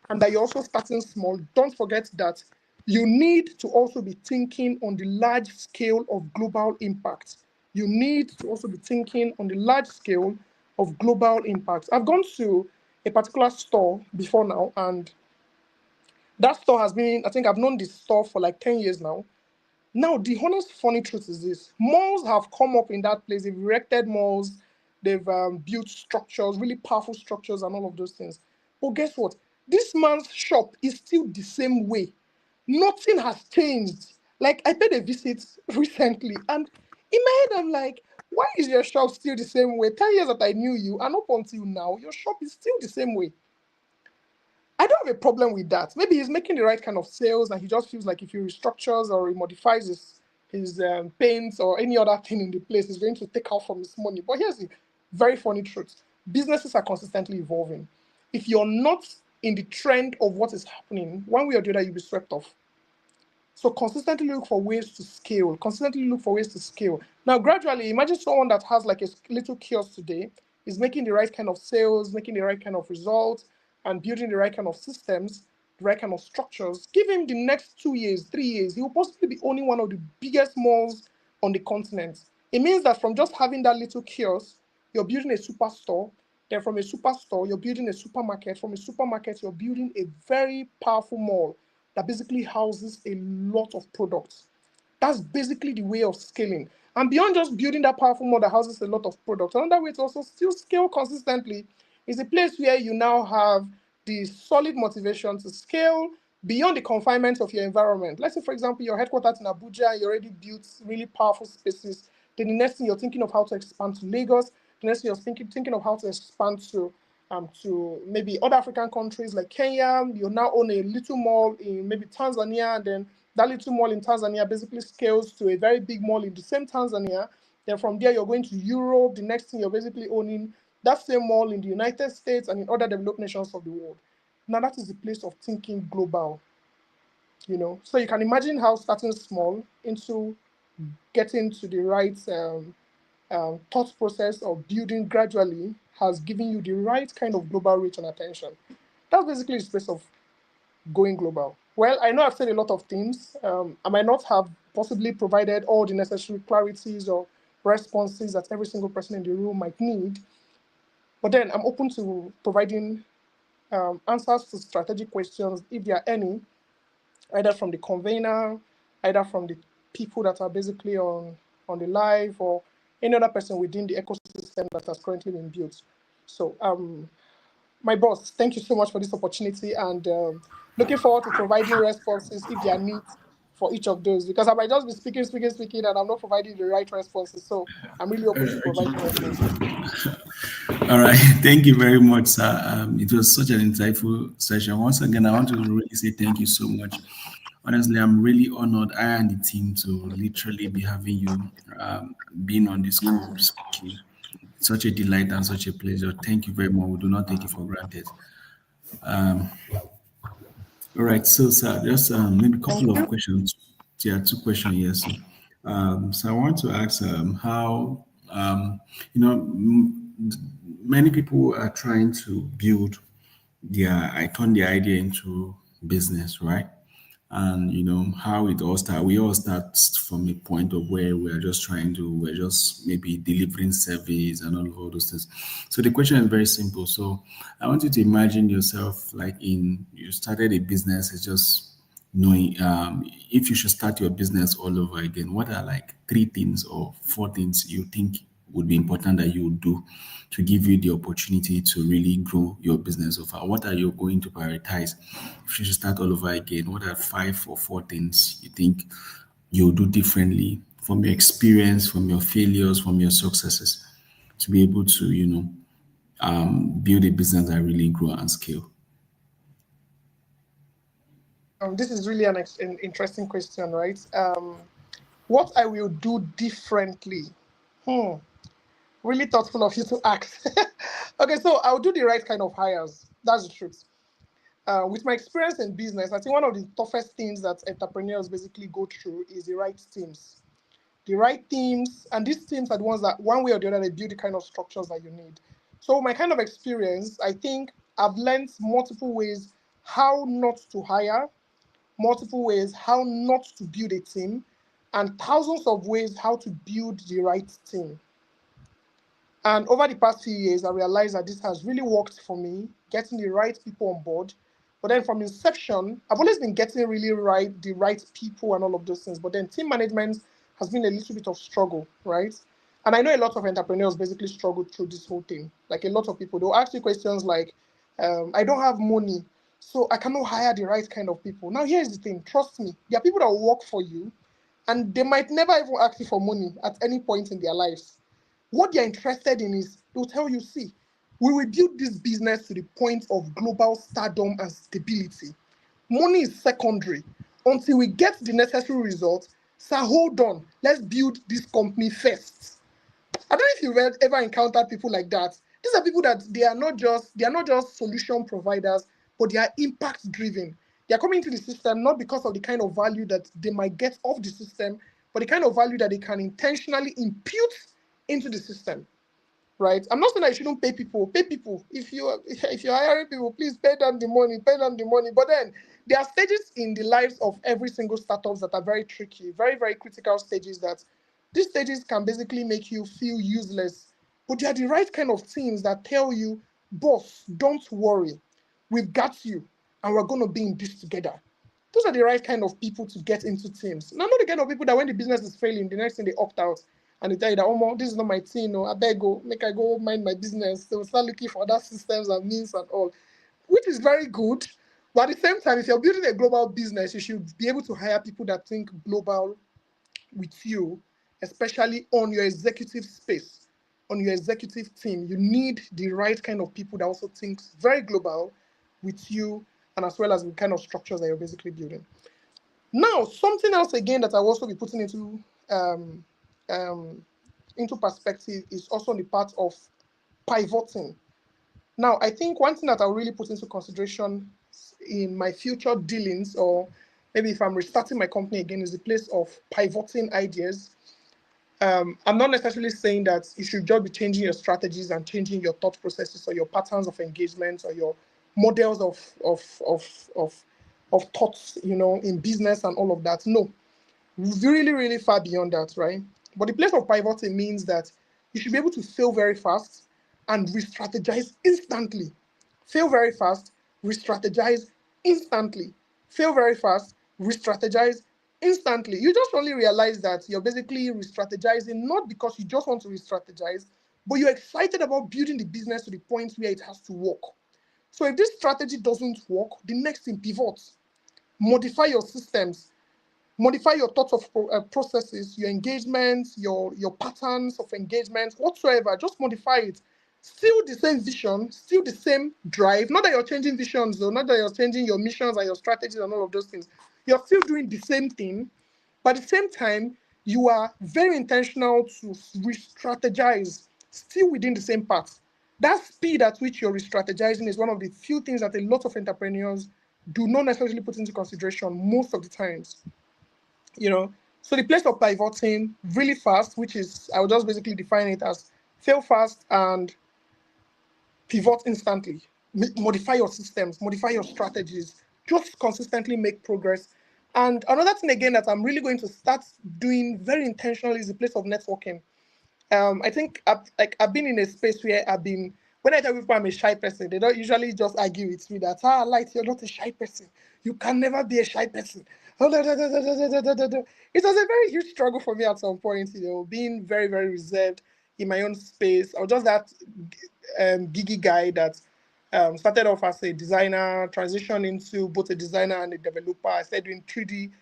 and that you're also starting small, don't forget that you need to also be thinking on the large scale of global impact. You need to also be thinking on the large scale of global impact. I've gone to a particular store before now, and that store has been, I think I've known this store for like 10 years now. Now, the honest, funny truth is this. Malls have come up in that place. They've erected malls. They've built structures, really powerful structures and all of those things. But guess what? This man's shop is still the same way. Nothing has changed. Like, I paid a visit recently, and in my head, I'm like, why is your shop still the same way? 10 years that I knew you, and up until now, your shop is still the same way. I don't have a problem with that. Maybe he's making the right kind of sales and he just feels like if he restructures or he modifies his paints or any other thing in the place, he's going to take out from his money. But here's the very funny truth. Businesses are constantly evolving. If you're not in the trend of what is happening, one way or the other, you'll be swept off. So consistently look for ways to scale. Consistently look for ways to scale. Now, gradually, imagine someone that has like a little kiosk today, is making the right kind of sales, making the right kind of results, and building the right kind of systems, the right kind of structures. Give him the next 2 years, 3 years. He will possibly be owning one of the biggest malls on the continent. It means that from just having that little kiosk, you're building a superstore. Then from a superstore, you're building a supermarket. From a supermarket, you're building a very powerful mall that basically houses a lot of products. That's basically the way of scaling. And beyond just building that powerful mall that houses a lot of products, another way to also still scale consistently is a place where you now have the solid motivation to scale beyond the confinements of your environment. Let's say, for example, you're headquartered in Abuja, you already built really powerful spaces. Then the next thing you're thinking of how to expand to Lagos. The next thing you're thinking of how to expand to maybe other African countries like Kenya. You now own a little mall in maybe Tanzania, and then that little mall in Tanzania basically scales to a very big mall in the same Tanzania. Then from there, you're going to Europe. The next thing you're basically owning that same mall in the United States and in other developed nations of the world. Now that is the place of thinking global, you know. So you can imagine how starting small into getting to the right thought process of building gradually has given you the right kind of global reach and attention. That's basically the space of going global. Well, I know I've said a lot of things. I might not have possibly provided all the necessary clarities or responses that every single person in the room might need, but then I'm open to providing answers to strategic questions, if there are any, either from the convener, either from the people that are basically on the live, or any other person within the ecosystem that has currently been built. So my boss, thank you so much for this opportunity, and looking forward to providing responses if there are needs for each of those, because I might just be speaking, and I'm not providing the right responses. So I'm really open to providing responses. All right. Thank you very much, sir. It was such an insightful session. Once again, I want to really say thank you so much. Honestly, I'm really honored, I and the team, to literally be having you being on this call speaking. Such a delight and such a pleasure. Thank you very much. We do not take it for granted. All right. So, sir, just maybe a couple of questions. Yeah, two questions here. So I want to ask how, many people are trying to build I turn the idea into business, right? And how it all start. We all start from a point of where we're just maybe delivering service and all of those things. So the question is very simple. So I want you to imagine yourself like you started a business. It's just knowing if you should start your business all over again. What are like 3 things or 4 things you think would be important that you would do to give you the opportunity to really grow your business so far? What are you going to prioritize if you should start all over again? What are 5 or 4 things you think you'll do differently from your experience, from your failures, from your successes, to be able to, build a business that really grow and scale? This is really an interesting question, right? What I will do differently. Really thoughtful of you to ask. Okay, so I'll do the right kind of hires. That's the truth. With my experience in business, I think one of the toughest things that entrepreneurs basically go through is the right teams. The right teams, and these teams are the ones that one way or the other, they build the kind of structures that you need. So my kind of experience, I think I've learned multiple ways how not to hire, multiple ways how not to build a team, and thousands of ways how to build the right team. And over the past few years, I realized that this has really worked for me, getting the right people on board. But then from inception, I've always been getting really the right people and all of those things. But then team management has been a little bit of struggle, right? And I know a lot of entrepreneurs basically struggle through this whole thing. Like a lot of people, they'll ask you questions like, I don't have money, so I cannot hire the right kind of people. Now, here's the thing. Trust me, there are people that will work for you, and they might never even ask you for money at any point in their lives. What they're interested in is they'll tell you, see, we will build this business to the point of global stardom and stability. Money is secondary. Until we get the necessary results, sir, hold on, let's build this company first. I don't know if you've ever encountered people like that. These are people that they are not just solution providers, but they are impact driven. They are coming into the system not because of the kind of value that they might get off the system, but the kind of value that they can intentionally impute into the system, right? I'm not saying that you shouldn't pay people. Pay people. If you're hiring people, please pay them the money. But then there are stages in the lives of every single startups that are very tricky, very, very critical stages that These stages can basically make you feel useless, but they are the right kind of teams that tell you, boss, don't worry, we've got you, and we're going to be in this together. Those are the right kind of people to get into teams. Now, not the kind of people that when the business is failing, the next thing they opt out and they tell you that, oh, this is not my team, no, I beg go, make I go mind my business. They will start looking for other systems and means and all, which is very good. But at the same time, if you're building a global business, you should be able to hire people that think global with you, especially on your executive space, on your executive team. You need the right kind of people that also think very global with you, and as well as the kind of structures that you're basically building. Now, something else again that I'll also be putting into perspective is also on the part of pivoting. Now, I think one thing that I'll really put into consideration in my future dealings, or maybe if I'm restarting my company again, is the place of pivoting ideas. I'm not necessarily saying that you should just be changing your strategies and changing your thought processes or your patterns of engagement or your models of thoughts, in business and all of that. No, really, really far beyond that, right? But the place of pivoting means that you should be able to fail very fast and re-strategize instantly. Fail very fast, re-strategize instantly. Fail very fast, re-strategize instantly. You just only realize that you're basically re-strategizing not because you just want to re-strategize, but you're excited about building the business to the point where it has to work. So if this strategy doesn't work, the next thing, pivot. Modify your systems. Modify your thoughts of processes, your engagements, your patterns of engagement, whatsoever. Just modify it. Still the same vision, still the same drive. Not that you're changing visions, though. Not that you're changing your missions and your strategies and all of those things. You're still doing the same thing, but at the same time, you are very intentional to re-strategize, still within the same path. That speed at which you're re-strategizing is one of the few things that a lot of entrepreneurs do not necessarily put into consideration most of the times. So the place of pivoting really fast, which is, I would just basically define it as fail fast and pivot instantly. Modify your systems, modify your strategies, just consistently make progress. And another thing again that I'm really going to start doing very intentionally is the place of networking. I think I've been in a space where when I tell people I'm a shy person, they don't usually just argue with me that, Light, you're not a shy person. You can never be a shy person. It was a very huge struggle for me at some point, being very, very reserved in my own space. I was just that giggy guy that started off as a designer, transitioned into both a designer and a developer. I started doing 3D,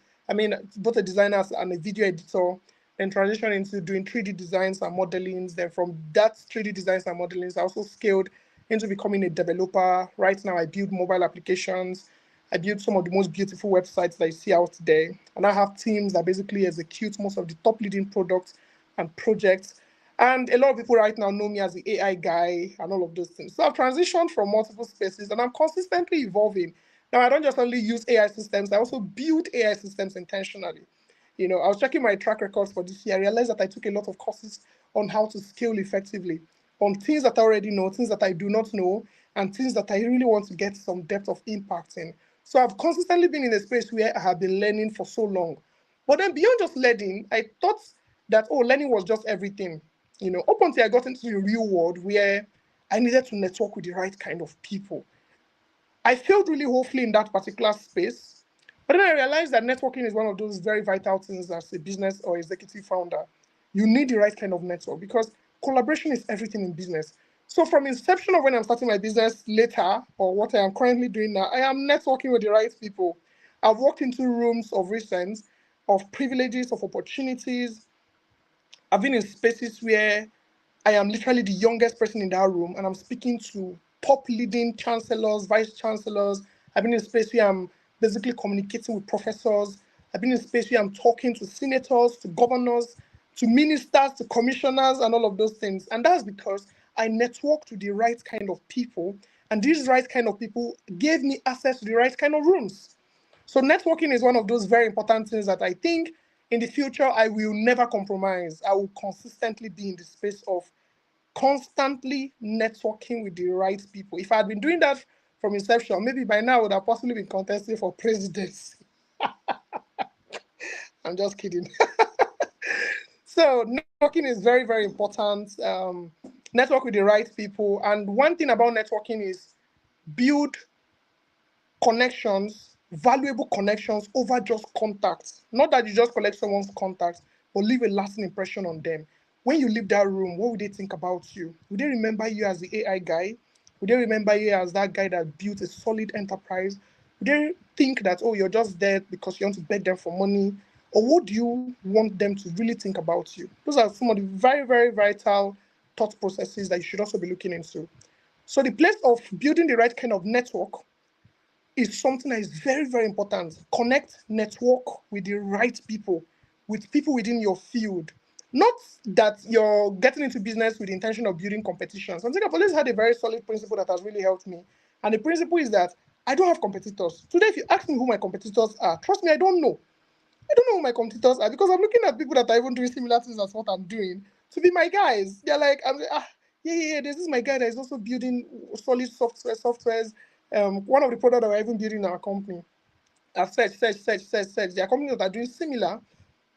both a designer and a video editor, then transitioned into doing 3D designs and modelings. Then from that 3D designs and modelings, I also scaled into becoming a developer. Right now, I build mobile applications. I build some of the most beautiful websites that you see out there. And I have teams that basically execute most of the top leading products and projects. And a lot of people right now know me as the AI guy and all of those things. So I've transitioned from multiple spaces and I'm consistently evolving. Now, I don't just only use AI systems, I also build AI systems intentionally. I was checking my track records for this year. I realized that I took a lot of courses on how to scale effectively, on things that I already know, things that I do not know, and things that I really want to get some depth of impact in. So I've consistently been in a space where I have been learning for so long. But then beyond just learning, I thought that, learning was just everything. Up until I got into the real world where I needed to network with the right kind of people. I failed really woefully in that particular space. But then I realized that networking is one of those very vital things as a business or executive founder. You need the right kind of network because collaboration is everything in business. So from inception of when I'm starting my business later, or what I am currently doing now, I am networking with the right people. I've walked into rooms of recent, of privileges, of opportunities. I've been in spaces where I am literally the youngest person in that room and I'm speaking to top leading chancellors, vice chancellors. I've been in a space where I'm basically communicating with professors. I've been in a space where I'm talking to senators, to governors, to ministers, to commissioners, and all of those things. And that's because I networked with the right kind of people. And these right kind of people gave me access to the right kind of rooms. So networking is one of those very important things that I think in the future I will never compromise. I will consistently be in the space of constantly networking with the right people. If I had been doing that from inception, maybe by now I would have possibly been contesting for presidency. I'm just kidding. So networking is very, very important. Network with the right people. And one thing about networking is build connections, valuable connections over just contacts. Not that you just collect someone's contacts, but leave a lasting impression on them. When you leave that room, what would they think about you? Would they remember you as the AI guy? Would they remember you as that guy that built a solid enterprise? Would they think that, oh, you're just there because you want to beg them for money? Or what do you want them to really think about you? Those are some of the very, very vital thought processes that you should also be looking into. So the place of building the right kind of network is something that is very, very important. Connect, network with the right people, with people within your field. Not that you're getting into business with the intention of building competitions. I think I've always had a very solid principle that has really helped me. And the principle is that I don't have competitors. Today, if you ask me who my competitors are, trust me, I don't know. I don't know who my competitors are because I'm looking at people that are even doing similar things as what I'm doing to be my guys. They're like, yeah, this is my guy that is also building solid softwares. One of the products that we're even building in our company. I've searched. There are companies that are doing similar,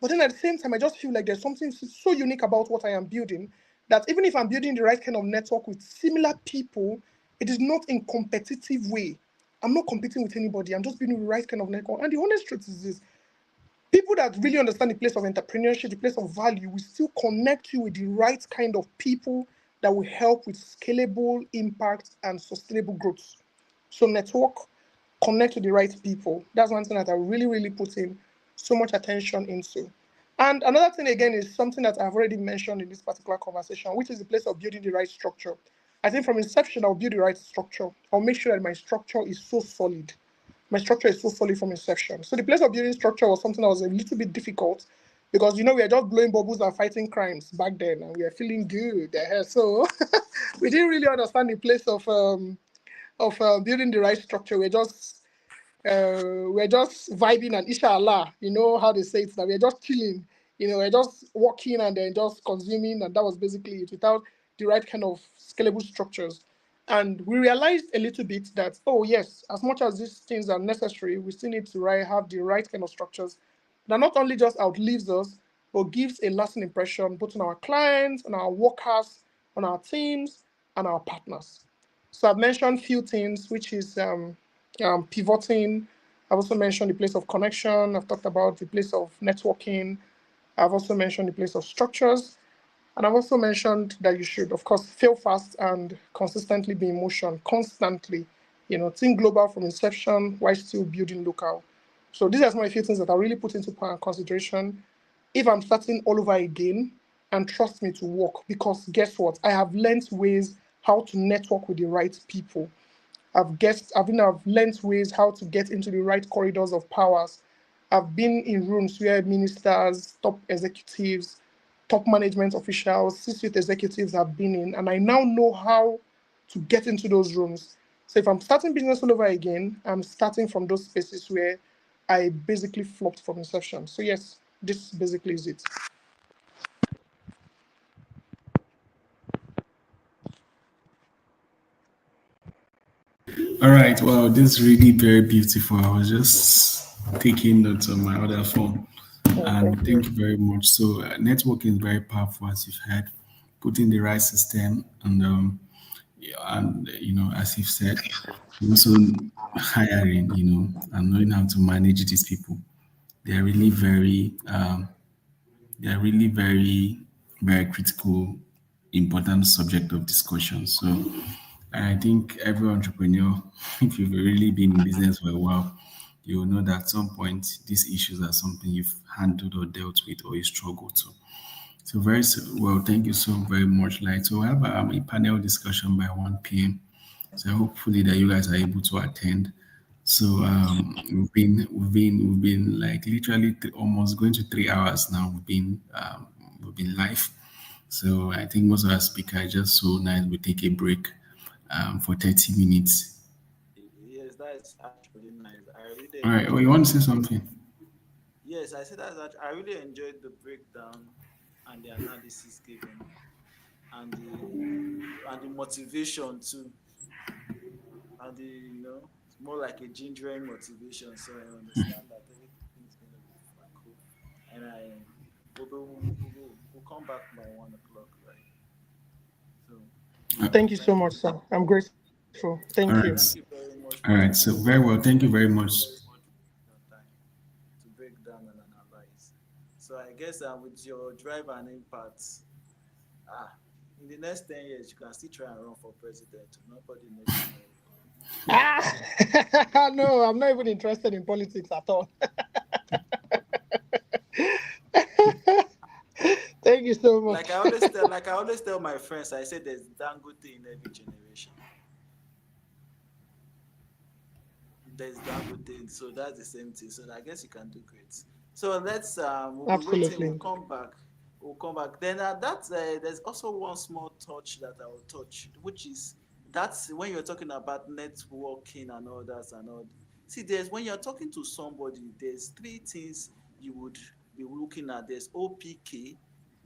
but then at the same time, I just feel like there's something so unique about what I am building that even if I'm building the right kind of network with similar people, it is not in competitive way. I'm not competing with anybody. I'm just building the right kind of network. And the honest truth is this: people that really understand the place of entrepreneurship, the place of value, will still connect you with the right kind of people that will help with scalable impact and sustainable growth. So network, connect with the right people. That's one thing that I really, really put in so much attention into. And another thing again is something that I've already mentioned in this particular conversation, which is the place of building the right structure. I think from inception, I'll build the right structure. I'll make sure that my structure is so solid. My structure is so solid from inception. So the place of building structure was something that was a little bit difficult because we were just blowing bubbles and fighting crimes back then, and we were feeling good. So we didn't really understand the place of building the right structure. We're just vibing and inshallah, you know how they say it now. We're just chilling, we're just walking and then just consuming, and that was basically it without the right kind of scalable structures. And we realized a little bit that, oh yes, as much as these things are necessary, we still need to have the right kind of structures that not only just outlives us, but gives a lasting impression both on our clients, on our workers, on our teams, and our partners. So I've mentioned few things, which is pivoting. I've also mentioned the place of connection. I've talked about the place of networking. I've also mentioned the place of structures. And I've also mentioned that you should, of course, fail fast and consistently be in motion, constantly. Think global from inception while still building local. So these are some of the few things that I really put into consideration if I'm starting all over again, and trust me to work, because guess what? I have learned ways how to network with the right people. I've learned ways how to get into the right corridors of powers. I've been in rooms where ministers, top executives, top management officials, C-suite executives have been in, and I now know how to get into those rooms. So if I'm starting business all over again, I'm starting from those spaces where I basically flopped from inception. So yes, this basically is it. All right. Well, this is really very beautiful. I was just taking notes on my other phone. And thank you very much. So, networking is very powerful, as you've heard. Putting the right system and as you've said, also hiring, and knowing how to manage these people. They are really very they are really very, very critical, important subject of discussion. So I think every entrepreneur, if you've really been in business for a while, you will know that at some point these issues are something you've handled or dealt with or you struggle to. So well, thank you so very much. So we have a panel discussion by 1 p.m. So hopefully that you guys are able to attend. So we've been like literally almost going to 3 hours now. We've been live. So I think most of our speakers just so nice. We take a break for 30 minutes. Yes, that's actually nice. I really All right. Oh, enjoyed. you want to say something? Yes, I said that I really enjoyed the breakdown and the analysis given, and the motivation too, and it's more like a gingering motivation. So I understand that everything's going to be cool, and I we'll come back by 1 o'clock, right? So Thank you so thank you. much, sir. I'm grateful. Thank you. All right. Thank you very much All for right. taking So very well. Thank you very much. your time to break down and analyze. So I guess with your drive and impact, ah, in the next 10 years, you can still try and run for president. Nobody knows tomorrow. Ah, no, I'm not even interested in politics at all. Thank you so much. Like I always tell my friends, I say there's Dangote in every generation. There's Dangote, so that's the same thing. So I guess you can do great. So let's we'll be waiting. We'll Absolutely. come back. We'll come back. Then there's also one small touch that I will touch, which is that's when you're talking about networking and all that and all. See, there's when you're talking to somebody, there's three things you would be looking at. There's OPK,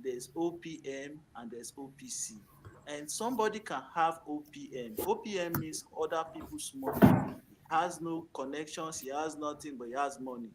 there's OPM, and there's OPC. And somebody can have OPM. OPM means other people's money. He has no connections, he has nothing, but he has money.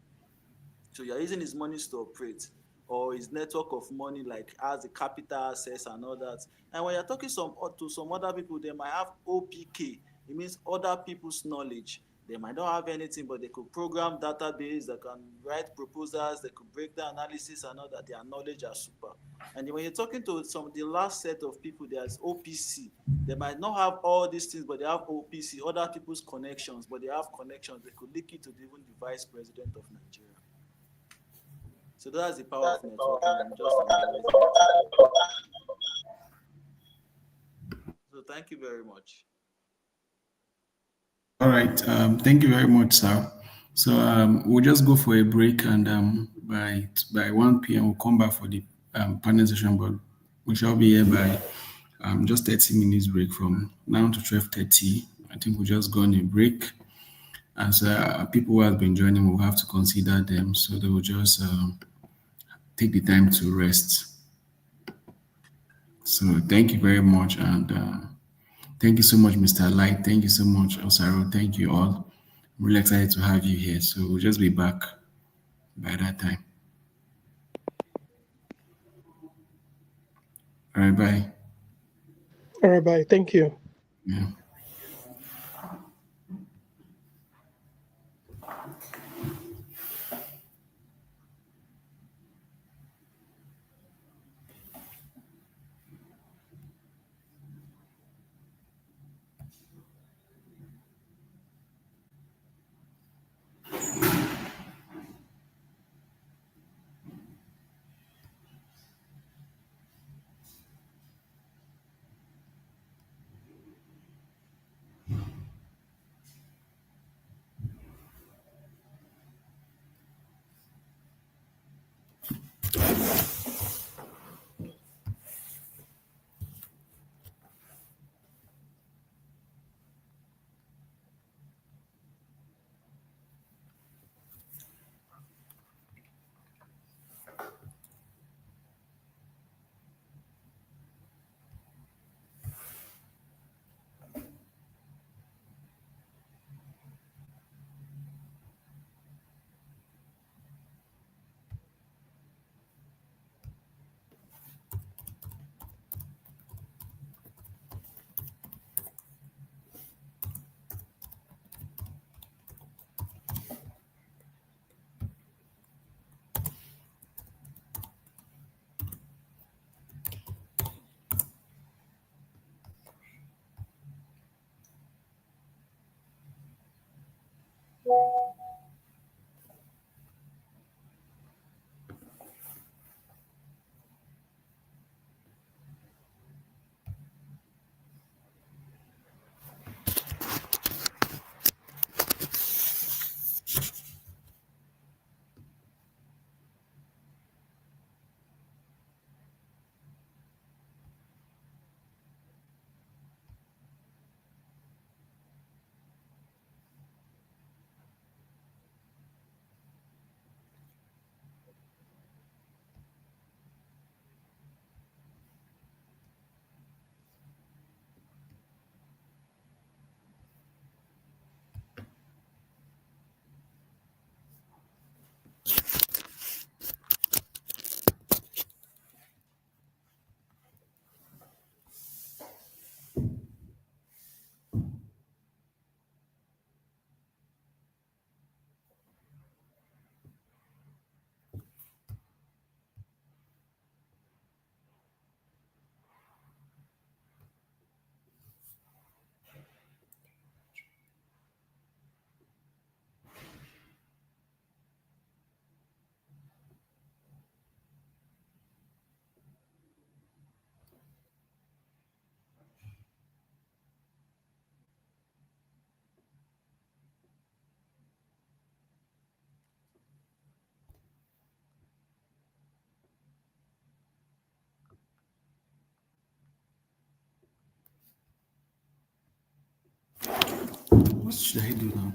So you're using his money to operate, or his network of money, like has the capital access and all that. And when you're talking to some other people, they might have OPK. It means other people's knowledge. They might not have anything, but they could program database, they can write proposals, they could break the analysis and all that. Their knowledge are super. And when you're talking to the last set of people, there's OPC. They might not have all these things, but they have OPC, other people's connections, but they have connections. They could link it to even the vice president of Nigeria. So that's the power of networking. I'm just analyzing it. So thank you very much. All right. Thank you very much, sir. So we'll just go for a break, and by 1 p.m. we'll come back for the panel session. But we shall be here by just 30 minutes break from now to 12:30. I think we'll just go on a break. And so people who have been joining will have to consider them, so they will just take the time to rest. So thank you very much, and thank you so much, Mr. Light. Thank you so much, Osaro. Thank you all. I'm really excited to have you here. So we'll just be back by that time. All right, bye. All right, bye. Thank you. Yeah. should I do now?